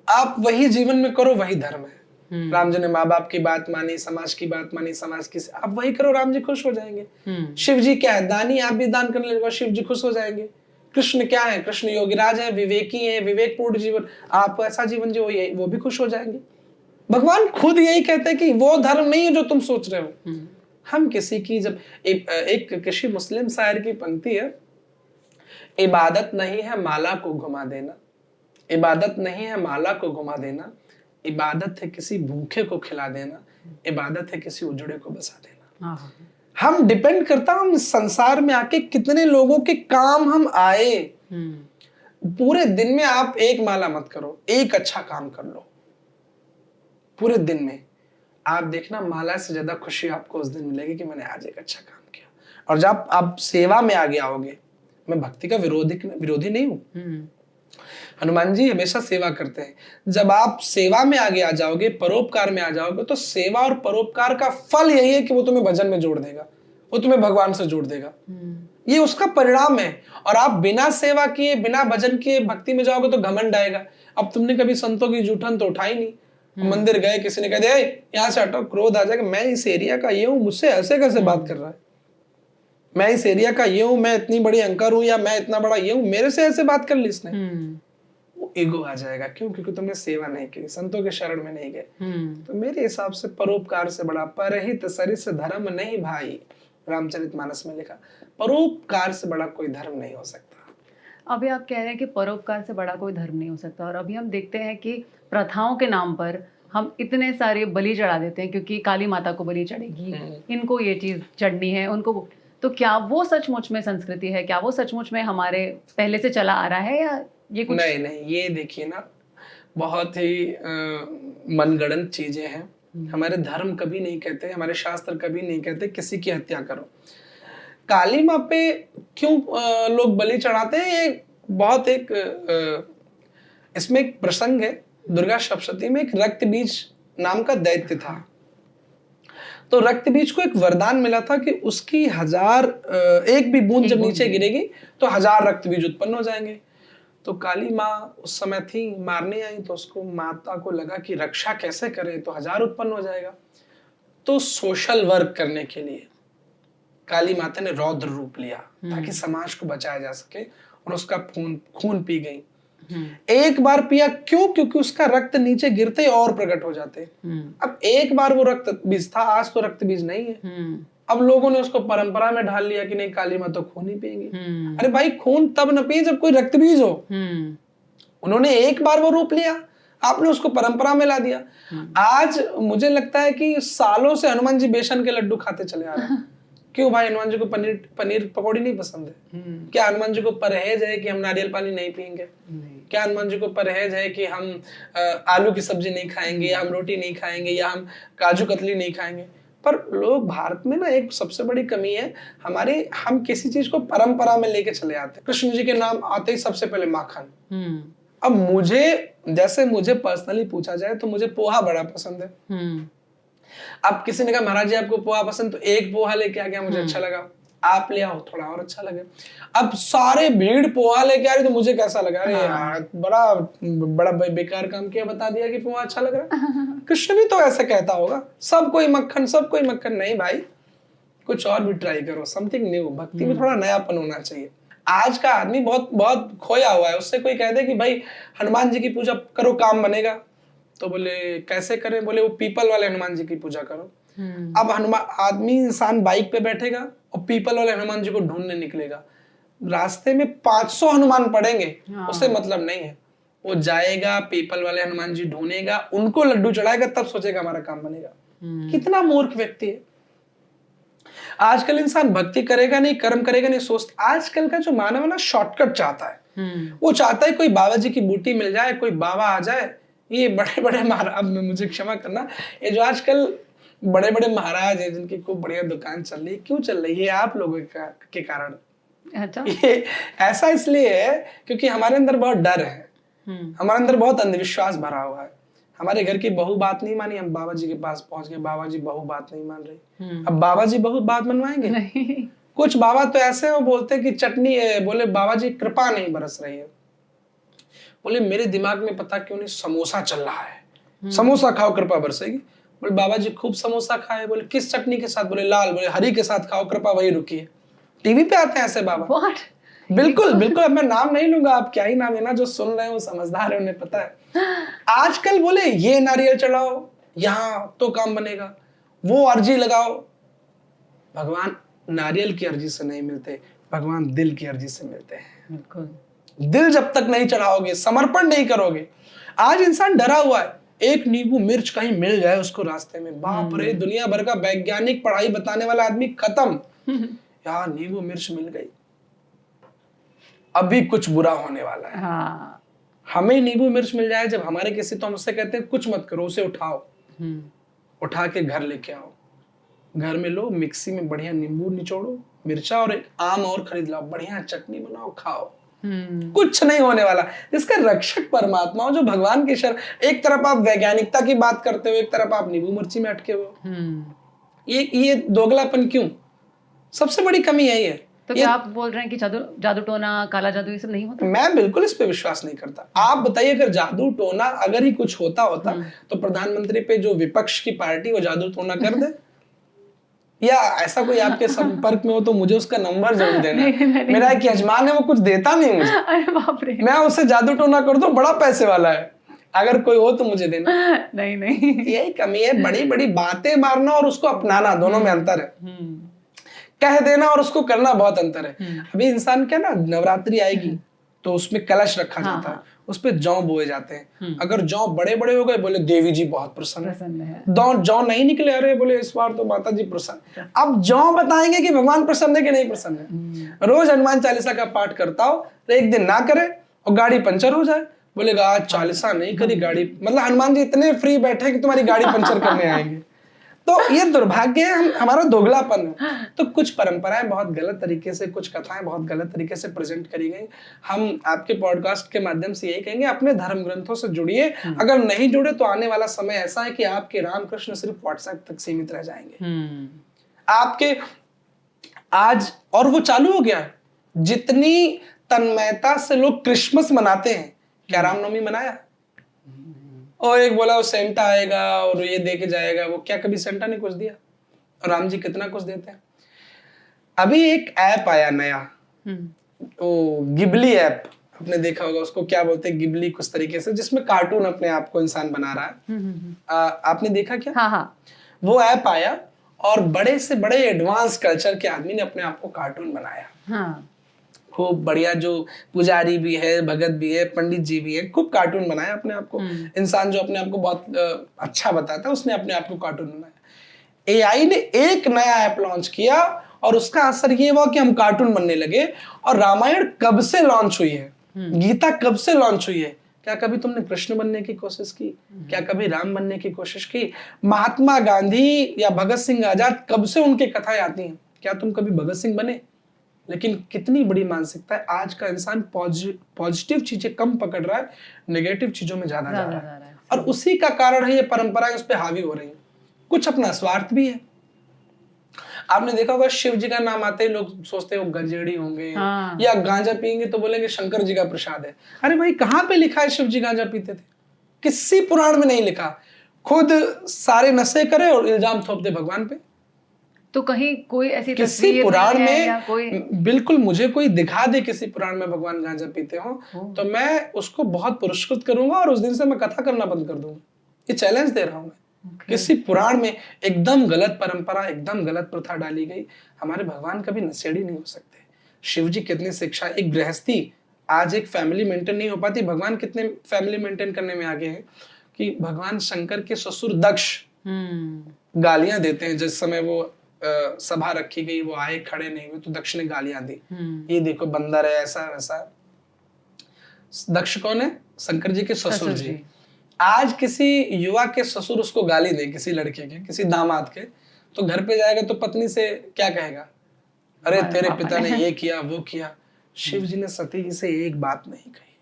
आप वही जीवन में करो, वही धर्म है। राम जी ने माँ बाप की बात मानी, समाज की बात मानी, समाज की, आप वही करो, राम जी खुश हो जाएंगे। शिव जी क्या है? दानी, आप भी दान करने लगे, शिव जी खुश हो जाएंगे। कृष्ण क्या है? कृष्ण योगीराज है, विवेकी है, विवेकपूर्ण जीवन, आप ऐसा जीवन जो वो भी खुश हो जाएंगे। भगवान खुद यही कहते हैं कि वो धर्म नहीं है जो तुम सोच रहे हो। हम किसी की, जब एक किसी मुस्लिम शायर की पंक्ति है, इबादत नहीं है माला को घुमा देना, इबादत नहीं है माला को घुमा देना, इबादत है किसी भूखे को खिला देना, इबादत है किसी उजड़े को बसा देना। हम डिपेंड करता, हम संसार में आके कितने लोगों के काम हम आए। पूरे दिन में आप एक माला मत करो, एक अच्छा काम कर लो पूरे दिन में। आप देखना माला से ज्यादा खुशी आपको उस दिन मिलेगी कि मैंने आज एक अच्छा काम किया। और जब आप सेवा में आगे आओगे, मैं भक्ति का विरोधी नहीं हूं, हनुमान जी हमेशा सेवा करते हैं। जब आप सेवा में आगे आ जाओगे, परोपकार में आ जाओगे, तो सेवा और परोपकार का फल यही है कि वो तुम्हें भजन में जोड़ देगा, वो तुम्हें भगवान से जोड़ देगा। ये उसका परिणाम है। और आप बिना सेवा किए, बिना भजन किए भक्ति में जाओगे तो घमंड आएगा। अब तुमने कभी संतों की जूठन तो उठाई नहीं। मंदिर गए, किसी ने कह दिया यहाँ से हटो, क्रोध आ जाएगा, मैं इस एरिया का ये हूँ, मुझसे ऐसे कैसे बात कर रहा है, मैं इस एरिया का ये हूँ, मैं इतनी बड़ी अंकर हूँ, या मैं इतना बड़ा ये हूँ, मेरे से ऐसे बात कर ली इसने। वो ईगो आ जाएगा। क्यों? क्योंकि तुमने सेवा नहीं की, संतों के शरण में नहीं गए। तो मेरे हिसाब से परोपकार से बड़ा परहित सरिस धर्म नहीं भाई, रामचरितमानस में लिखा। परोपकार से बड़ा कोई धर्म नहीं हो सकता। अभी आप कह रहे हैं कि परोपकार से बड़ा कोई धर्म नहीं हो सकता, और अभी हम देखते हैं कि प्रथाओं के नाम पर हम इतने सारे बलि चढ़ा देते हैं, क्योंकि काली माता को बलि चढ़ेगी, इनको ये चीज चढ़नी है, उनको। तो क्या वो सचमुच में संस्कृति है? क्या वो सचमुच में हमारे पहले से चला आ रहा है, या ये कुछ? नहीं नहीं, ये देखिए ना, बहुत ही मनगढ़ंत चीजें हैं। हमारे धर्म कभी नहीं कहते, हमारे शास्त्र कभी नहीं कहते किसी की हत्या करो। काली माँ पे क्यों लोग बलि चढ़ाते हैं, ये बहुत एक इसमें एक प्रसंग है। दुर्गा सप्तशती में एक रक्त बीज नाम का दैत्य था। तो रक्त बीज को एक वरदान मिला था कि उसकी 1000 एक भी बूंद जब नीचे गिरेगी तो 1000 रक्त बीज उत्पन्न हो जाएंगे। तो काली माँ उस समय थी, मारने आई, तो उसको माता को लगा कि रक्षा कैसे करें, तो 1000 उत्पन्न हो जाएगा। तो सोशल वर्क करने के लिए काली माता ने रौद्र रूप लिया ताकि समाज को बचाया जा सके, और उसका खून पी गई। एक बार पिया, क्यों? क्योंकि उसका रक्त नीचे गिरते ही और प्रकट हो जाते। अब एक बार वो रक्त बीज था, आज तो रक्त बीज नहीं है। अब लोगों ने उसको परंपरा में ढाल लिया कि नहीं, काली माँ तो खून ही पिएंगी। अरे भाई, खून तब न पिए जब कोई रक्त बीज हो। उन्होंने एक बार वो रूप लिया, आपने उसको परंपरा में ला दिया। आज मुझे लगता है कि सालों से हनुमान जी बेसन के लड्डू खाते चले आ रहे हैं। क्यों भाई? हनुमान जी को पनीर पकौड़ी नहीं पसंद है? क्या हनुमान जी को परहेज है कि हम नारियल पानी नहीं पियेंगे? क्या हनुमान जी को परहेज है कि हम आलू की सब्जी नहीं खाएंगे, या हम रोटी नहीं खाएंगे, या हम काजू कतली नहीं खाएंगे? पर लोग, भारत में ना एक सबसे बड़ी कमी है हमारे, हम किसी चीज को परंपरा में लेके चले आते हैं। कृष्ण जी के नाम आते ही सबसे पहले माखन। अब मुझे पर्सनली पूछा जाए तो मुझे पोहा बड़ा पसंद है। अब किसी ने कहा महाराज जी आपको पोहा पसंद, तो एक पोहा लेके आ गया, मुझे अच्छा लगा। आप ले आओ, थोड़ा और अच्छा लगे। अब सारे भीड़ पोहा लेके आ रही, तो मुझे कैसा लगा? अरे यार, बड़ा बेकार काम किया, बता दिया कि पोहा अच्छा लग रहा है। कृष्ण भी तो ऐसा कहता होगा, सब कोई मक्खन। नहीं भाई, कुछ और भी ट्राई करो, समथिंग न्यू। भक्ति में थोड़ा नयापन होना चाहिए। आज का आदमी बहुत बहुत खोया हुआ है। उससे कोई कह दे कि भाई हनुमान जी की पूजा करो, काम बनेगा, तो बोले कैसे करें? बोले वो पीपल वाले हनुमान जी की पूजा करो। अब इंसान बाइक पे बैठेगा और पीपल वाले हनुमान जी को ढूंढने निकलेगा। रास्ते में 500 हनुमान पड़ेंगे, उससे मतलब नहीं है। वो जाएगा, पीपल वाले हनुमान जी ढूंढेगा, उनको लड्डू चढ़ाएगा, तब सोचेगा हमारा काम बनेगा। कितना मूर्ख व्यक्ति है। आजकल इंसान भक्ति करेगा नहीं, कर्म करेगा नहीं, सोचता। आजकल का जो मानव है ना, शॉर्टकट चाहता है। वो चाहता है कोई बाबा जी की बूटी मिल जाए, कोई बाबा आ जाए। ये बड़े बड़े महाराज, मुझे क्षमा करना, ये जो आजकल बड़े बड़े महाराज हैं जिनकी खूब बढ़िया दुकान चल रही है, क्यों चल रही है? आप लोगों के कारण। अच्छा। ये ऐसा इसलिए है क्योंकि हमारे अंदर बहुत डर है, हमारे अंदर बहुत अंधविश्वास भरा हुआ है। हमारे घर की बहू बात नहीं मानी, हम बाबा जी के पास पहुंच गए, बाबा जी बहू बात नहीं मान रही। अब बाबा जी बहू बात मनवाएंगे? नहीं। कुछ बाबा तो ऐसे वो बोलते हैं कि चटनी है, बोले बाबा जी कृपा नहीं बरस रही है। बोले मेरे दिमाग में पता क्यों नहीं समोसा चल रहा है, समोसा खाओ कृपा बरसेगी। बोले बाबा जी खूब समोसा खाए। बोले किस चटनी के साथ? बोले लाल। बोले हरी के साथ खाओ, कृपा वही रुकी है। टीवी पे आते हैं ऐसे बाबा। बिल्कुल बिल्कुल, अब मैं नाम नहीं लूंगा, आप क्या ही नाम लेना, जो सुन रहे हैं वो समझदार है, उन्हें पता है। आजकल बोले ये नारियल चढ़ाओ, यहाँ तो काम बनेगा, वो अर्जी लगाओ। भगवान नारियल की अर्जी से नहीं मिलते, भगवान दिल की अर्जी से मिलते हैं। बिल्कुल। दिल जब तक नहीं चढ़ाओगे, समर्पण नहीं करोगे। आज इंसान डरा हुआ है, एक नींबू मिर्च कहीं मिल जाए उसको रास्ते में, बाप रे, दुनिया भर का वैज्ञानिक पढ़ाई बताने वाला आदमी खत्म। यार नींबू मिर्च मिल गई, अभी कुछ बुरा होने वाला है। हाँ। हमें नींबू मिर्च मिल जाए जब हमारे किसी, तो हमसे कहते हैं कुछ मत करो, उसे उठाओ, उठा के घर लेके आओ, घर में लो, मिक्सी में बढ़िया नींबू निचोड़ो, मिर्चा और एक आम और खरीद लाओ, बढ़िया चटनी बनाओ, खाओ। कुछ नहीं होने वाला। जिसका रक्षक परमात्मा हो, जो भगवान की शरण। एक तरफ आप वैज्ञानिकता की बात करते हो, एक तरफ आप नींबू मिर्ची में अटके हो। ये दोगलापन क्यों? सबसे बड़ी कमी यही है। तो क्या आप बोल रहे हैं कि जादू टोना, काला जादू ये सब नहीं होता? मैं बिल्कुल इस पे विश्वास नहीं करता। आप बताइए, अगर जादू टोना अगर ही कुछ होता तो प्रधानमंत्री पे जो विपक्ष की पार्टी वो जादू टोना कर दे। या ऐसा कोई आपके संपर्क में हो तो मुझे उसका नंबर जरूर देना। मेरा एक यजमान है, वो कुछ देता नहीं मुझे। अरे बाप रे। मैं उससे जादू टोना कर दूं, बड़ा पैसे वाला है। अगर कोई हो तो मुझे देना। नहीं यही कमी है, बड़ी बड़ी बातें मारना और उसको अपनाना, दोनों में अंतर है। कह देना और उसको करना बहुत अंतर है। अभी इंसान क्या ना, नवरात्रि आएगी तो उसमें कलश रखा जाता है, उस पे जौ बोए जाते हैं। अगर जौ बड़े बड़े हो गए, बोले देवी जी बहुत प्रसन्न है। जौ नहीं निकले, अरे बोले इस बार तो माता जी प्रसन्न। अब जौ बताएंगे कि भगवान प्रसन्न है कि नहीं प्रसन्न है। रोज हनुमान चालीसा का पाठ करता हो, तो एक दिन ना करे और गाड़ी पंचर हो जाए, बोलेगा आज चालीसा नहीं करी गाड़ी, मतलब हनुमान जी इतने फ्री बैठे कि तुम्हारी गाड़ी पंचर करने आएंगे। तो ये दुर्भाग्य है, हमारा दोगलापन है। तो कुछ परंपराएं बहुत गलत तरीके से, कुछ कथाएं बहुत गलत तरीके से प्रेजेंट करी गई। हम आपके पॉडकास्ट के माध्यम से यही कहेंगे, अपने धर्म ग्रंथों से जुड़िए। अगर नहीं जुड़े तो आने वाला समय ऐसा है कि आपके रामकृष्ण सिर्फ व्हाट्सएप तक सीमित रह जाएंगे। आपके आज, और वो चालू हो गया है। जितनी तन्मयता से लोग क्रिसमस मनाते हैं, क्या रामनवमी मनाया? और एक बोला वो सेंटा आएगा और ये दे के जाएगा, वो क्या कभी सेंटा ने कुछ दिया? और राम जी कितना कुछ देते हैं। अभी एक ऐप आया नया, वो गिबली ऐप, आपने देखा होगा उसको, क्या बोलते हैं गिबली कुछ तरीके से, जिसमें कार्टून अपने आप को इंसान बना रहा है। आपने देखा क्या? हाँ। वो ऐप आया और बड़े से बड़े एडवांस कल्चर के आदमी ने अपने आप को कार्टून बनाया। खूब बढ़िया, जो पुजारी भी है, भगत भी है, पंडित जी भी है, खूब कार्टून बनाया अपने आप को। इंसान जो अपने आप को बहुत अच्छा बताता है, उसने अपने आप को कार्टून बनाया। एआई ने एक नया ऐप लॉन्च किया और उसका असर ये हुआ कि हम कार्टून बनने लगे। और रामायण कब से लॉन्च हुई है, गीता कब से लॉन्च हुई है? क्या कभी तुमने कृष्ण बनने की कोशिश की? क्या कभी राम बनने की कोशिश की? महात्मा गांधी या भगत सिंह आजाद, कब से उनकी कथाएं आती हैं? क्या तुम कभी भगत सिंह बने? लेकिन कितनी बड़ी मानसिकता है, आज का इंसान पॉजिटिव चीजें कम पकड़ रहा है, नेगेटिव चीजों में ज्यादा जा रहा है। और उसी का कारण है ये परंपराएं उस पर हावी हो रही हैं। कुछ अपना स्वार्थ भी है। आपने देखा होगा, शिव जी का नाम आते ही लोग सोचते हैं वो गंजेड़ी होंगे। या गांजा पियेंगे तो बोलेंगे शंकर जी का प्रसाद है। अरे भाई, कहाँ पे लिखा है शिव जी गांजा पीते थे? किसी पुराण में नहीं लिखा। खुद सारे नशे करे और इल्जाम थोप दे भगवान पे। तो कहीं कोई ऐसी किसी पुराण में बिल्कुल मुझे कोई दिखा दे किसी पुराण में भगवान गांजा पीते हो, तो मैं उसको बहुत पुरस्कृत करूंगा और उस दिन से मैं कथा करना बंद कर दूंगा। ये चैलेंज दे रहा हूं मैं। किसी पुराण में एकदम गलत परंपरा, एकदम गलत प्रथा डाली गई। हमारे भगवान कभी नशेड़ी नहीं हो सकते। शिव जी कितनी शिक्षा, एक गृहस्थी आज एक फैमिली मेंटेन नहीं हो पाती, भगवान कितने फैमिली मेंटेन करने में आगे हैं। कि भगवान शंकर के ससुर दक्ष गालियां देते हैं, जिस समय वो सभा रखी गई, वो आए, खड़े नहीं हुए, तो दक्ष ने गालियां दी। ये देखो बंदर है, ऐसा वैसा। दक्ष कौन है? शंकर जी के ससुर जी। आज किसी युवा के ससुर उसको गाली दे, किसी लड़के के, किसी दामाद के, तो घर पे जाएगा तो पत्नी से क्या कहेगा? अरे तेरे पिता ने ये किया, वो किया। शिव जी ने सती जी से एक बात नहीं कही,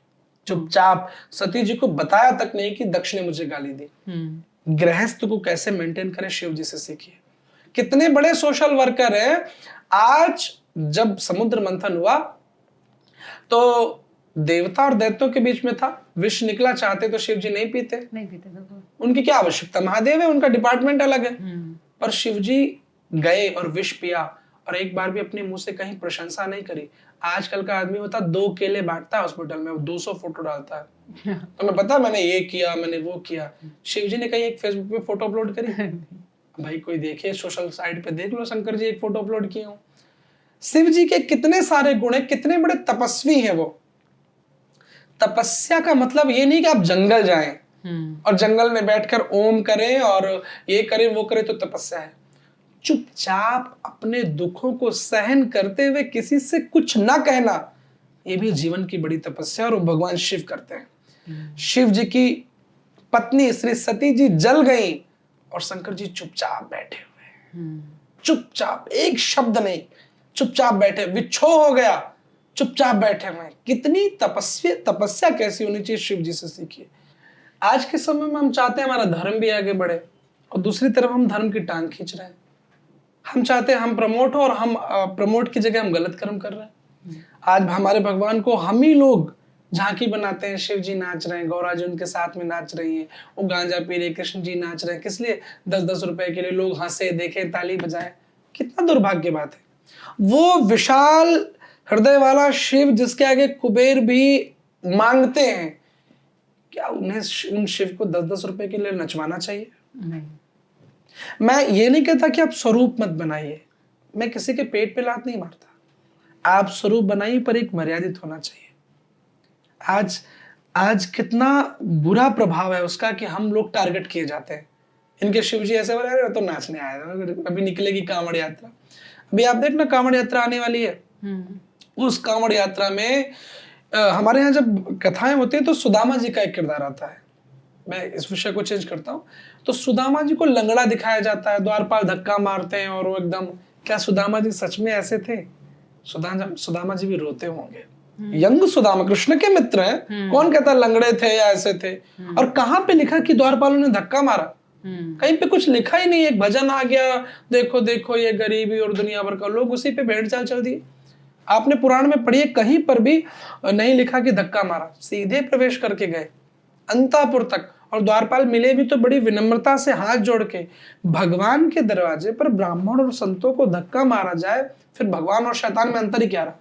चुपचाप सती जी को बताया तक नहीं कि दक्ष ने मुझे गाली दी। गृहस्थ को कैसे मेंटेन करें, शिव जी से सीखिए। कितने बड़े सोशल वर्कर हैं। आज जब समुद्र मंथन हुआ तो देवता और दैत्यों के बीच में था, विष निकला, चाहते तो शिव जी नहीं पीते। उनकी क्या आवश्यकता, महादेव है, उनका डिपार्टमेंट अलग है। पर शिव जी गए और विष पिया, और एक बार भी अपने मुंह से कहीं प्रशंसा नहीं करी। आजकल का आदमी होता 2 केले बांटता है हॉस्पिटल में, 200 फोटो डालता है। तो मैं पता मैंने ये किया, मैंने वो किया। शिव जी ने कहीं एक फेसबुक पे फोटो अपलोड करी? भाई कोई देखे, सोशल साइट पे देख लो, शंकर जी एक फोटो अपलोड किए हो। शिव जी के कितने सारे गुण हैं, कितने बड़े तपस्वी हैं वो। तपस्या का मतलब ये नहीं कि आप जंगल जाएं और जंगल में बैठकर ओम करें और ये करें वो करें तो तपस्या है। चुपचाप अपने दुखों को सहन करते हुए किसी से कुछ ना कहना, ये भी जीवन की बड़ी तपस्या, और भगवान शिव करते हैं। शिव जी की पत्नी श्री सती जी जल गई और शंकर जी चुपचाप बैठे हुए, चुपचाप, एक शब्द नहीं, चुपचाप बैठे। विच्छो हो गया चुपचाप बैठे हुए हैं। कितनी तपस्या कैसी होनी चाहिए, शिव जी से सीखिए। आज के समय में हम चाहते हैं हमारा धर्म भी आगे बढ़े और दूसरी तरफ हम धर्म की टांग खींच रहे हैं। हम चाहते हैं हम प्रमोट हो और हम प्रमोट की जगह हम गलत कर्म कर रहे हैं। आज हमारे भगवान को हम ही लोग झांकी बनाते हैं, शिव जी नाच रहे हैं, गौरा जी उनके साथ में नाच रही हैं, वो गांजा पी रहे, कृष्ण जी नाच रहे हैं। किस लिए? 10-10 रुपए के लिए लोग हंसे, देखे, ताली बजाए। कितना दुर्भाग्य बात है। वो विशाल हृदय वाला शिव जिसके आगे कुबेर भी मांगते हैं, क्या उन्हें उन शिव को 10-10 रुपए के लिए नचवाना चाहिए? नहीं। मैं ये नहीं कहता कि आप स्वरूप मत बनाइए, मैं किसी के पेट पे लात नहीं मारता। आप स्वरूप बनाइए पर एक मर्यादित होना चाहिए। आज कितना बुरा प्रभाव है उसका कि हम लोग टारगेट किए जाते हैं। इनके शिव जी ऐसे बोल रहे तो नाचने आया था, अभी निकलेगी कांवड़ यात्रा। अभी आप देखना कांवड़ यात्रा आने वाली है। उस कांवड़ यात्रा में हमारे यहाँ जब कथाएं होती है तो सुदामा जी का एक किरदार आता है। मैं इस विषय को चेंज करता हूँ। तो सुदामा जी को लंगड़ा दिखाया जाता है, द्वारपाल धक्का मारते हैं और वो एकदम, क्या सुदामा जी सच में ऐसे थे? सुदामा जी भी रोते होंगे। यंग सुदामा कृष्ण के मित्र हैं, कौन कहता लंगड़े थे या ऐसे थे? और कहाँ पे लिखा कि द्वारपालों ने धक्का मारा? कहीं पे कुछ लिखा ही नहीं। एक भजन आ गया, देखो देखो ये गरीबी और दुनिया भर का, लोग उसी पे भेड़ चाल चल दिए। आपने पुराण में पढ़िए, कहीं पर भी नहीं लिखा कि धक्का मारा, सीधे प्रवेश करके गए अंतापुर तक। और द्वारपाल मिले भी तो बड़ी विनम्रता से हाथ जोड़ के। भगवान के दरवाजे पर ब्राह्मण और संतों को धक्का मारा जाए, फिर भगवान और शैतान में अंतर ही क्या रहा?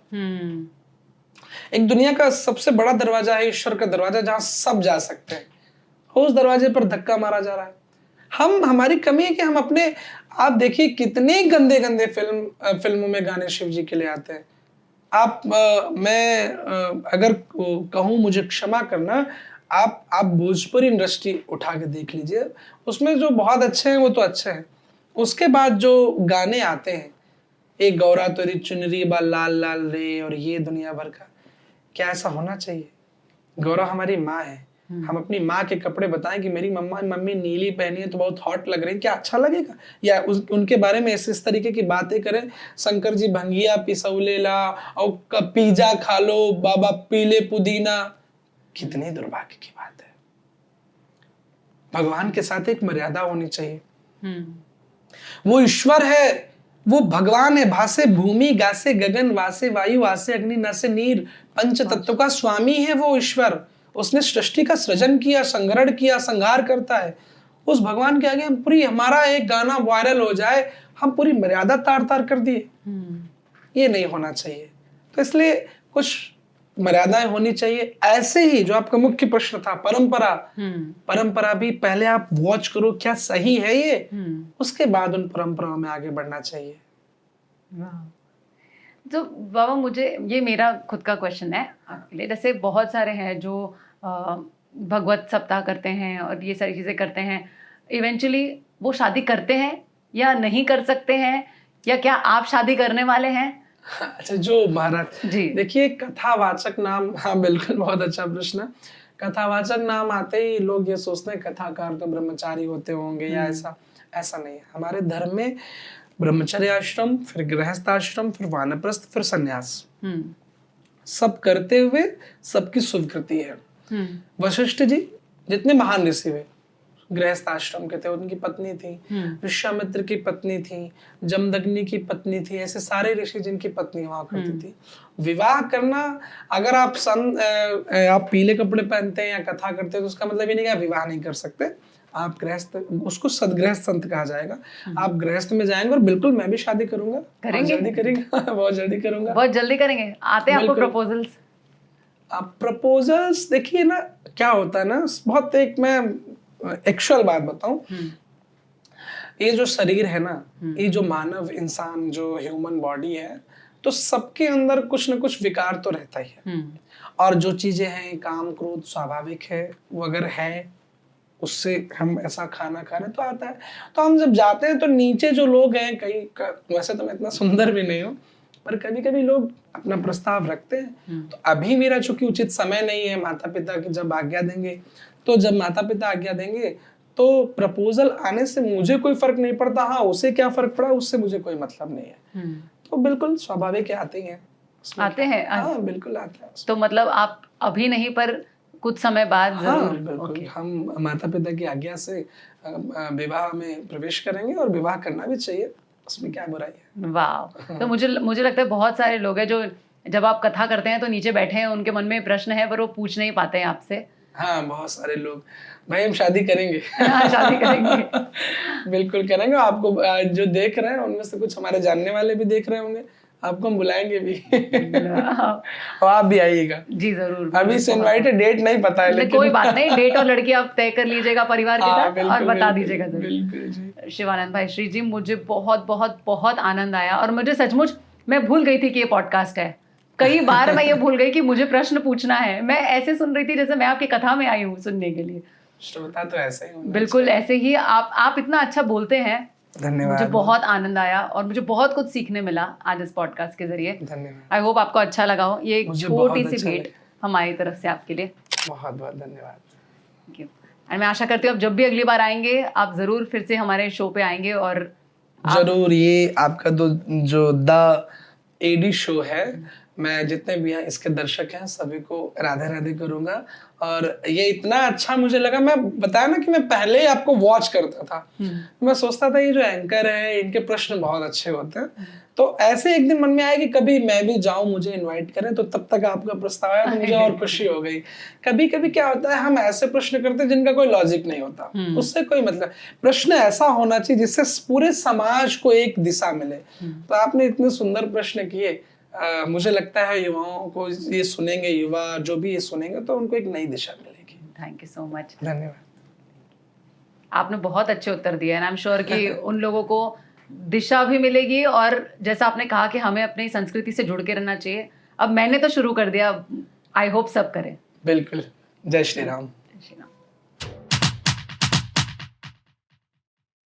एक दुनिया का सबसे बड़ा दरवाजा है, ईश्वर का दरवाजा, जहां सब जा सकते हैं, उस दरवाजे पर धक्का मारा जा रहा है। हमारी कमी है कि हम अपने, आप देखिए कितने गंदे गंदे फिल्मों में गाने शिव जी के लिए आते हैं। मैं अगर कहूँ, मुझे क्षमा करना, आप भोजपुरी इंडस्ट्री उठा के देख लीजिए, उसमें जो बहुत अच्छे हैं वो तो अच्छे हैं, उसके बाद जो गाने आते हैं, एक गौरा तेरी चुनरी बा लाल लाल रे, और ये दुनिया भर का, क्या ऐसा होना चाहिए? गौरा हमारी माँ है, हम अपनी माँ के कपड़े बताएं कि मेरी मम्मी नीली पहनी है तो बहुत हॉट लग रही है, क्या अच्छा लगेगा? या उनके बारे में इस तरीके की बातें करें, शंकर जी भंगिया पिसौले ला और पिज्जा खा लो, बाबा पीले पुदीना। कितनी दुर्भाग्य की बात है। भगवान के साथ एक मर्यादा होनी चाहिए। वो ईश्वर है, वो भगवान है, भासे भूमि गासे गगन, वासे वायु, वासे अग्नि, नसे नीर, पंच तत्व का स्वामी है वो ईश्वर। उसने सृष्टि का सृजन किया, संग्रहण किया, संहार करता है। उस भगवान के आगे हम पूरी, हमारा एक गाना वायरल हो जाए, हम पूरी मर्यादा तार तार कर दिए। ये नहीं होना चाहिए। तो इसलिए कुछ मर्यादाएं होनी चाहिए। ऐसे ही जो आपका मुख्य प्रश्न था, परंपरा भी पहले आप वॉच करो क्या सही है ये, उसके बाद उन परंपराओं में आगे बढ़ना चाहिए। तो बाबा, मुझे ये मेरा खुद का क्वेश्चन है आपके लिए। जैसे बहुत सारे हैं जो भगवत सप्ताह करते हैं और ये सारी चीजें करते हैं, इवेंचुअली वो शादी करते हैं या नहीं कर सकते हैं, या क्या आप शादी करने वाले हैं? अच्छा, जो महाराज जी, देखिए कथावाचक नाम, हाँ बिल्कुल, बहुत अच्छा प्रश्न। कथावाचक नाम आते ही लोग ये सोचते हैं कथाकार तो ब्रह्मचारी होते होंगे या ऐसा नहीं है। हमारे धर्म में ब्रह्मचर्य आश्रम, फिर गृहस्थ आश्रम, फिर वानप्रस्थ, फिर संन्यास, सब करते हुए सबकी स्वीकृति है। वशिष्ठ जी जितने महान ऋषि हुए, गृहस्थ आश्रम के थे, उनकी पत्नी थी, विश्वामित्र की पत्नी थी, जमदग्नि की पत्नी थी, ऐसे सारे ऋषि जिनकी पत्नी हुआ करती थी। विवाह करना, अगर आप पीले कपड़े पहनते हैं या कथा करते हैं तो उसका मतलब ये नहीं कि आप विवाह नहीं कर सकते। आप गृहस्थ, उसको सदगृहस्थ संत कहा जाएगा। आप गृहस्थ में जाएंगे, और बिल्कुल मैं भी शादी करूंगा, जल्दी करेंगे बहुत जल्दी करूंगा, बहुत जल्दी करेंगे। आते हैं आपको प्रपोजल्स? आप प्रपोजल्स देखिए ना, क्या होता है ना, बहुत एक मैं एक्चुअल बात बताऊं, ये जो शरीर है ना, ये जो मानव इंसान, जो ह्यूमन बॉडी है, तो सबके अंदर कुछ ना कुछ विकार तो रहता ही है। और जो चीजें हैं, काम क्रोध स्वाभाविक है, वो अगर है, उससे हम ऐसा खाना खा रहे तो आता है। तो हम जब जाते हैं तो नीचे जो लोग हैं, वैसे तो मैं इतना सुंदर भी नहीं हूँ, पर कभी कभी लोग अपना प्रस्ताव रखते हैं। तो अभी मेरा चूंकि उचित समय नहीं है, माता पिता की जब आज्ञा देंगे, तो जब माता पिता आज्ञा देंगे तो प्रपोजल आने से मुझे कोई फर्क नहीं पड़ता। हाँ, उसे क्या फर्क पड़ा, उससे मुझे कोई मतलब नहीं है। तो बिल्कुल स्वाभाविक आते ही हैं, उसमें आते हैं? हाँ बिल्कुल आते हैं उसमें। तो मतलब आप अभी नहीं पर कुछ समय बाद हाँ जरूर? बिल्कुल, ओके। हम माता पिता की आज्ञा से विवाह में प्रवेश करेंगे और विवाह करना भी चाहिए, उसमें क्या बुराई है। वाह, तो मुझे मुझे लगता है बहुत सारे लोग हैं जो जब आप कथा करते हैं तो नीचे बैठे हैं, उनके मन में प्रश्न है पर वो पूछ नहीं पाते हैं आपसे। हाँ बहुत सारे लोग, भाई हम शादी करेंगे। हाँ, शादी करेंगे। बिल्कुल करेंगे, आपको जो देख रहे हैं उनमें से कुछ हमारे जानने वाले भी देख रहे होंगे, आपको हम बुलाएंगे भी। और आप भी आइएगा। जी जरूर। अभी से इनवाइट है, डेट नहीं पता है लेकिन कोई बात नहीं, डेट और लड़की आप तय कर लीजिएगा परिवार के हाँ, साथ और बिल्कुल, बता बिल्कुल, दीजिएगा जरूर। बिल्कुल जी। शिवानंद भाईश्री जी, मुझे बहुत बहुत बहुत आनंद आया और मुझे सचमुच मैं भूल गई थी कि ये पॉडकास्ट है। कई बार मैं ये भूल गई कि मुझे प्रश्न पूछना है। मैं ऐसे सुन रही थी जैसे मैं आपकी कथा में आई हूँ सुनने के लिए। श्रोता तो ऐसे ही होना बिल्कुल ऐसे ही आप इतना अच्छा बोलते हैं। धन्यवाद। मुझे बहुत आनंद आया और मुझे बहुत कुछ सीखने मिला आज इस पॉडकास्ट के जरिए। धन्यवाद। आई होप आपको अच्छा लगा हो। ये एक मुझे छोटी बहुत सी अच्छा भेंट हमारी तरफ से आपके लिए। बहुत बहुत धन्यवाद। Thank you. एंड मैं आशा करती हूँ आप जब भी अगली बार आएंगे आप जरूर फिर से हमारे शो पे आएंगे और जरूर। ये आपका जो द एडी शो है, मैं जितने भी हैं इसके दर्शक हैं सभी को राधे राधे करूंगा। और ये इतना अच्छा मुझे लगा, मैं बताया ना कि मैं पहले ही आपको वॉच करता था। मैं सोचता था ये जो एंकर है इनके प्रश्न बहुत अच्छे होते हैं, तो ऐसे एक दिन मन में आया कि कभी मैं भी जाऊं, मुझे इनवाइट करें। तो तब तक आपका प्रस्ताव आया तो मुझे और खुशी हो गई। कभी कभी क्या होता है, हम ऐसे प्रश्न करते हैं जिनका कोई लॉजिक नहीं होता, उससे कोई मतलब। प्रश्न ऐसा होना चाहिए जिससे पूरे समाज को एक दिशा मिले। तो आपने इतने सुंदर प्रश्न किए। मुझे लगता है युवाओं को ये सुनेंगे, युवा जो भी ये सुनेंगे तो उनको एक नई दिशा मिलेगी। Thank you so much. धन्यवाद। आपने बहुत अच्छे उत्तर दिए एंड आई एम श्योर कि उन लोगों को दिशा भी मिलेगी और जैसा आपने कहा कि हमें अपनी संस्कृति से जुड़ के रहना चाहिए। अब मैंने तो शुरू कर दिया, आई होप सब करें। बिल्कुल। जय श्री राम।